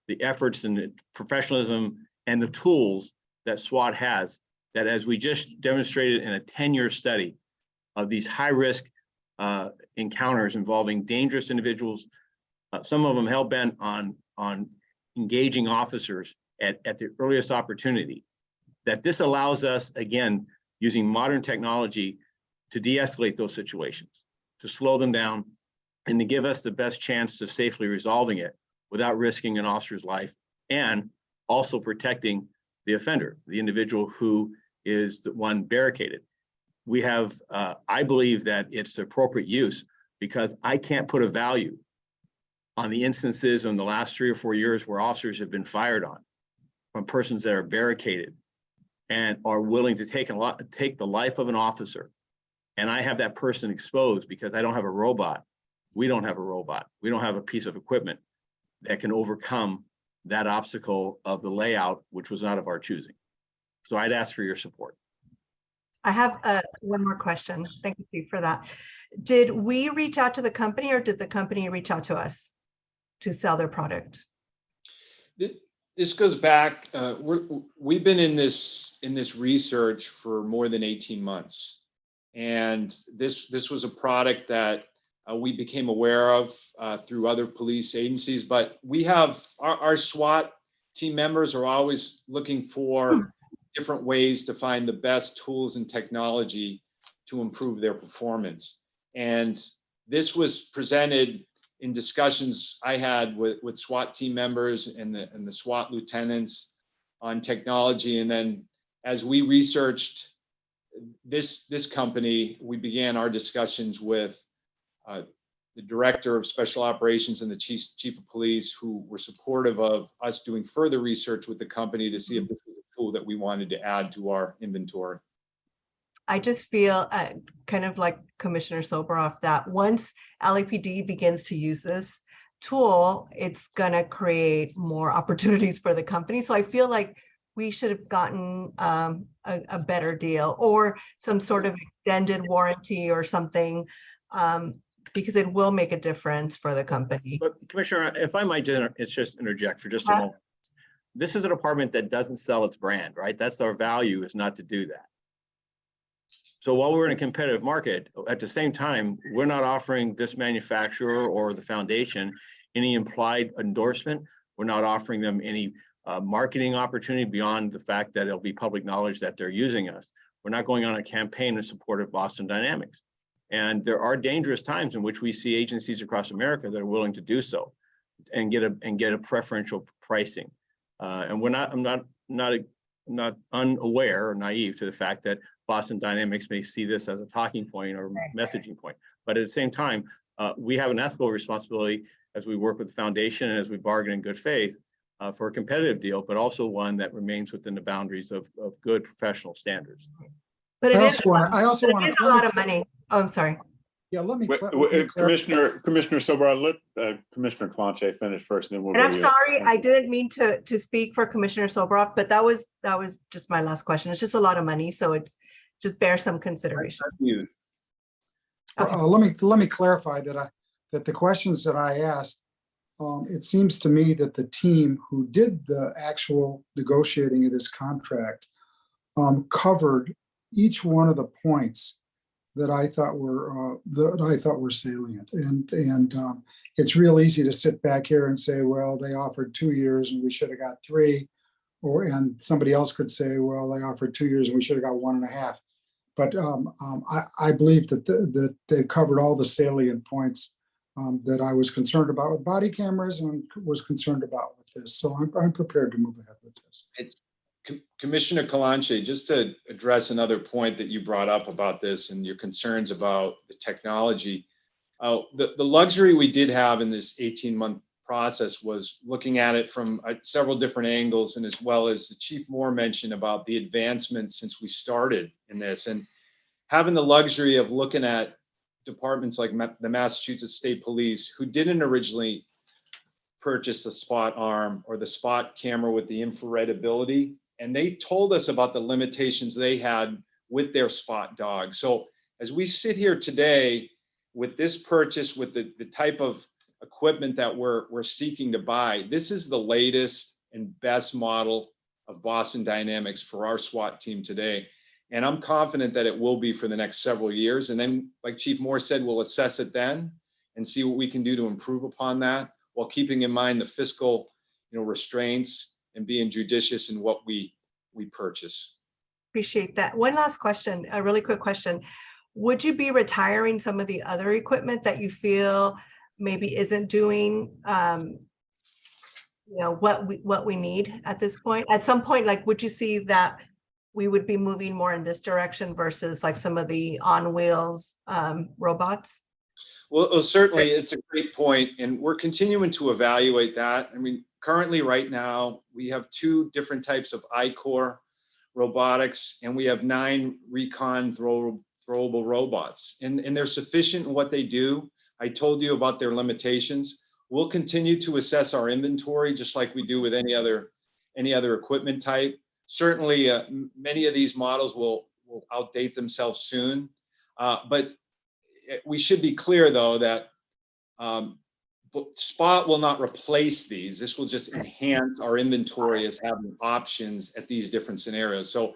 the efforts and the professionalism and the tools that SWAT has, that as we just demonstrated in a 10-year study of these high-risk encounters involving dangerous individuals, some of them hell-bent on engaging officers at the earliest opportunity, that this allows us, again, using modern technology to de-escalate those situations, to slow them down, and to give us the best chance of safely resolving it without risking an officer's life, and also protecting the offender, the individual who is the one barricaded. We have, I believe that it's appropriate use, because I can't put a value on the instances in the last 3 or 4 years where officers have been fired on from persons that are barricaded and are willing to take the life of an officer. And I have that person exposed because I don't have a robot. We don't have a robot. We don't have a piece of equipment that can overcome that obstacle of the layout, which was not of our choosing. So I'd ask for your support. I have one more question. Thank you for that. Did we reach out to the company, or did the company reach out to us to sell their product? This goes back, we've been in this research for more than 18 months. And this was a product that we became aware of through other police agencies, but we have our SWAT team members are always looking for different ways to find the best tools and technology to improve their performance. And this was presented in discussions I had with SWAT team members and the SWAT lieutenants on technology. And then as we researched this company, we began our discussions with the director of special operations and the chief of police, who were supportive of us doing further research with the company to see if this was a tool that we wanted to add to our inventory. I just feel kind of like Commissioner Soboroff, that once LAPD begins to use this tool, it's going to create more opportunities for the company. So I feel like we should have gotten a better deal or some sort of extended warranty or something, because it will make a difference for the company. But Commissioner, if I might just interject for just a moment. This is a department that doesn't sell its brand, right? That's our value, is not to do that. So while we're in a competitive market, at the same time, we're not offering this manufacturer or the foundation any implied endorsement. We're not offering them any marketing opportunity beyond the fact that it'll be public knowledge that they're using us. We're not going on a campaign in support of Boston Dynamics. And there are dangerous times in which we see agencies across America that are willing to do so and get a preferential pricing. And I'm not unaware or naive to the fact that Boston Dynamics may see this as a talking point or messaging point. But at the same time, we have an ethical responsibility as we work with the foundation and as we bargain in good faith for a competitive deal, but also one that remains within the boundaries of good professional standards. But I also want a lot of money. Oh, I'm sorry. Yeah, let me. Commissioner Soboroff, let Commissioner Clanche finish first, and then we'll. And I'm sorry, I didn't mean to speak for Commissioner Soboroff, but that was just my last question. It's just a lot of money, so it's just bear some consideration. Let me clarify that the questions that I asked, it seems to me that the team who did the actual negotiating of this contract covered each one of the points that I thought were salient, and it's real easy to sit back here and say, well, they offered 2 years and we should have got 3, and somebody else could say, well, they offered 2 years and we should have got 1.5. But I believe that they covered all the salient points that I was concerned about with body cameras and was concerned about with this. So I'm prepared to move ahead with this. Commissioner Clanche, just to address another point that you brought up about this and your concerns about the technology, the luxury we did have in this 18-month process was looking at it from several different angles, and as well as the Chief Moore mentioned about the advancement since we started in this, and having the luxury of looking at departments like the Massachusetts State Police, who didn't originally purchase the spot arm or the spot camera with the infrared ability. And they told us about the limitations they had with their spot dog. So as we sit here today with this purchase, with the type of equipment that we're seeking to buy, this is the latest and best model of Boston Dynamics for our SWAT team today. And I'm confident that it will be for the next several years. And then, like Chief Moore said, we'll assess it then and see what we can do to improve upon that, while keeping in mind the fiscal, restraints and being judicious in what we purchase. Appreciate that. One last question, a really quick question. Would you be retiring some of the other equipment that you feel maybe isn't doing what we need at this point? At some point, like, would you see that we would be moving more in this direction versus like some of the on wheels robots? Well, certainly it's a great point, and we're continuing to evaluate that. I mean, currently right now, we have 2 different types of I-Core robotics, and we have 9 recon throwable robots, and they're sufficient in what they do. I told you about their limitations. We'll continue to assess our inventory just like we do with any other equipment type. Certainly, many of these models will outdate themselves soon, but we should be clear, though, that Spot will not replace these. This will just enhance our inventory as having options at these different scenarios. So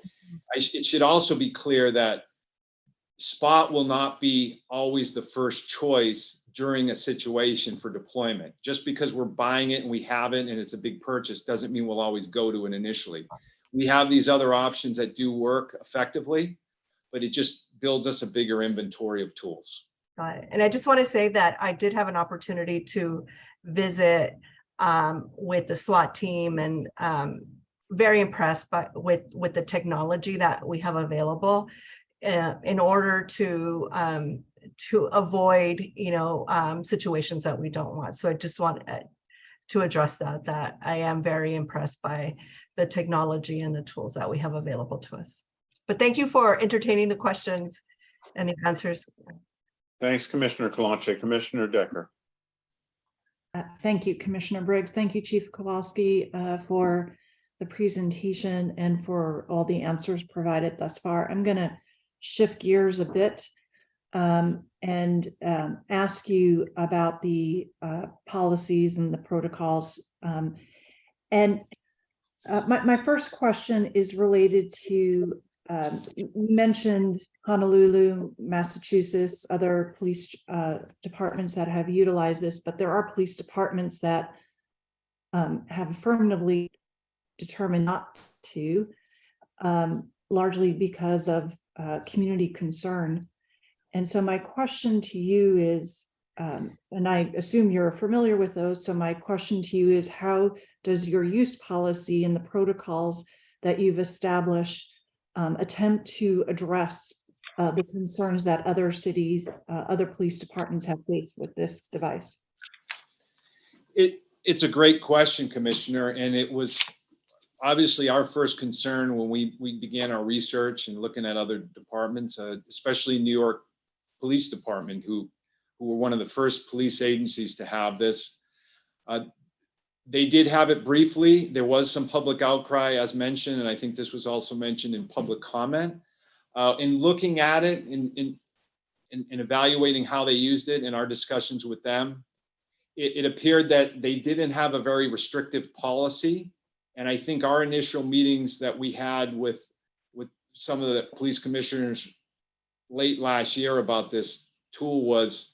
it should also be clear that Spot will not be always the first choice during a situation for deployment. Just because we're buying it and we have it and it's a big purchase doesn't mean we'll always go to it initially. We have these other options that do work effectively, but it just builds us a bigger inventory of tools. Got it. And I just want to say that I did have an opportunity to visit with the SWAT team, and very impressed with the technology that we have available. in order to avoid, situations that we don't want. So I just want to address that I am very impressed by the technology and the tools that we have available to us. But thank you for entertaining the questions and the answers. Thanks, Commissioner Kalanche. Commissioner Decker. Thank you, Commissioner Briggs. Thank you, Chief Kowalski, for the presentation and for all the answers provided thus far. I'm going to shift gears a bit and ask you about the policies and the protocols. My first question is related to, you mentioned Honolulu, Massachusetts, other police departments that have utilized this, but there are police departments that have affirmatively determined not to, largely because of community concern. And so my question to you is, and I assume you're familiar with those, so my question to you is, how does your use policy and the protocols that you've established attempt to address the concerns that other cities, other police departments have faced with this device? It's a great question, Commissioner, and it was obviously our first concern when we began our research and looking at other departments, especially New York Police Department, who were one of the first police agencies to have this. They did have it briefly. There was some public outcry, as mentioned, and I think this was also mentioned in public comment. In looking at it, in evaluating how they used it in our discussions with them, it appeared that they didn't have a very restrictive policy. And I think our initial meetings that we had with some of the police commissioners late last year about this tool was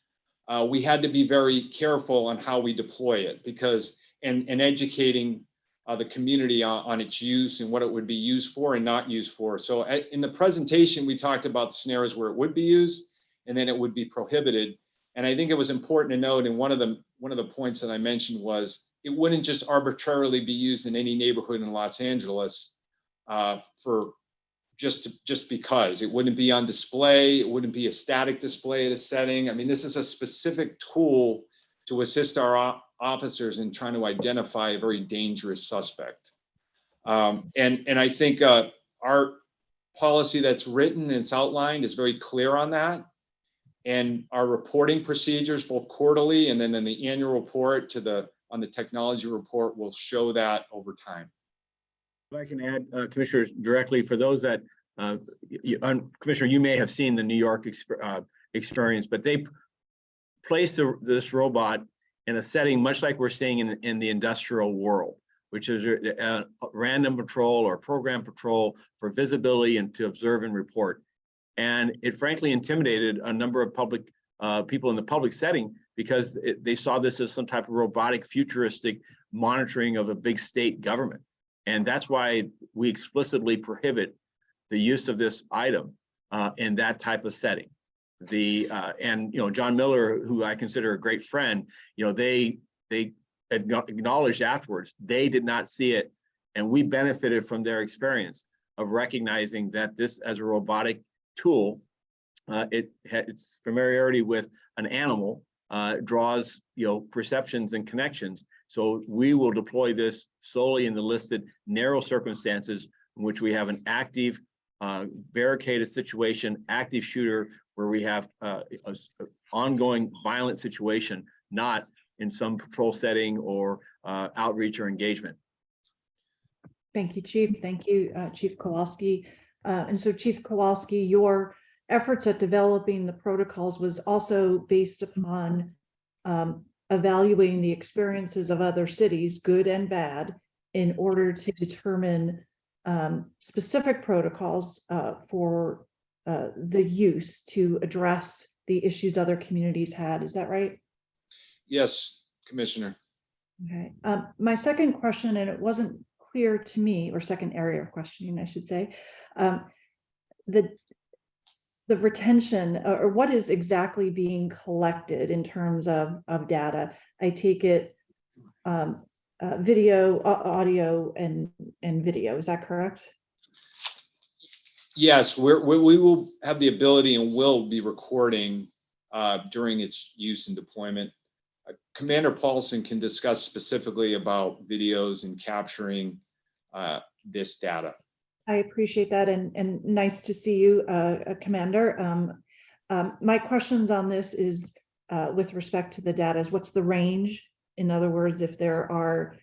we had to be very careful on how we deploy it, because and educating the community on its use and what it would be used for and not used for. So in the presentation, we talked about the scenarios where it would be used and then it would be prohibited. And I think it was important to note, and one of the points that I mentioned was it wouldn't just arbitrarily be used in any neighborhood in Los Angeles for just because. It wouldn't be on display. It wouldn't be a static display at a setting. I mean, this is a specific tool to assist our officers in trying to identify a very dangerous suspect. And I think our policy that's written and it's outlined is very clear on that. And our reporting procedures, both quarterly and then in the annual report on the technology report, will show that over time. If I can add, Commissioners, directly for those that, Commissioner, you may have seen the New York experience, but they placed this robot in a setting much like we're seeing in the industrial world, which is a random patrol or program patrol for visibility and to observe and report. And it frankly intimidated a number of public people in the public setting because they saw this as some type of robotic, futuristic monitoring of a big state government. And that's why we explicitly prohibit the use of this item in that type of setting. And John Miller, who I consider a great friend, they acknowledged afterwards they did not see it, and we benefited from their experience of recognizing that this, as a robotic tool, its familiarity with an animal draws perceptions and connections. So we will deploy this solely in the listed narrow circumstances in which we have an active barricaded situation, active shooter, where we have an ongoing violent situation, not in some patrol setting or outreach or engagement. Thank you, Chief. Thank you, Chief Kowalski. And so, Chief Kowalski, your efforts at developing the protocols was also based upon evaluating the experiences of other cities, good and bad, in order to determine specific protocols for the use to address the issues other communities had. Is that right? Yes, Commissioner. Okay. My second question, and it wasn't clear to me, or second area of questioning, I should say, the retention, or what is exactly being collected in terms of data. I take it video, audio, and video. Is that correct? Yes, we will have the ability and will be recording during its use and deployment. Commander Paulson can discuss specifically about videos and capturing this data. I appreciate that, and nice to see you, Commander. My questions on this is with respect to the data is what's the range? In other words, if there are,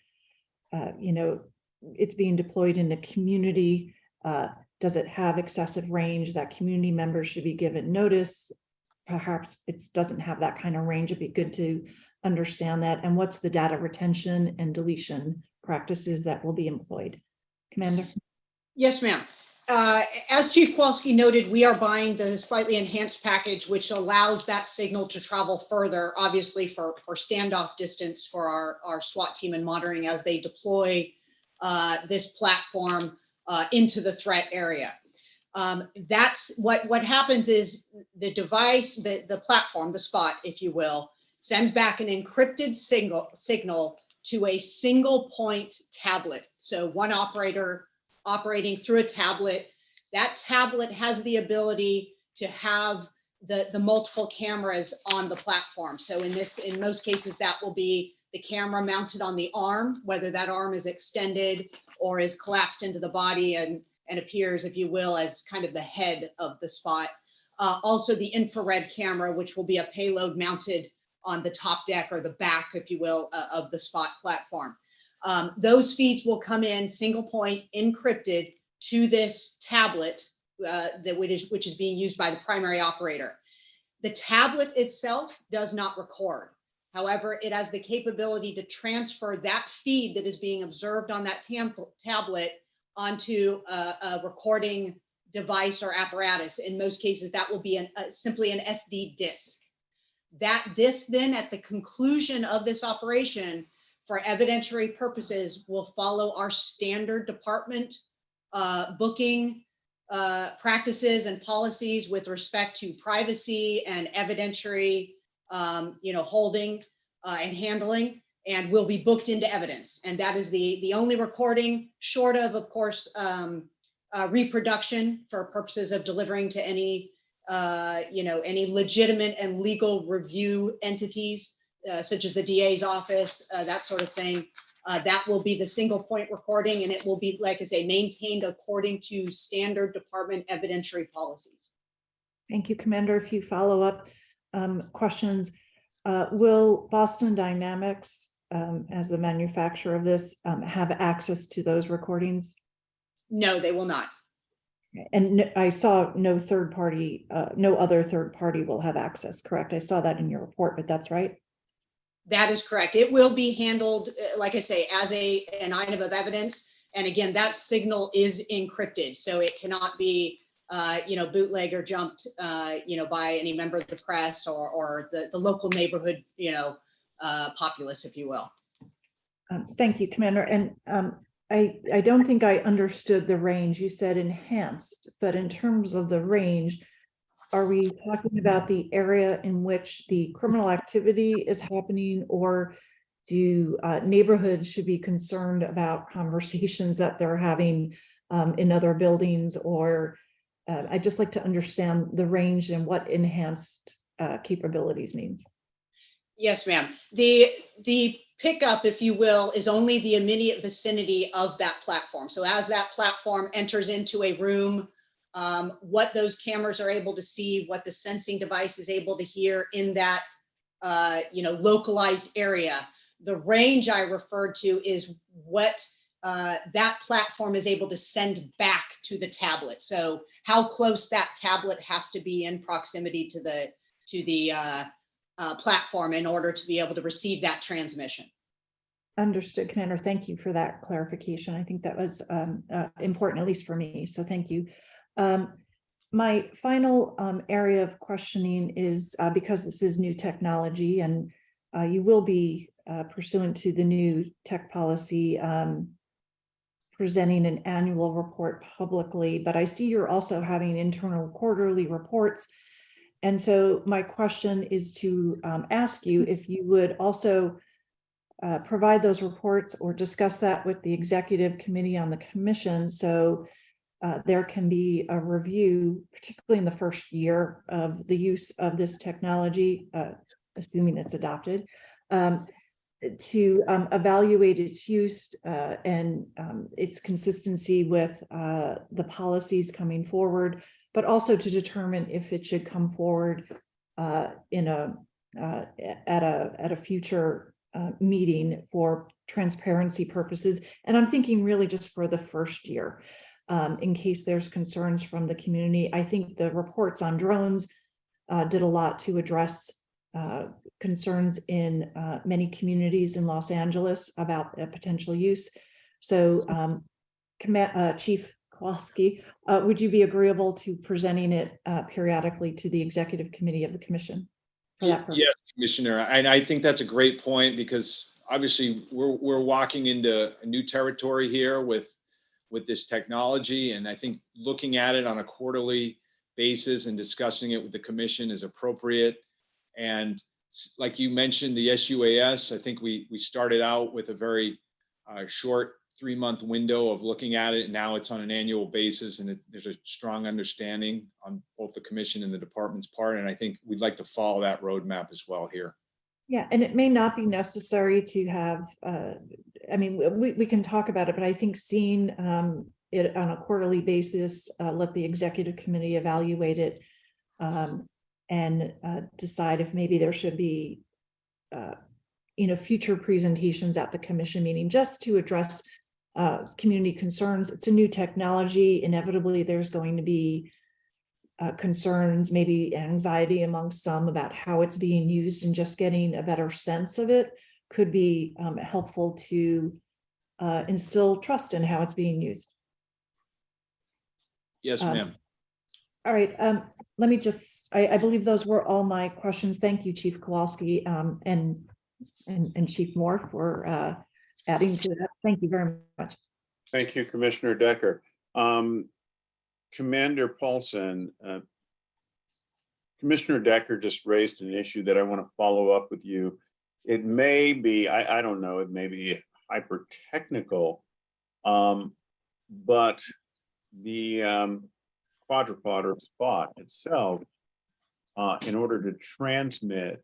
it's being deployed in a community, does it have excessive range that community members should be given notice? Perhaps it doesn't have that kind of range. It'd be good to understand that. And what's the data retention and deletion practices that will be employed? Commander? Yes, ma'am. As Chief Kowalski noted, we are buying the slightly enhanced package, which allows that signal to travel further, obviously for standoff distance for our SWAT team and monitoring as they deploy this platform into the threat area. That's what happens is the device, the platform, the SPOT, if you will, sends back an encrypted signal to a single point tablet. So one operator operating through a tablet. That tablet has the ability to have the multiple cameras on the platform. So in most cases, that will be the camera mounted on the arm, whether that arm is extended or is collapsed into the body and appears, if you will, as kind of the head of the SPOT. Also the infrared camera, which will be a payload mounted on the top deck or the back, if you will, of the SPOT platform. Those feeds will come in single point encrypted to this tablet which is being used by the primary operator. The tablet itself does not record. However, it has the capability to transfer that feed that is being observed on that tablet onto a recording device or apparatus. In most cases, that will be simply an SD disk. That disk then, at the conclusion of this operation, for evidentiary purposes, will follow our standard department booking practices and policies with respect to privacy and evidentiary holding and handling, and will be booked into evidence. And that is the only recording, short of course, reproduction for purposes of delivering to any legitimate and legal review entities, such as the DA's office, that sort of thing. That will be the single point recording, and it will be, like I say, maintained according to standard department evidentiary policies. Thank you, Commander. A few follow-up questions. Will Boston Dynamics, as the manufacturer of this, have access to those recordings? No, they will not. And I saw no other third party will have access, correct? I saw that in your report, but that's right? That is correct. It will be handled, like I say, as an item of evidence. And again, that signal is encrypted, so it cannot be, bootlegged or jumped, by any member of the press or the local neighborhood, populace, if you will. Thank you, Commander. And I don't think I understood the range. You said enhanced, but in terms of the range, are we talking about the area in which the criminal activity is happening, or do neighborhoods should be concerned about conversations that they're having in other buildings? Or I'd just like to understand the range and what enhanced capabilities means. Yes, ma'am. The pickup, if you will, is only the immediate vicinity of that platform. So as that platform enters into a room, what those cameras are able to see, what the sensing device is able to hear in that, localized area. The range I referred to is what that platform is able to send back to the tablet. So how close that tablet has to be in proximity to the platform in order to be able to receive that transmission. Understood, Commander. Thank you for that clarification. I think that was important, at least for me. So thank you. My final area of questioning is because this is new technology, and you will be pursuant to the new tech policy presenting an annual report publicly, but I see you're also having internal quarterly reports. And so my question is to ask you if you would also provide those reports or discuss that with the executive committee on the commission, so there can be a review, particularly in the first year of the use of this technology, assuming it's adopted, to evaluate its use and its consistency with the policies coming forward, but also to determine if it should come forward in at a future meeting for transparency purposes. And I'm thinking really just for the first year, in case there's concerns from the community. I think the reports on drones did a lot to address concerns in many communities in Los Angeles about potential use. So Chief Kowalski, would you be agreeable to presenting it periodically to the executive committee of the commission for that purpose? Yes, Commissioner, and I think that's a great point, because obviously we're walking into a new territory here with this technology, and I think looking at it on a quarterly basis and discussing it with the commission is appropriate. And like you mentioned, the SUAS, I think we started out with a very short 3-month window of looking at it. And now it's on an annual basis, and there's a strong understanding on both the commission and the department's part. And I think we'd like to follow that roadmap as well here. Yeah, and it may not be necessary to have, I mean, we can talk about it, but I think seeing it on a quarterly basis, let the executive committee evaluate it and decide if maybe there should be, future presentations at the commission meeting just to address community concerns. It's a new technology. Inevitably, there's going to be concerns, maybe anxiety among some about how it's being used, and just getting a better sense of it could be helpful to instill trust in how it's being used. Yes, ma'am. All right, let me just, I believe those were all my questions. Thank you, Chief Kowalski and Chief Moore for adding to that. Thank you very much. Thank you, Commissioner Decker. Commander Paulson, Commissioner Decker just raised an issue that I want to follow up with you. It may be, I don't know, it may be hyper technical, but the quadruped or spot itself, in order to transmit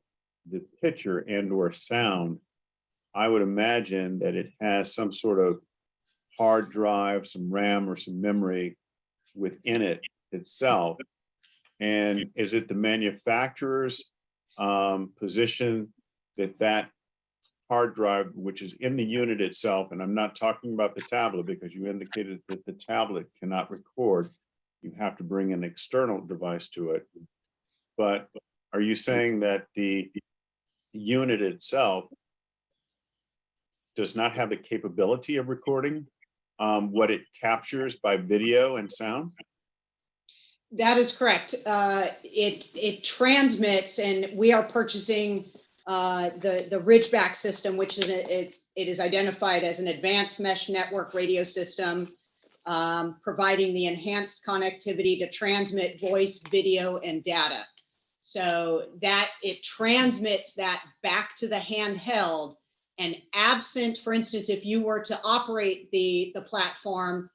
the picture and or sound, I would imagine that it has some sort of hard drive, some RAM or some memory within it itself. And is it the manufacturer's position that hard drive, which is in the unit itself, and I'm not talking about the tablet because you indicated that the tablet cannot record, you have to bring an external device to it, but are you saying that the unit itself does not have the capability of recording what it captures by video and sound? That is correct. It transmits, and we are purchasing the Ridgeback system, which is it is identified as an advanced mesh network radio system, providing the enhanced connectivity to transmit voice, video, and data. So that it transmits that back to the handheld, and absent, for instance, if you were to operate the platform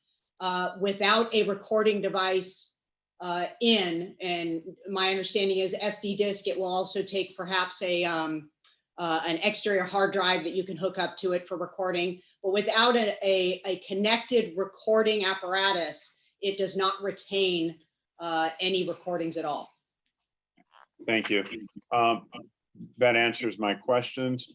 without a recording device and my understanding is SD disk, it will also take perhaps an exterior hard drive that you can hook up to it for recording, but without a connected recording apparatus, it does not retain any recordings at all. Thank you. That answers my questions.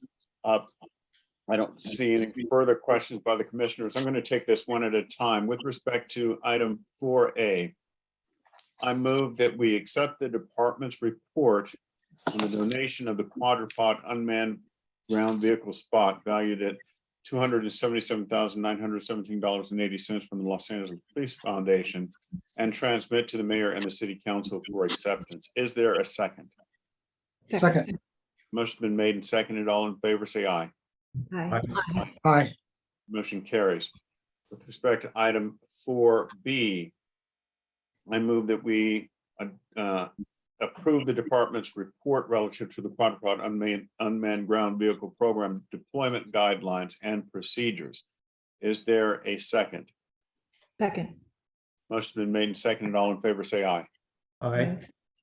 I don't see any further questions by the commissioners. I'm going to take this one at a time. With respect to item 4A, I move that we accept the department's report on the donation of the quadruped unmanned ground vehicle spot valued at $277,917.80 from the Los Angeles Police Foundation and transmit to the mayor and the city council for acceptance. Is there a second? Second. Motion's been made and seconded. All in favor, say aye. Aye. Aye. Motion carries. With respect to item 4B, I move that we approve the department's report relative to the quadruped unmanned ground vehicle program deployment guidelines and procedures. Is there a second? Second. Motion's been made and seconded. All in favor, say aye. Aye.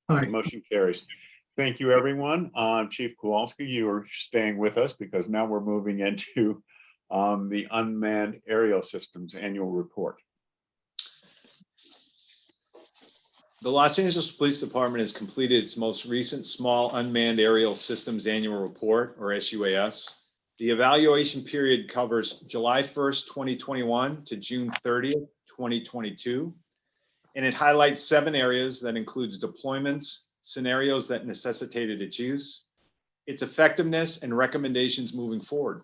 Aye. Motion carries. Thank you, everyone. Chief Kowalski, you are staying with us because now we're moving into the Unmanned Aerial Systems Annual Report. The Los Angeles Police Department has completed its most recent Small Unmanned Aerial Systems Annual Report, or SUAS. The evaluation period covers July 1st, 2021 to June 30th, 2022. And it highlights 7 areas that includes deployments, scenarios that necessitated its use, its effectiveness, and recommendations moving forward.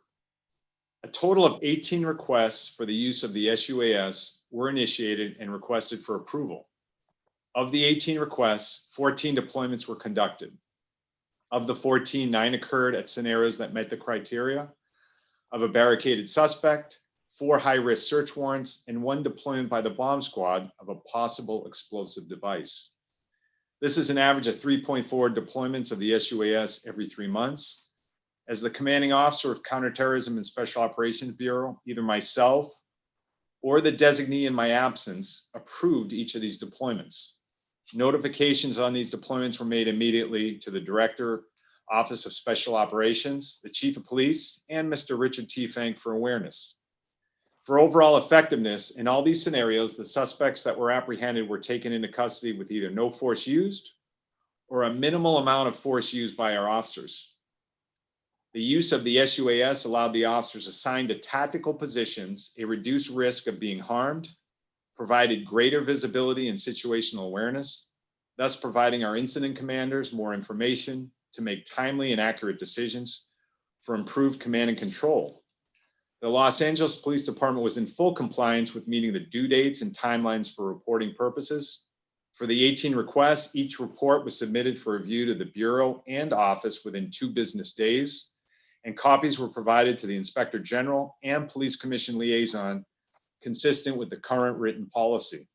A total of 18 requests for the use of the SUAS were initiated and requested for approval. Of the 18 requests, 14 deployments were conducted. Of the 14, 9 occurred at scenarios that met the criteria of a barricaded suspect, 4 high-risk search warrants, and 1 deployment by the bomb squad of a possible explosive device. This is an average of 3.4 deployments of the SUAS every 3 months. As the commanding officer of Counterterrorism and Special Operations Bureau, either myself or the designee in my absence approved each of these deployments. Notifications on these deployments were made immediately to the Director, Office of Special Operations, the Chief of Police, and Mr. Richard T. Fank for awareness. For overall effectiveness, in all these scenarios, the suspects that were apprehended were taken into custody with either no force used or a minimal amount of force used by our officers. The use of the SUAS allowed the officers assigned to tactical positions a reduced risk of being harmed, provided greater visibility and situational awareness, thus providing our incident commanders more information to make timely and accurate decisions for improved command and control. The Los Angeles Police Department was in full compliance with meeting the due dates and timelines for reporting purposes. For the 18 requests, each report was submitted for review to the Bureau and Office within 2 business days, and copies were provided to the Inspector General and Police Commission Liaison consistent with the current written policy.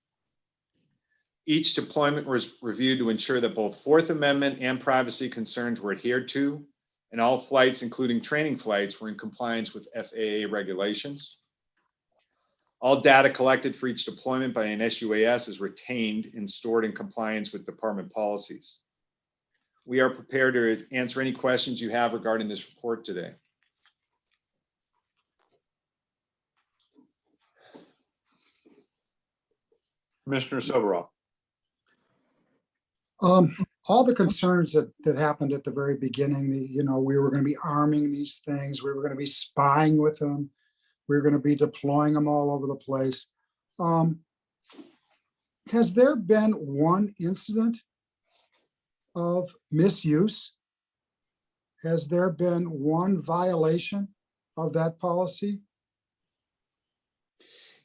Each deployment was reviewed to ensure that both 4th Amendment and privacy concerns were adhered to, and all flights, including training flights, were in compliance with FAA regulations. All data collected for each deployment by an SUAS is retained and stored in compliance with department policies. We are prepared to answer any questions you have regarding this report today. Commissioner Soberall. All the concerns that happened at the very beginning, we were going to be arming these things, we were going to be spying with them, we were going to be deploying them all over the place. Has there been one incident of misuse? Has there been one violation of that policy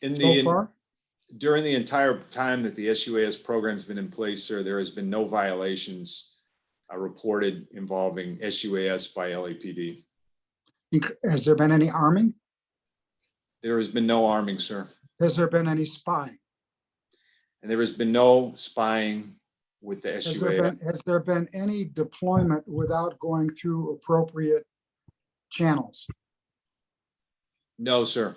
so far? During the entire time that the SUAS program has been in place, sir, there has been no violations reported involving SUAS by LAPD. Has there been any arming? There has been no arming, sir. Has there been any spying? And there has been no spying with the SUAS. Has there been any deployment without going through appropriate channels? No, sir.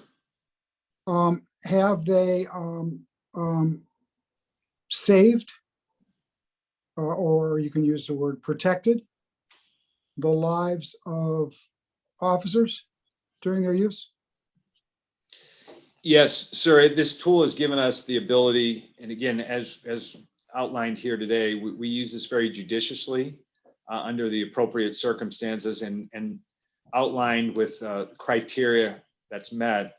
Have they saved, or you can use the word protected, the lives of officers during their use? Yes, sir. This tool has given us the ability, and again, as outlined here today, we use this very judiciously under the appropriate circumstances and outlined with criteria that's met.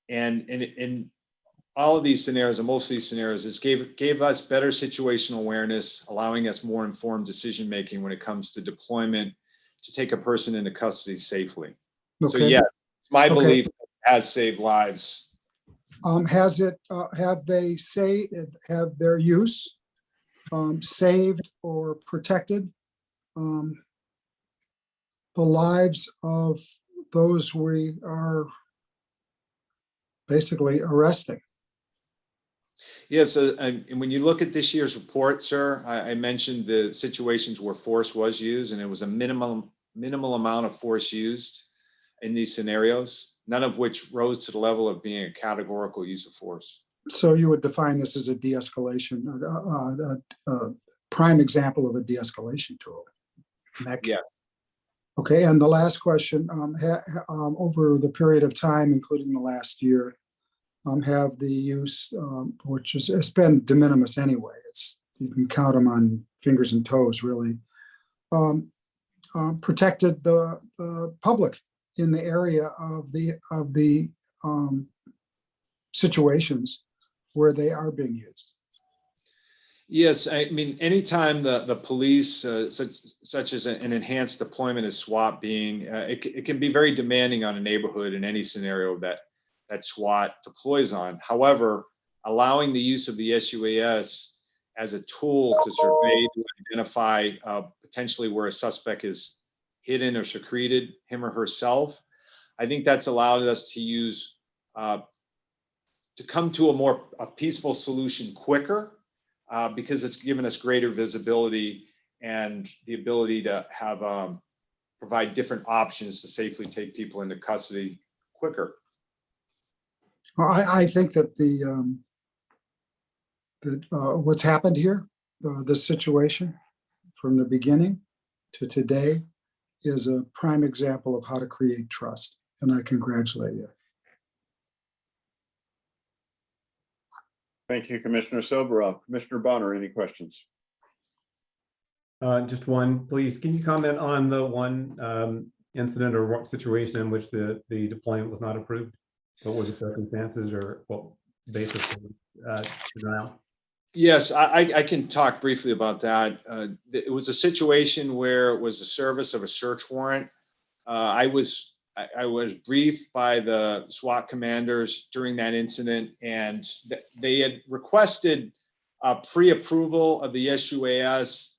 And in all of these scenarios, and most of these scenarios, this gave us better situational awareness, allowing us more informed decision-making when it comes to deployment to take a person into custody safely. Okay. So yeah, it's my belief it has saved lives. Have their use saved or protected the lives of those we are basically arresting? Yes, and when you look at this year's report, sir, I mentioned the situations where force was used, and it was a minimal amount of force used in these scenarios, none of which rose to the level of being a categorical use of force. So you would define this as a de-escalation, prime example of a de-escalation tool. Yeah. Okay, and the last question, over the period of time, including the last year, have the use, which is, it's been de minimis anyway, you can count them on fingers and toes, really, protected the public in the area of the situations where they are being used. Yes, I mean, anytime the police, such as an enhanced deployment as SWAT being, it can be very demanding on a neighborhood in any scenario that SWAT deploys on. However, allowing the use of the SUAS as a tool to survey, to identify potentially where a suspect is hidden or secreted, him or herself, I think that's allowed us to use, to come to a peaceful solution quicker. Because it's given us greater visibility and the ability to have provide different options to safely take people into custody quicker. Well, I think that what's happened here, this situation from the beginning to today is a prime example of how to create trust, and I congratulate you. Thank you, Commissioner Soberov. Commissioner Bonner, any questions? Just one, please. Can you comment on the one incident or situation in which the deployment was not approved? What were the circumstances or what basis for denial? Yes, I can talk briefly about that. It was a situation where it was a service of a search warrant. I was briefed by the SWAT commanders during that incident, and they had requested pre-approval of the SUAS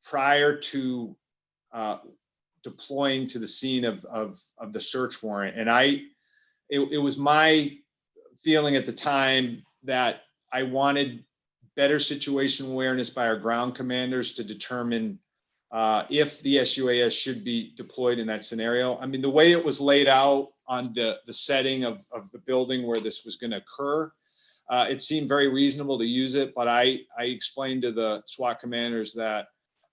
prior to deploying to the scene of the search warrant. And it was my feeling at the time that I wanted better situation awareness by our ground commanders to determine if the SUAS should be deployed in that scenario. I mean, the way it was laid out on the setting of the building where this was going to occur, it seemed very reasonable to use it. But I explained to the SWAT commanders that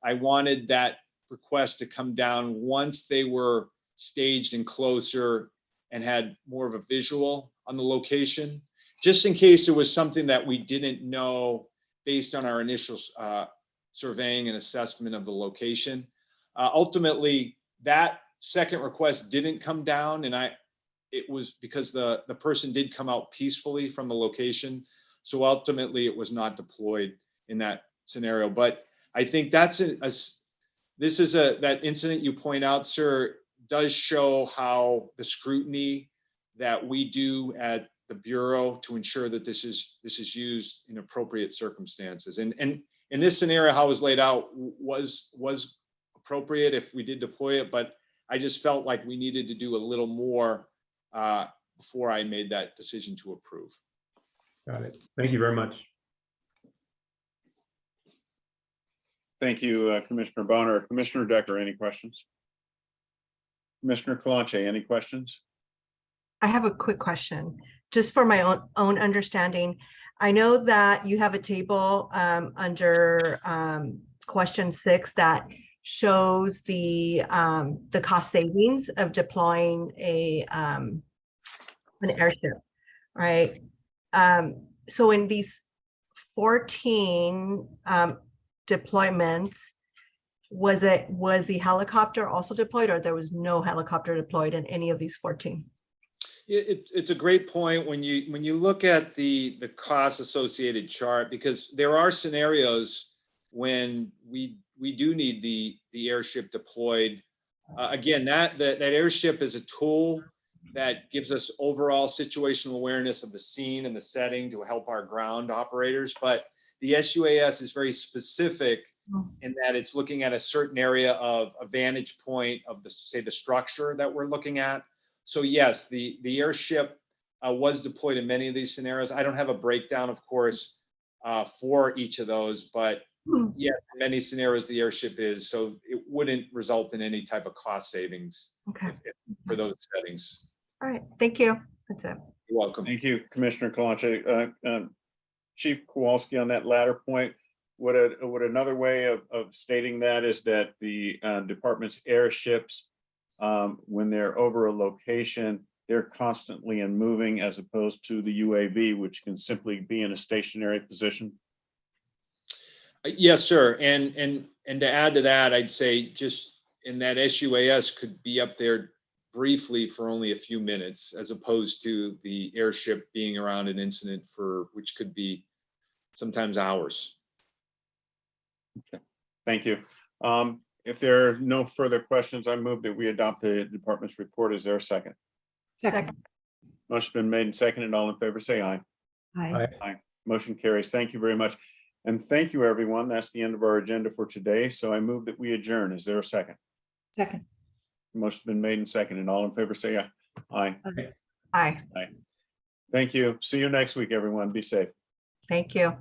I wanted that request to come down once they were staged and closer and had more of a visual on the location, just in case there was something that we didn't know based on our initial surveying and assessment of the location. Ultimately, that second request didn't come down, and it was because the person did come out peacefully from the location. So ultimately, it was not deployed in that scenario. But I think that's that incident you point out, sir, does show how the scrutiny that we do at the Bureau to ensure that this is used in appropriate circumstances. And in this scenario, how it was laid out was appropriate if we did deploy it, but I just felt like we needed to do a little more before I made that decision to approve. Got it. Thank you very much. Thank you, Commissioner Bonner. Commissioner Decker, any questions? Commissioner Kalanche, any questions? I have a quick question, just for my own understanding. I know that you have a table under question 6 that shows the cost savings of deploying an airship, right? So in these 14 deployments, was the helicopter also deployed, or there was no helicopter deployed in any of these 14? It's a great point when you look at the cost associated chart, because there are scenarios when we do need the airship deployed. Again, that airship is a tool that gives us overall situational awareness of the scene and the setting to help our ground operators. But the SUAS is very specific in that it's looking at a certain area of a vantage point of the structure that we're looking at. So yes, the airship was deployed in many of these scenarios. I don't have a breakdown, of course, for each of those, but yes, in many scenarios the airship is, so it wouldn't result in any type of cost savings for those settings. All right, thank you. That's it. You're welcome. Thank you, Commissioner Kalache. Chief Kowalski, on that latter point, would another way of stating that is that the department's airships, when they're over a location, they're constantly in moving as opposed to the UAV, which can simply be in a stationary position? Yes, sir. And to add to that, I'd say just in that SUAS could be up there briefly for only a few minutes, as opposed to the airship being around an incident for, which could be sometimes hours. Okay, thank you. If there are no further questions, I move that we adopt the department's report. Is there a second? Second. Motion been made and seconded. All in favor, say aye. Aye. Aye. Motion carries. Thank you very much. And thank you, everyone. That's the end of our agenda for today. So I move that we adjourn. Is there a second? Second. Motion been made and seconded. All in favor, say aye. Aye. Aye. Aye. Thank you. See you next week, everyone. Be safe. Thank you.